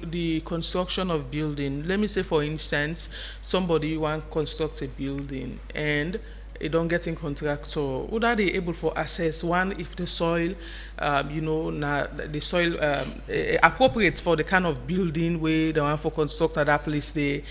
the construction of building? Let me say, for instance, somebody want to construct a building and they don't get in contract. So who that they able for assess one if the soil, the soil appropriate for the kind of building where they want for construct at that place, the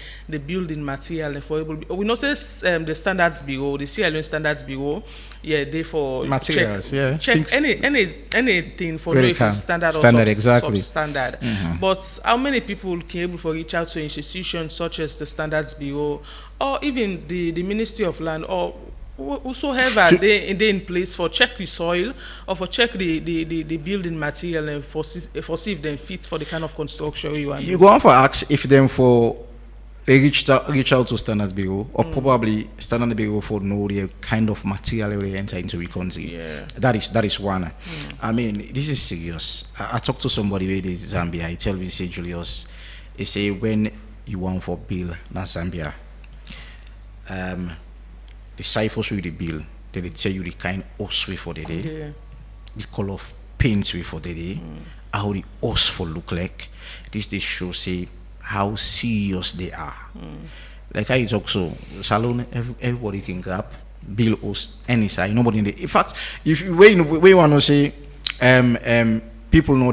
building material and for able. We notice the standards bureau, the CLN standards bureau, they for materials, check anything for know if it's standard or exactly substandard. But how many people can able for reach out to institutions such as the standards bureau or even the Ministry of Land or whosoever they in place for check the soil or for check the building material and for see if they fit for the kind of construction you want. You go on for ask if them for they reach out to Standard Bureau or probably Standard Bureau for know the kind of material they enter into the country. Yeah. That is one. I mean, this is serious. I talked to somebody where in Zambia. He tell me, say Julius, he say when you want for bill na Zambia, the ciphers with the bill, they tell you the kind of house for the day, the color of paints for the day, how the house for look like. This they show say how serious they are. Like I talk so salon, everybody can grab build us any side. Nobody in the. In fact, if we want to say, people know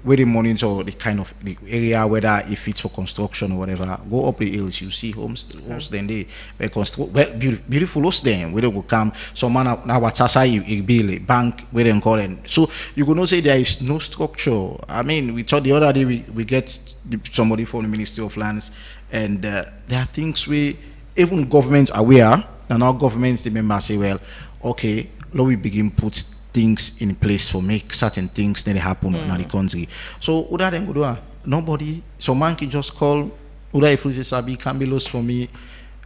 where they monitor the kind of the area, whether if it's for construction or whatever. Go up the hills, you see homes then they construct beautiful homes then where they will come. So man now what's you build a bank where they call it. So you could not say there is no structure. I mean, we thought the other day we get somebody from the Ministry of Lands, and there are things where even governments are aware, and our governments the members say, well, okay, now we begin put things in place for make certain things then happen in the country. So Uda then go do nobody, so man can just call Uda if you say can be lost for me,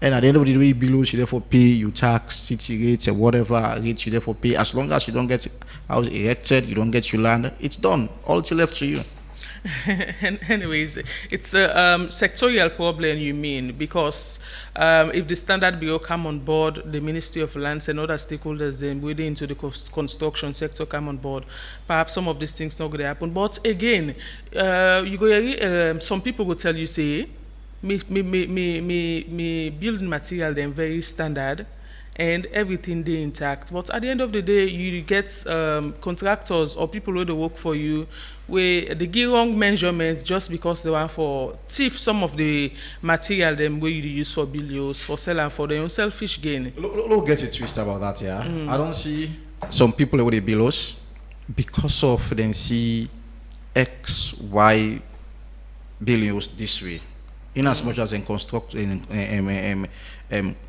and at the end of the day below you therefore pay you tax, city rates or whatever rates you therefore pay. As long as you don't get house erected, you don't get your land, it's done. All it's left to you. Anyways, it's a sectorial problem, you mean, because if the Standard Bureau come on board, the Ministry of Lands and other stakeholders then within into the construction sector come on board, perhaps some of these things not going to happen. But again, you go some people will tell you, say, me building material then very standard and everything they intact. But at the end of the day, you get contractors or people who they work for you where they give wrong measurements just because they want for thief some of the material them where you use for billions for selling for their own selfish gain. Don't get a twist about that, yeah. I don't see some people with the billows because of them see X, Y billions this way. In as much as in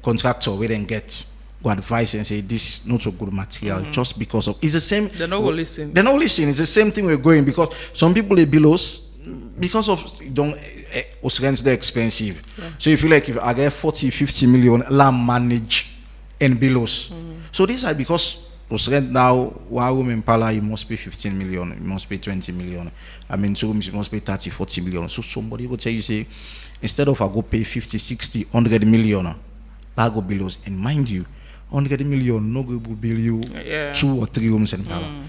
contractor we then get advice and say this is not a good material just because of it's the same. They're not listening. They're not listening. It's the same thing we're going because some people they bill us because of don't rents they're expensive. Yeah. So you feel like if I get 40-50 million land manage and bills. So these are because rent now one room in Pala you must pay 15 million, you must pay 20 million. I mean 2 rooms you must pay 30-40 million. So somebody will tell you say instead of I go pay 50, 60, 100 million, I go bills. And mind you, 100 million no go bill you 2 or 3 rooms in Pala.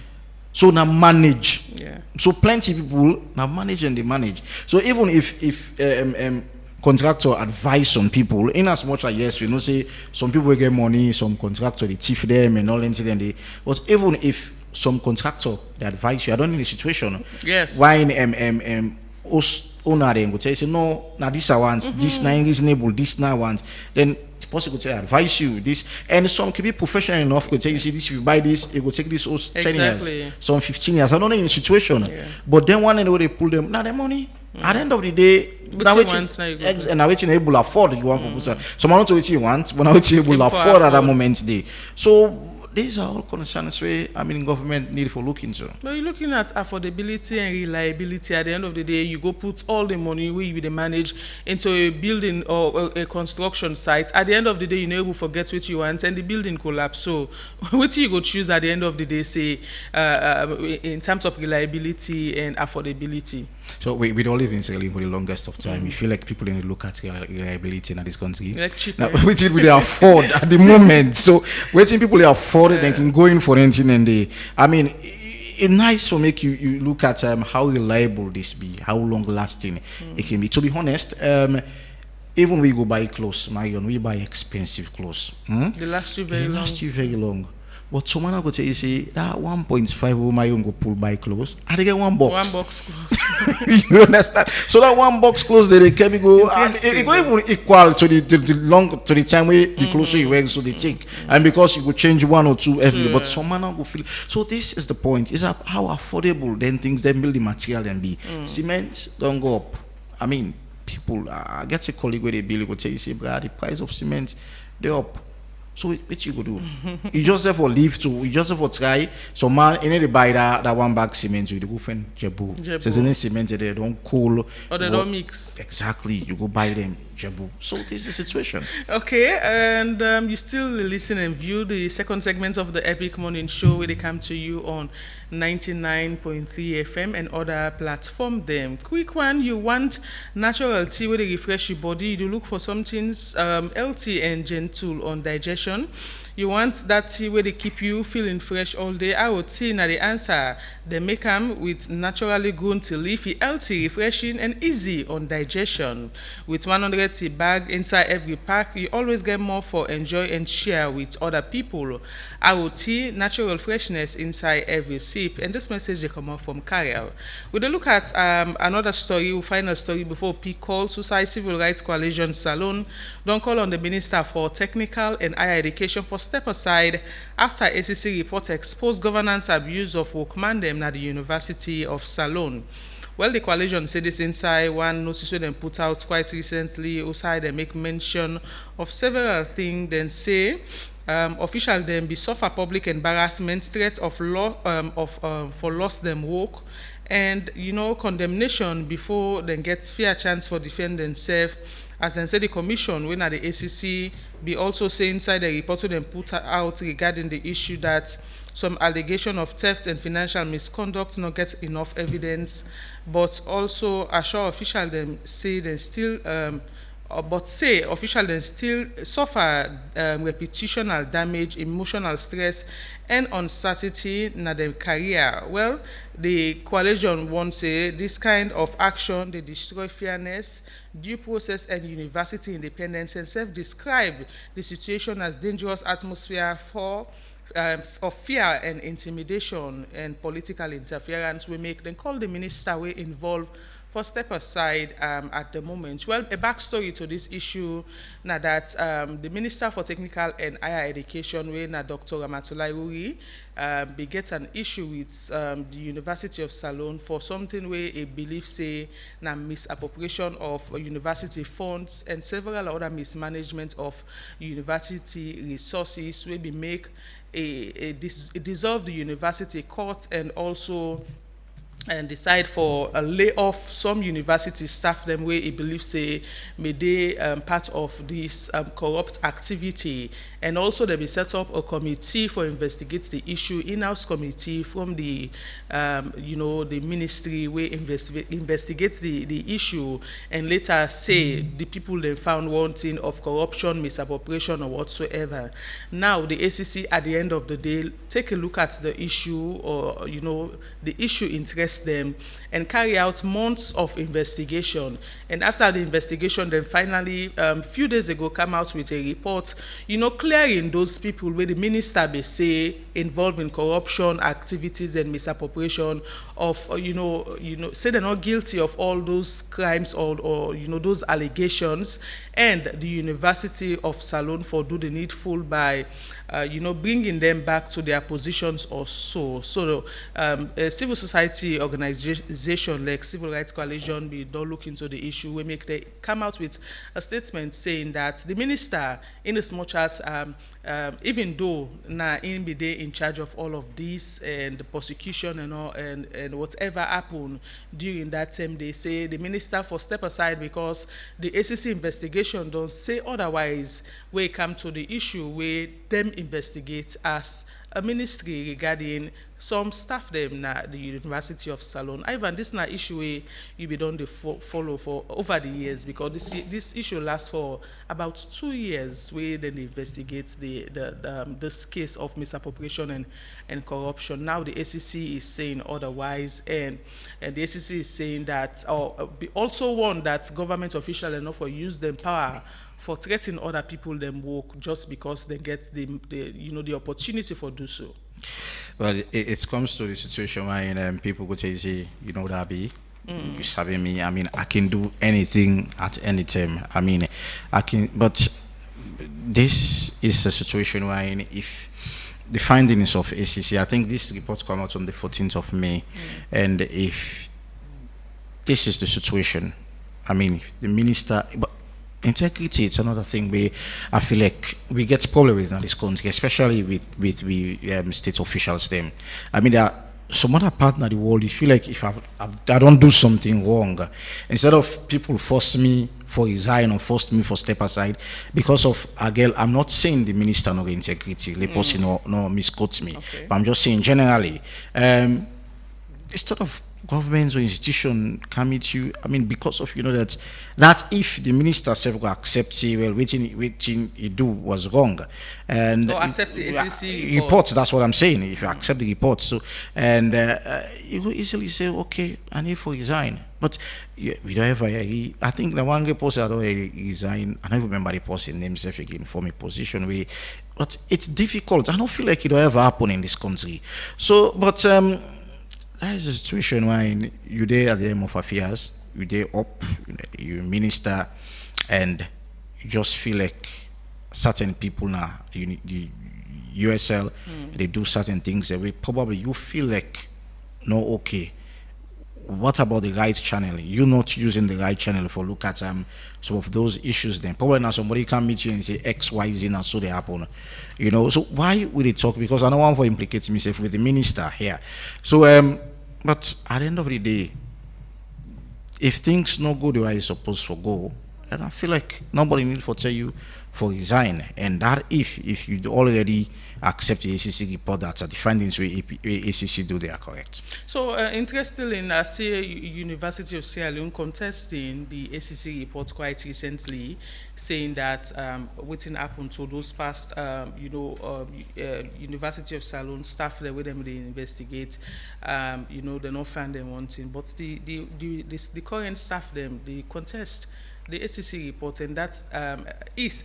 So now manage. Yeah. So plenty people now manage and they manage. So even if contractor advise on people, in as much as yes, we know say some people will get money, some contractor they thief them and all incident they. But even if some contractor they advise you, I don't know the situation. Yes. Why owner then go say no, now this I want, this now reasonable, this now I want. Then the person could say advise you this, and some can be professional enough could say you see this if you buy this it will take this 10 years, some 15 years. I don't know in the situation, but then one and they pull them now the money. At the end of the day, now waiting able to afford you want for someone not to what you want, but now waiting able to afford at that moment day. So these are all concerns where government need for looking to. But you're looking at affordability and reliability. At the end of the day, you go put all the money where you manage into a building or a construction site. At the end of the day, you know you forget what you want and the building collapse. So what you go choose at the end of the day, say in terms of reliability and affordability. So we don't live in Sierra Leone for the longest of time. We feel like people need to look at reliability in this country. Now, what they afford at the moment. So waiting people they afford it, they can go in for anything and they. It's nice to make you look at how reliable this be, how long lasting it can be. To be honest, even we go buy clothes, Marion, we buy expensive clothes. They last you very long. But someone will tell you say that 1.5 my own go pull buy clothes. I get one box. 1 box clothes. You understand? So that 1 box clothes they can go it go even equal to the time where the clothes you wear so they take. And because you go change 1 or 2 every day, but someone will feel so this is the point. Is how affordable then things then building material and be. Cement don't go up. People I get a colleague where they bill go tell you say the price of cement they up. So what you go do? You just have for leave to. You just have for try. So man, you need to buy that 1 bag cement. You go find Jebu. So any cement they don't cool or they don't mix. Exactly. You go buy them Jebu. So this is the situation. Okay, and you still listen and view the second segment of the Epic Morning Show where they come to you on 99.3 FM and other platform them. Quick one, you want natural tea where they refresh your body. You do look for something healthy and gentle on digestion. You want that tea where they keep you feeling fresh all day. I would say now the answer They make them with naturally grown tea leafy, healthy, refreshing, and easy on digestion. With 100 tea bag inside every pack, you always get more for enjoy and share with other people. Our tea, natural freshness inside every sip. And this message they come out from Carrier. We'll look at another story. We'll find a story before P calls Suicide Civil Rights Coalition Salon. Don't call on the Minister for Technical and Higher Education for step aside after ACC report exposed governance abuse of workman at the University of Salon. Well, the coalition said this inside one notice they put out quite recently. Also, they make mention of several things. Then say officials then be suffer public embarrassment, threat of for loss them work, and condemnation before then get fair chance for defend themselves. As I said, the commission when at the ACC be also say inside the report them put out regarding the issue that some allegation of theft and financial misconduct not get enough evidence, but also assure officials them say they still officials then still suffer reputational damage, emotional stress, and uncertainty in their career. Well, the coalition wants say this kind of action they destroy fairness, due process, and university independence, and self-describe the situation as dangerous atmosphere for of fear and intimidation and political interference. We make them call the minister we involved for step aside at the moment. Well, a backstory to this issue now that the Minister for Technical and Higher Education, where Dr. Ramatulai Uri, begets an issue with the University of Salon for something where a belief say na misappropriation of university funds and several other mismanagement of university resources will be make a dissolve the university court and also decide for a layoff some university staff them where he believes say may they part of this corrupt activity, and also they be set up a committee for investigate the issue, in-house committee from the the ministry where investigates the issue and later say the people they found wanting of corruption, misappropriation or whatsoever. Now the ACC at the end of the day take a look at the issue, or the issue interests them, and carry out months of investigation. And after the investigation, then finally, few days ago, come out with a report, clearing those people where the minister may say involved in corruption activities and misappropriation of, say they're not guilty of all those crimes or those allegations, and the University of Salon for do the needful by bringing them back to their positions or so. So a civil society organization like Civil Rights Coalition we don't look into the issue. We make they come out with a statement saying that the minister, in as much as even though na in be they in charge of all of this and the prosecution and all and whatever happened during that time, they say the minister for step aside because the ACC investigation don't say otherwise. We come to the issue where them investigate as a ministry regarding some staff them na the University of Salon. Ivan, this na issue where you be done the follow for over the years, because this issue lasts for about 2 years where then they investigate this case of misappropriation and corruption. Now the ACC is saying otherwise, and the ACC is saying that also one that government officials enough for use them power for threatening other people them work just because they get the opportunity for do so. Well, it comes to the situation where people go to say, that be, you sabi me, I mean, I can do anything at any time. I mean, I can, but this is a situation where if the findings of ACC, I think this report come out on the 14th of May, and if this is the situation, I mean, the minister, but integrity, it's another thing where I feel like we get problem with in this country, especially with state officials. Them, I mean, there are some other part of the world. You feel like if I don't do something wrong, instead of people force me for resign or force me for step aside because of a girl, I'm not saying the minister no integrity, the person no misquotes me, but I'm just saying generally, instead of governments or institution come at you. I mean, because of that if the minister self go accept say well waiting he do was wrong, and or accept the ACC report. That's what I'm saying. If you accept the report, so and you will easily say okay, I need to resign. But we don't have I think the one report I don't resign. I don't remember the person name self again for my position where, but it's difficult. I don't feel like it will ever happen in this country. So, but that is a situation where you're there at the end of affairs, you're there up, you minister, and you just feel like certain people now, the USL, they do certain things that way. Probably you feel like, no, okay, what about the right channel? You're not using the right channel for look at some of those issues. Then probably now somebody can meet you and say X, Y, Z, and so they happen. So why would they talk? Because I don't want to implicate myself with the minister here. So but at the end of the day, if things not go the way it's supposed to go, and I feel like nobody need to tell you for resign. And that if you already accept the ACC report that the findings where ACC do, they are correct. So interestingly, I see University of Sierra Leone contesting the ACC report quite recently, saying that waiting happened to those past, University of Sierra Leone staff there with them they investigate, they not find them wanting, but the current staff them they contest the ACC report, and that is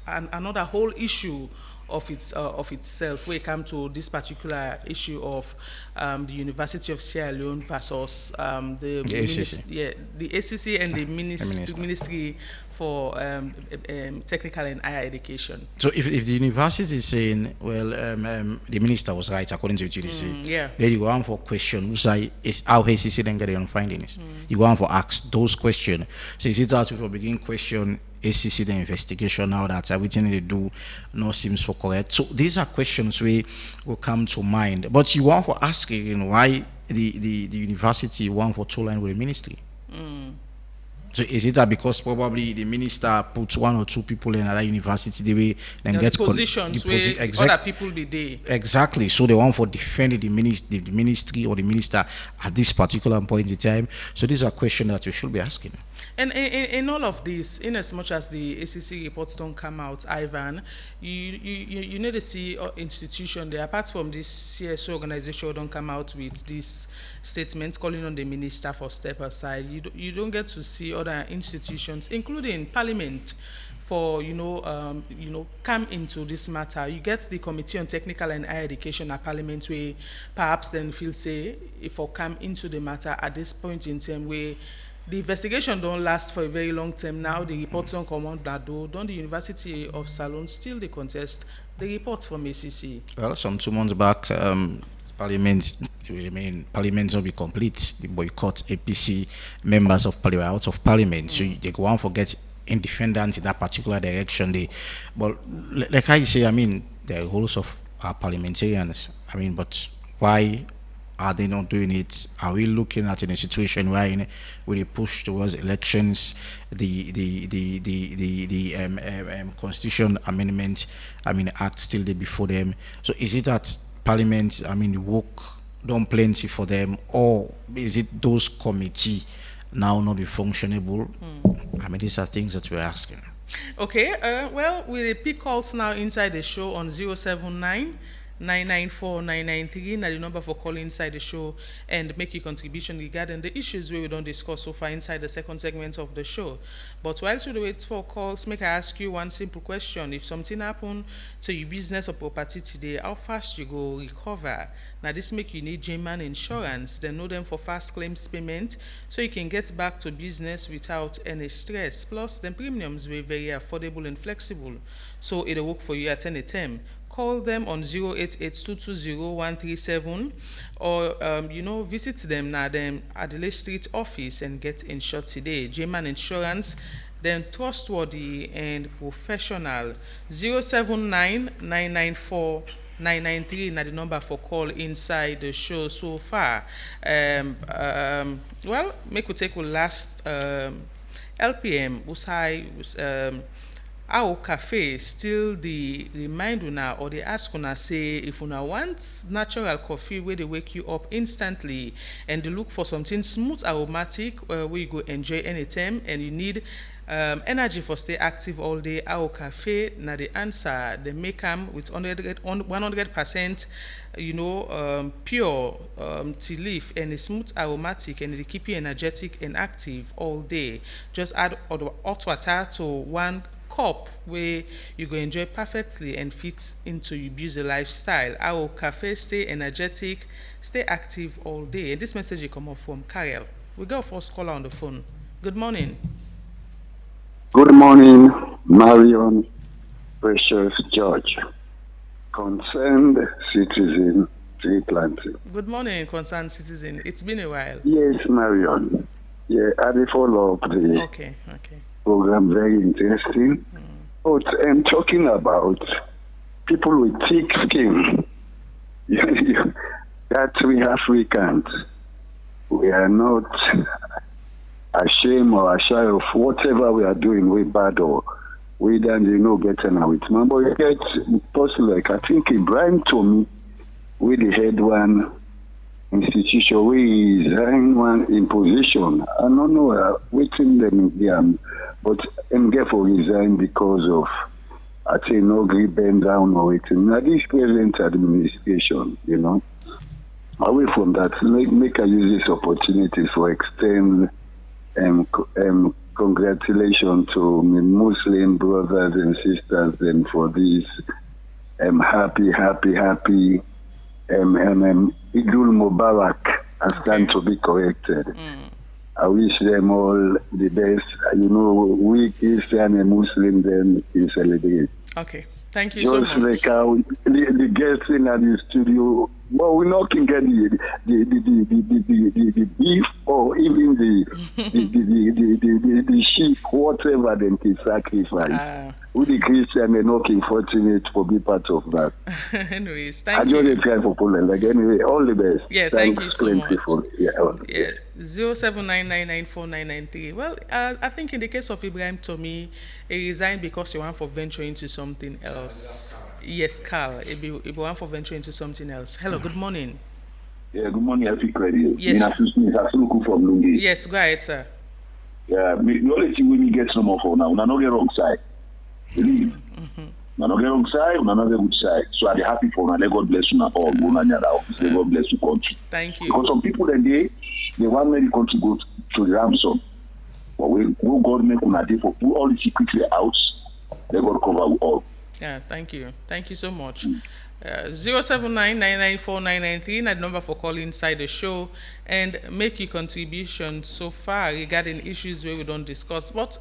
another whole issue of itself when it comes to this particular issue of the University of Sierra Leone versus the ACC and the Ministry for Technical and Higher Education. So if the university is saying, well, the minister was right according to UTDC, then you go on for question, which is how ACC then get their own findings. You go on for ask those questions. So is it that people begin question ACC the investigation now that everything they do no seems for correct? So these are questions we will come to mind. But you want for asking why the university want for two line with the ministry? So is it that because probably the minister puts one or two people in another university, the way then get positions where other people be there? Exactly. So they want for defending the ministry or the minister at this particular point in time. So these are questions that you should be asking. And in all of this, in as much as the ACC reports don't come out, Ivan, you need to see institution there, apart from this CSO organization don't come out with this statement calling on the minister for step aside. You don't get to see other institutions, including Parliament, for come into this matter. You get the Committee on Technical and Higher Education at Parliament, where perhaps then feel say if or come into the matter at this point in time where the investigation don't last for a very long time now. The reports don't come on that though. Don't the University of Salon still they contest the reports from ACC? Well, some 2 months back, Parliament will be complete. The boycott APC members of Parliament out of Parliament. So they go on forget independence in that particular direction. But like I say, I mean, there are rules of our parliamentarians. I mean, but why are they not doing it? Are we looking at in a situation where we push towards elections, the Constitution Amendment, Act still there before them? So is it that Parliament, the work don't plenty for them, or is it those committee now not be functionable? These are things that we're asking. Okay, well, we'll pick calls now inside the show on 079 994 993, now the number for calling inside the show and make your contribution regarding the issues we don't discuss so far inside the second segment of the show. But whilst we wait for calls, make I ask you one simple question. If something happen to your business or property today, how fast you go recover? Now this make you need J-Man insurance. They know them for fast claims payment, so you can get back to business without any stress. Plus, the premiums were very affordable and flexible, so it'll work for you at any time. Call them on 088-220-137 or, visit them now them Adelaide Street office and get insured today. J-Man Insurance, then trustworthy and professional. 079-994-993 now the number for call inside the show so far. Well, make we take the last LPM, our cafe still the remind una or they ask una say if una want natural coffee where they wake you up instantly and they look for something smooth aromatic where you go enjoy anytime and you need energy for stay active all day. Our cafe na the answer. They make them with 100% pure tea leaf and it's smooth aromatic and it keep you energetic and active all day. Just add hot water to 1 cup where you go enjoy perfectly and fit into your busy lifestyle. Our cafe stay energetic, stay active all day. And this message will come up from Karel. We got first caller on the phone. Good morning. Good morning, Marion, Precious George, concerned citizen, tree planting. Good morning, concerned citizen. It's been a while. Yes, Marion. Yeah, I will follow up the program. Very interesting. But I'm talking about people with thick skin. That we Africans, we are not ashamed or ashamed of whatever we are doing, we bad or we don't getting out with man. But you get person like I think Ibrahim Tomi, we the head one institution, we is one in position. I don't know waiting them but I'm for resign because of I think no agree bend down or waiting. Now this present administration, away from that, make I use this opportunity for extend congratulations to my Muslim brothers and sisters and for this happy Idul Mubarak. I stand to be corrected. I wish them all the best. We Christian and Muslim then can celebrate. Okay. Thank you so much. Just like how the guests in the studio, well, we not can get the beef or even the sheep, whatever they can sacrifice. We the Christian, they're not fortunate for be part of that. Anyways, thank you. I just try for Poland. Like anyway, all the best. Yeah, thank you so much. Yeah. 079994993. Well, I think in the case of Ibrahim Tomi, he resigned because he wanted for venture into something else. Yes, Carl, he want for venture into something else. Hello, good morning. Yeah, good morning, Epic Radio. Yes. From Lungi. Yes, go ahead, sir. Yeah, no let you when get some more for now. We're not get wrong side. Believe. We're not get wrong side, we're not get good side. So I'm happy for now. God bless you now all. God bless you country. Thank you. Because some people that they want many country go to the ransom. But we God make una day for put all the secretly out. Let God cover all. Yeah, thank you. Thank you so much. 079994993, that number for calling inside the show and make your contribution so far regarding issues where we don't discuss. But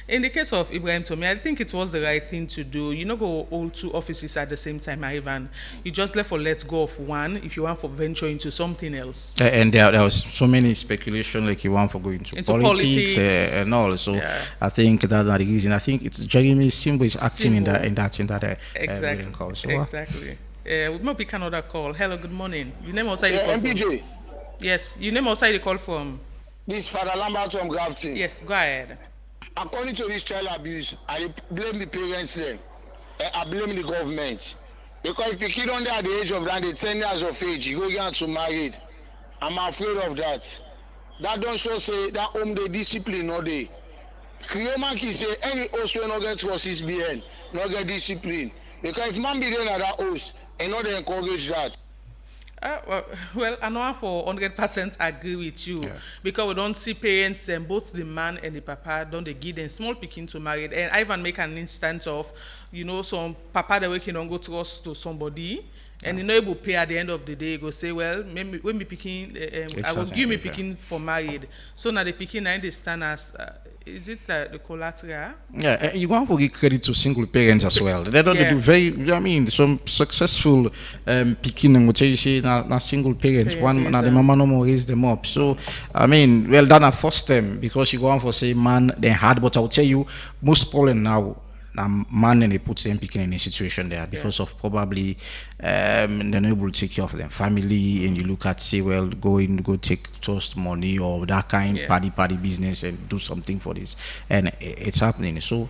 in the case of Ibrahim Tomi, I think it was the right thing to do. You not go all 2 offices at the same time, Ivan. You just let go of one if you want for venture into something else. And there was so many speculation like you want for going into politics. And all. So yeah. I think that's not the reason. I think it's Jeremy Simbo is acting in that exactly. Call. So, exactly. We might pick another call. Hello, good morning. Your name outside the call MPJ. From? Yes, your name outside the call from? This Father Lambert from Grafton. Yes, go ahead. According to this child abuse, I blame the parents then. I blame the government. Because if you kid under at the age of 10 years of age, you go get to married. I'm afraid of that. That don't show say that home the discipline no day. Kromah say any host will not get to 6 BN, not get discipline. Because if man be there at that host, and not encourage that. Well, I know for 100% agree with you because we don't see parents and both the man and the papa don't they give them small picking to marry. And I even make an instance of some papa that working on go trust to somebody and able to pay at the end of the day go say well maybe when me picking I will give me picking for married. So now the picking I understand as is it the collateral? Yeah, you want to give credit to single parents as well. They don't do very. I mean, some successful picking and what you say na single parents. One na the mama no more raise them up. So I mean, well done. I forced them because you go on for say man then hard. But I'll tell you, most Poland now. Man and they put them picking in a situation there because of probably they're not able to take care of their family and you look at say well go take trust money or that kind party business and do something for this and it's happening. So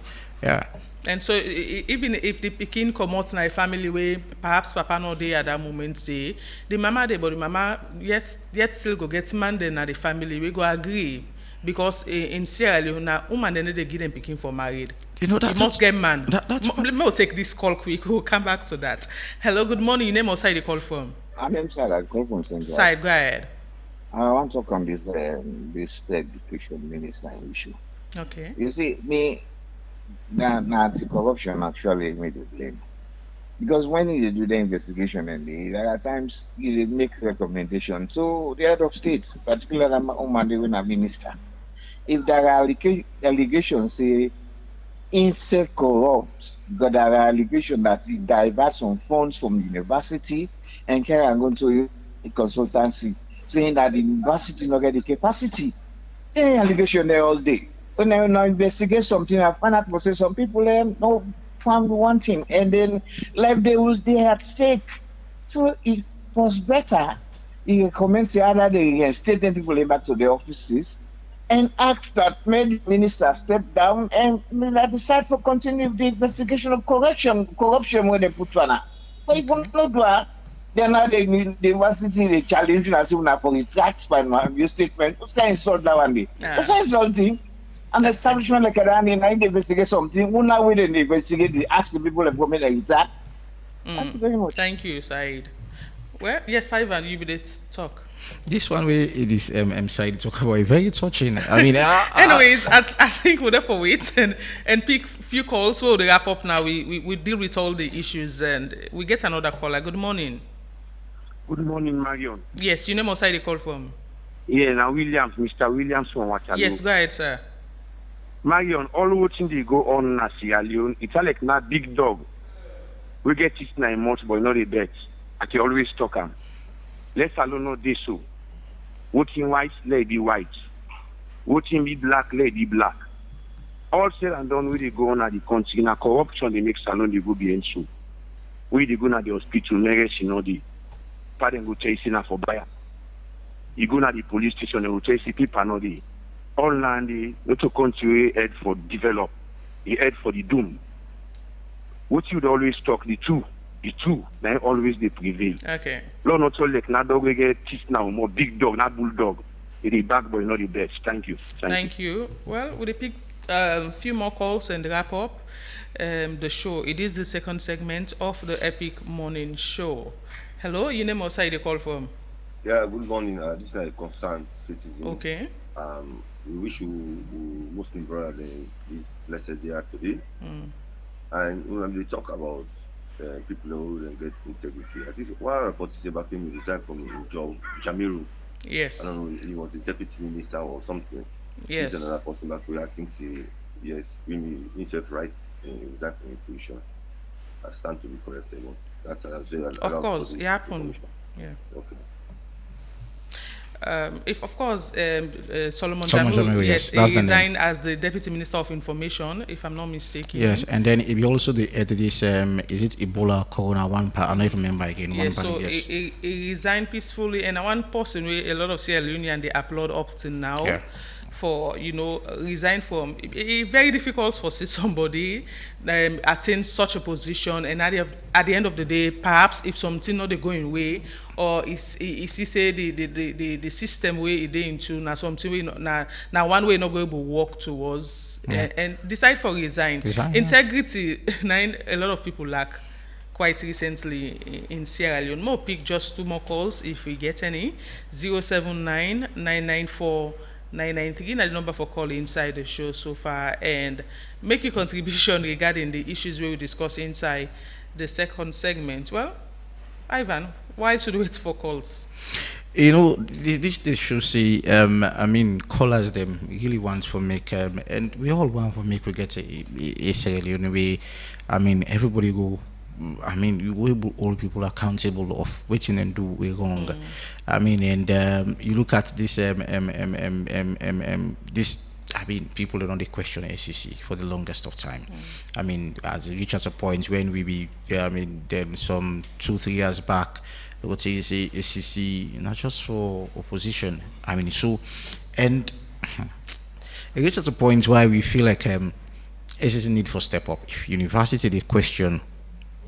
And so even if the pikin come out in a family where perhaps papa no dey at that moment dey, the mama dey, but the mama yet still go get man then at the family, we go agree. Because in Sierra Leone, now woman they need to give them pikin for married. You know that you must get man. Let me take this call quick. We'll come back to that. Hello, good morning. Your name or side you call from? I'm inside. I call from Central. Side, go ahead. I want to talk on this education minister issue. Okay. You see, me, anti-corruption actually made the blame. Because when you do the investigation and there are times you make recommendation to the head of states, particularly when a minister. If there are allegations say insect corrupt, because there are allegations that he diverts some funds from the university and carry on going to a consultancy, saying that the university not get the capacity. Then allegation there all day. When I investigate something, I find out say some people no found one thing, and then life they at stake. So it was better. He recommends the other day state them people back to their offices and ask that maybe minister step down and decide for continue the investigation of corruption when they put one. But if you not do that, then now the university they challenge as soon for his tax by your statement. What's kind of insult that one day? What's kind of insulting? An establishment like that, and they investigate something. Who now will they investigate? They ask the people of government exact. Thank you very much. Thank you, Said. Well, yes, Ivan, you will talk. This one way it is Said talk about very touching. I mean, anyways, I think we'll therefore wait and pick few calls. So we'll wrap up now. We deal with all the issues and we get another caller. Good morning. Good morning, Marion. Yes, you name outside the call from. Yeah, now Williams, Mr. Williams from Waterloo. Yes, go ahead, sir. Marion, all watching they go on na Sierra Leone, it's like not big dog. We get it 9 months, but not a bet. I can always talk am. Let's alone know this so. Voting white, let it be white. Voting be black, let it be black. All said and done, we they go on at the country. Now corruption they make salon they go behind so. We they go na the hospital, marriage you know the parent go chasing her for buyer. You go na the police station, they will chase people know the all land the not to country head for develop, he head for the doom. What you'd always talk the two, then always they prevail. Okay. Lord not all like not dog we get teeth now, more big dog, not bulldog. It is back boy, not the best. Thank you. Thank you. Well, we'll pick few more calls and wrap up the show. It is the second segment of the Epic Morning Show. Hello, your name outside the call from? Yeah, good morning. This is a concerned citizen. Okay. We wish you Muslim brother this blessed day today. And when they talk about people who don't get integrity, I think one report is about him resigned from job, Jamiru. Yes. I don't know, he was the deputy minister or something. Yes. He's another person that I think yes, we himself right resign from his position. I stand to be corrected. That's of course, it happened. Yeah. Okay. If of course Solomon Jamiru, yes, he resigned as the Deputy Minister of Information, if I'm not mistaken. Yes, and then he also the this is it Ebola Corona one part? I don't remember again. Yes, so he resigned peacefully, and one person where a lot of Sierra Leonean they applaud up till now. Yeah. For resign from it very difficult for somebody attain such a position, and at the end of the day, perhaps if something not going way, or is say the system way it into now something way now one way not going to work towards and decide for resign. Integrity a lot of people lack quite recently in Sierra Leone. More pick just 2 more calls if we get any. 079-994 993 is the number for calling inside the show so far, and make your contribution regarding the issues we will discuss inside the second segment. Well, Ivan, why should we wait for calls? This should say, I mean, callers them really want to make, and we all want to make we get a Sierra Leone way. I mean, everybody go. I mean, you will hold people accountable of waiting and do way wrong. I mean, and you look at this this. I mean, people don't they question SEC for the longest of time. I mean, as it reaches a point when I mean, then some 2-3 years back, they would say SEC not just for opposition. I mean, so and it reaches a point where we feel like SSC need for step up. If university they question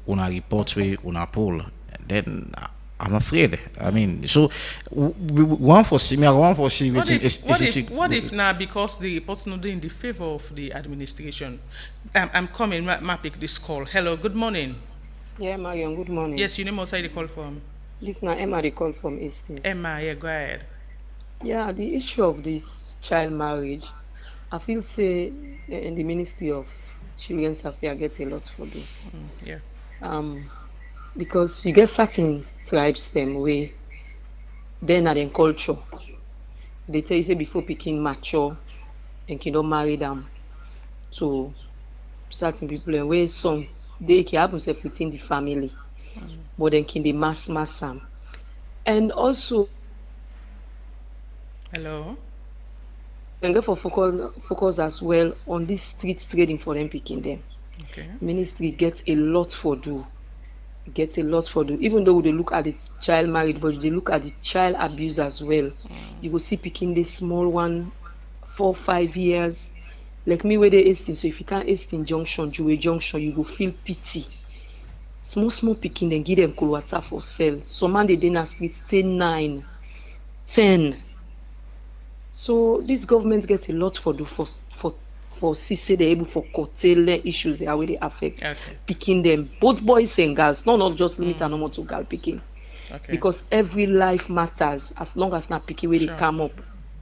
on a report way on a poll, then I'm afraid. I mean, so we want for see me. I want for see what if now because the report's not in the favor of the administration? I'm coming. Ma pick this call. Hello. Good morning. Yeah, Marion. Good morning. Yes, you name outside the call from. This now Emma the call from Eastern. Emma, yeah, go ahead. Yeah, the issue of this child marriage, I feel say in the Ministry of Children's Affairs get a lot for do. Yeah. Because you get certain tribes them way then at their culture. They tell you say before picking mature and can don't marry them to certain people and where some they can happen within the family. But then can they mass them. And also hello. And go for focus as well on this street trading for them picking them. Okay. Ministry gets a lot for do. Even though they look at the child married, but they look at the child abuse as well. You will see picking this small one 4-5 years. Like me where they Easton, so if you can't Easton junction, Jewel junction, you will feel pity. Small picking then give them cool water for sale. Some man they dinner street 10, 9, 10. So this government gets a lot for do for see they're able for curtail issues that really affect picking them, both boys and girls, not just limit and normal to girl picking. Okay. Because every life matters as long as not picking where they come up,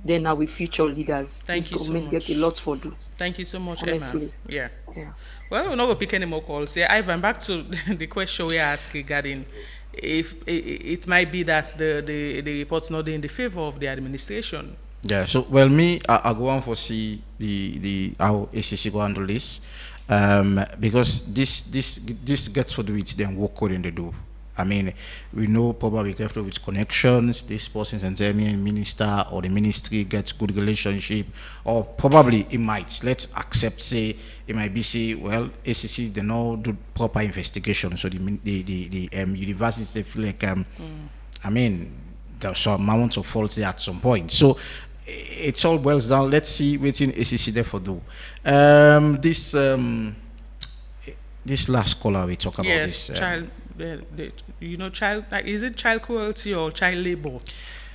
then now we future leaders. Thank you so much. Get a lot for do. Thank you so much, honestly. Emma. Yeah. Well, we're not going to pick any more calls. Yeah, Ivan, back to the question we asked regarding if it might be that the report's not in the favor of the administration. Yeah, so well, I go on for see the how ACC go handle this, because this gets for do it then work code in the do. I mean, we know probably careful with connections. This person and minister or the ministry gets good relationship, or probably it might. Let's accept say it might be say well ACC they no do proper investigation, so the universities they feel like I mean there's some amount of faults there at some point. So it's all boils down. Let's see what in ACC therefore do. This last caller we talk about this. Child, child. Like, is it child cruelty or child labor?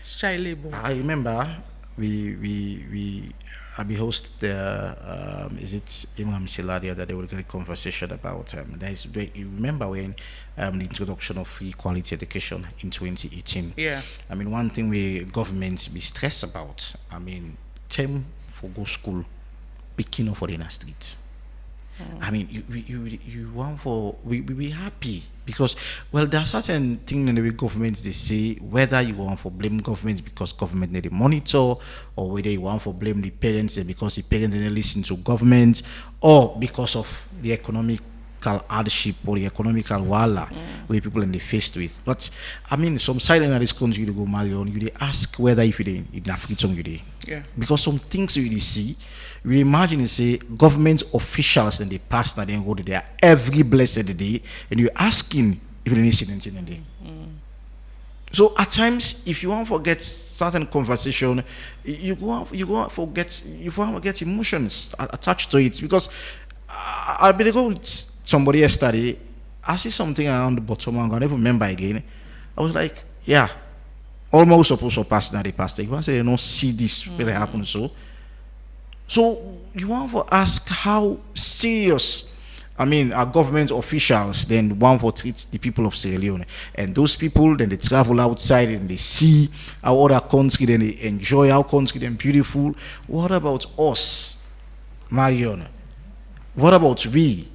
It's child labor. I remember I be host the is it Imam Siladia that they will get a conversation about you remember when the introduction of free quality education in 2018. Yeah. I mean one thing we governments be stressed about, I mean time for go school picking up for the street. I mean, you want for we be happy because well there are certain things in the way governments they say whether you want for blame governments because government need to monitor, or whether you want for blame the parents because the parents didn't listen to government, or because of the economical hardship or the economical wala where people in the faced with. But I mean some side in this country you go marry on, you ask whether if you in Africa you dey. Yeah. Because some things you see. We imagine you say government officials in the past now they go to there every blessed day and you're asking if any incident in the day. So at times if you want to forget certain conversation, you go forget emotions attached to it. Because I'll be go with somebody yesterday, I see something around the bottom and I never remember again. I was like, yeah, almost supposed to pass now the past. You want to say you don't see this really happen So you want to ask how serious, I mean, our government officials then want to treat the people of Sierra Leone, and those people then they travel outside and they see our other country, then they enjoy our country, then beautiful. What about us, Marion? What about we?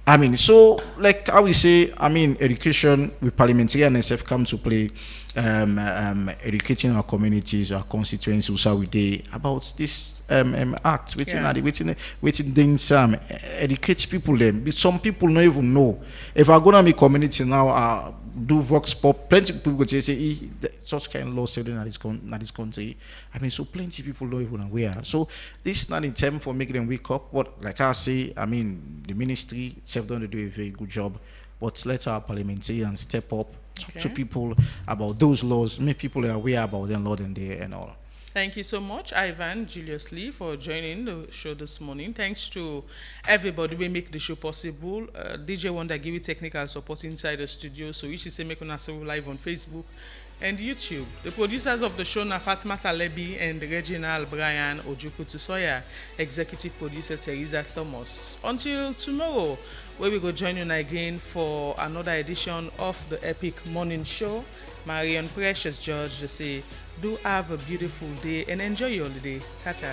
I mean, so like how we say, I mean, education with parliamentarians have come to play, educating our communities, our constituencies, how we day about this act, waiting things, educate people then. Some people don't even know. If I go to my community now, do vox pop, plenty of people go to say, such kind of law said in this country. I mean, so plenty of people don't even aware. So this is not in time for making them wake up. But like I say, I mean, the ministry itself don't do a very good job. But let our parliamentarians step up, talk to people about those laws, make people aware about them, law and day and all. Thank you so much, Ivan Julius Lee, for joining the show this morning. Thanks to everybody who make the show possible. DJ Wonder give you technical support inside the studio, so we should say make us live on Facebook and YouTube. The producers of the show are Fatima Talebi and Reginald Brian Ojukutusoya, executive producer Teresa Thomas. Until tomorrow, where we go join you again for another edition of the Epic Morning Show. Marion Precious George, they say, do have a beautiful day and enjoy your holiday. Tata.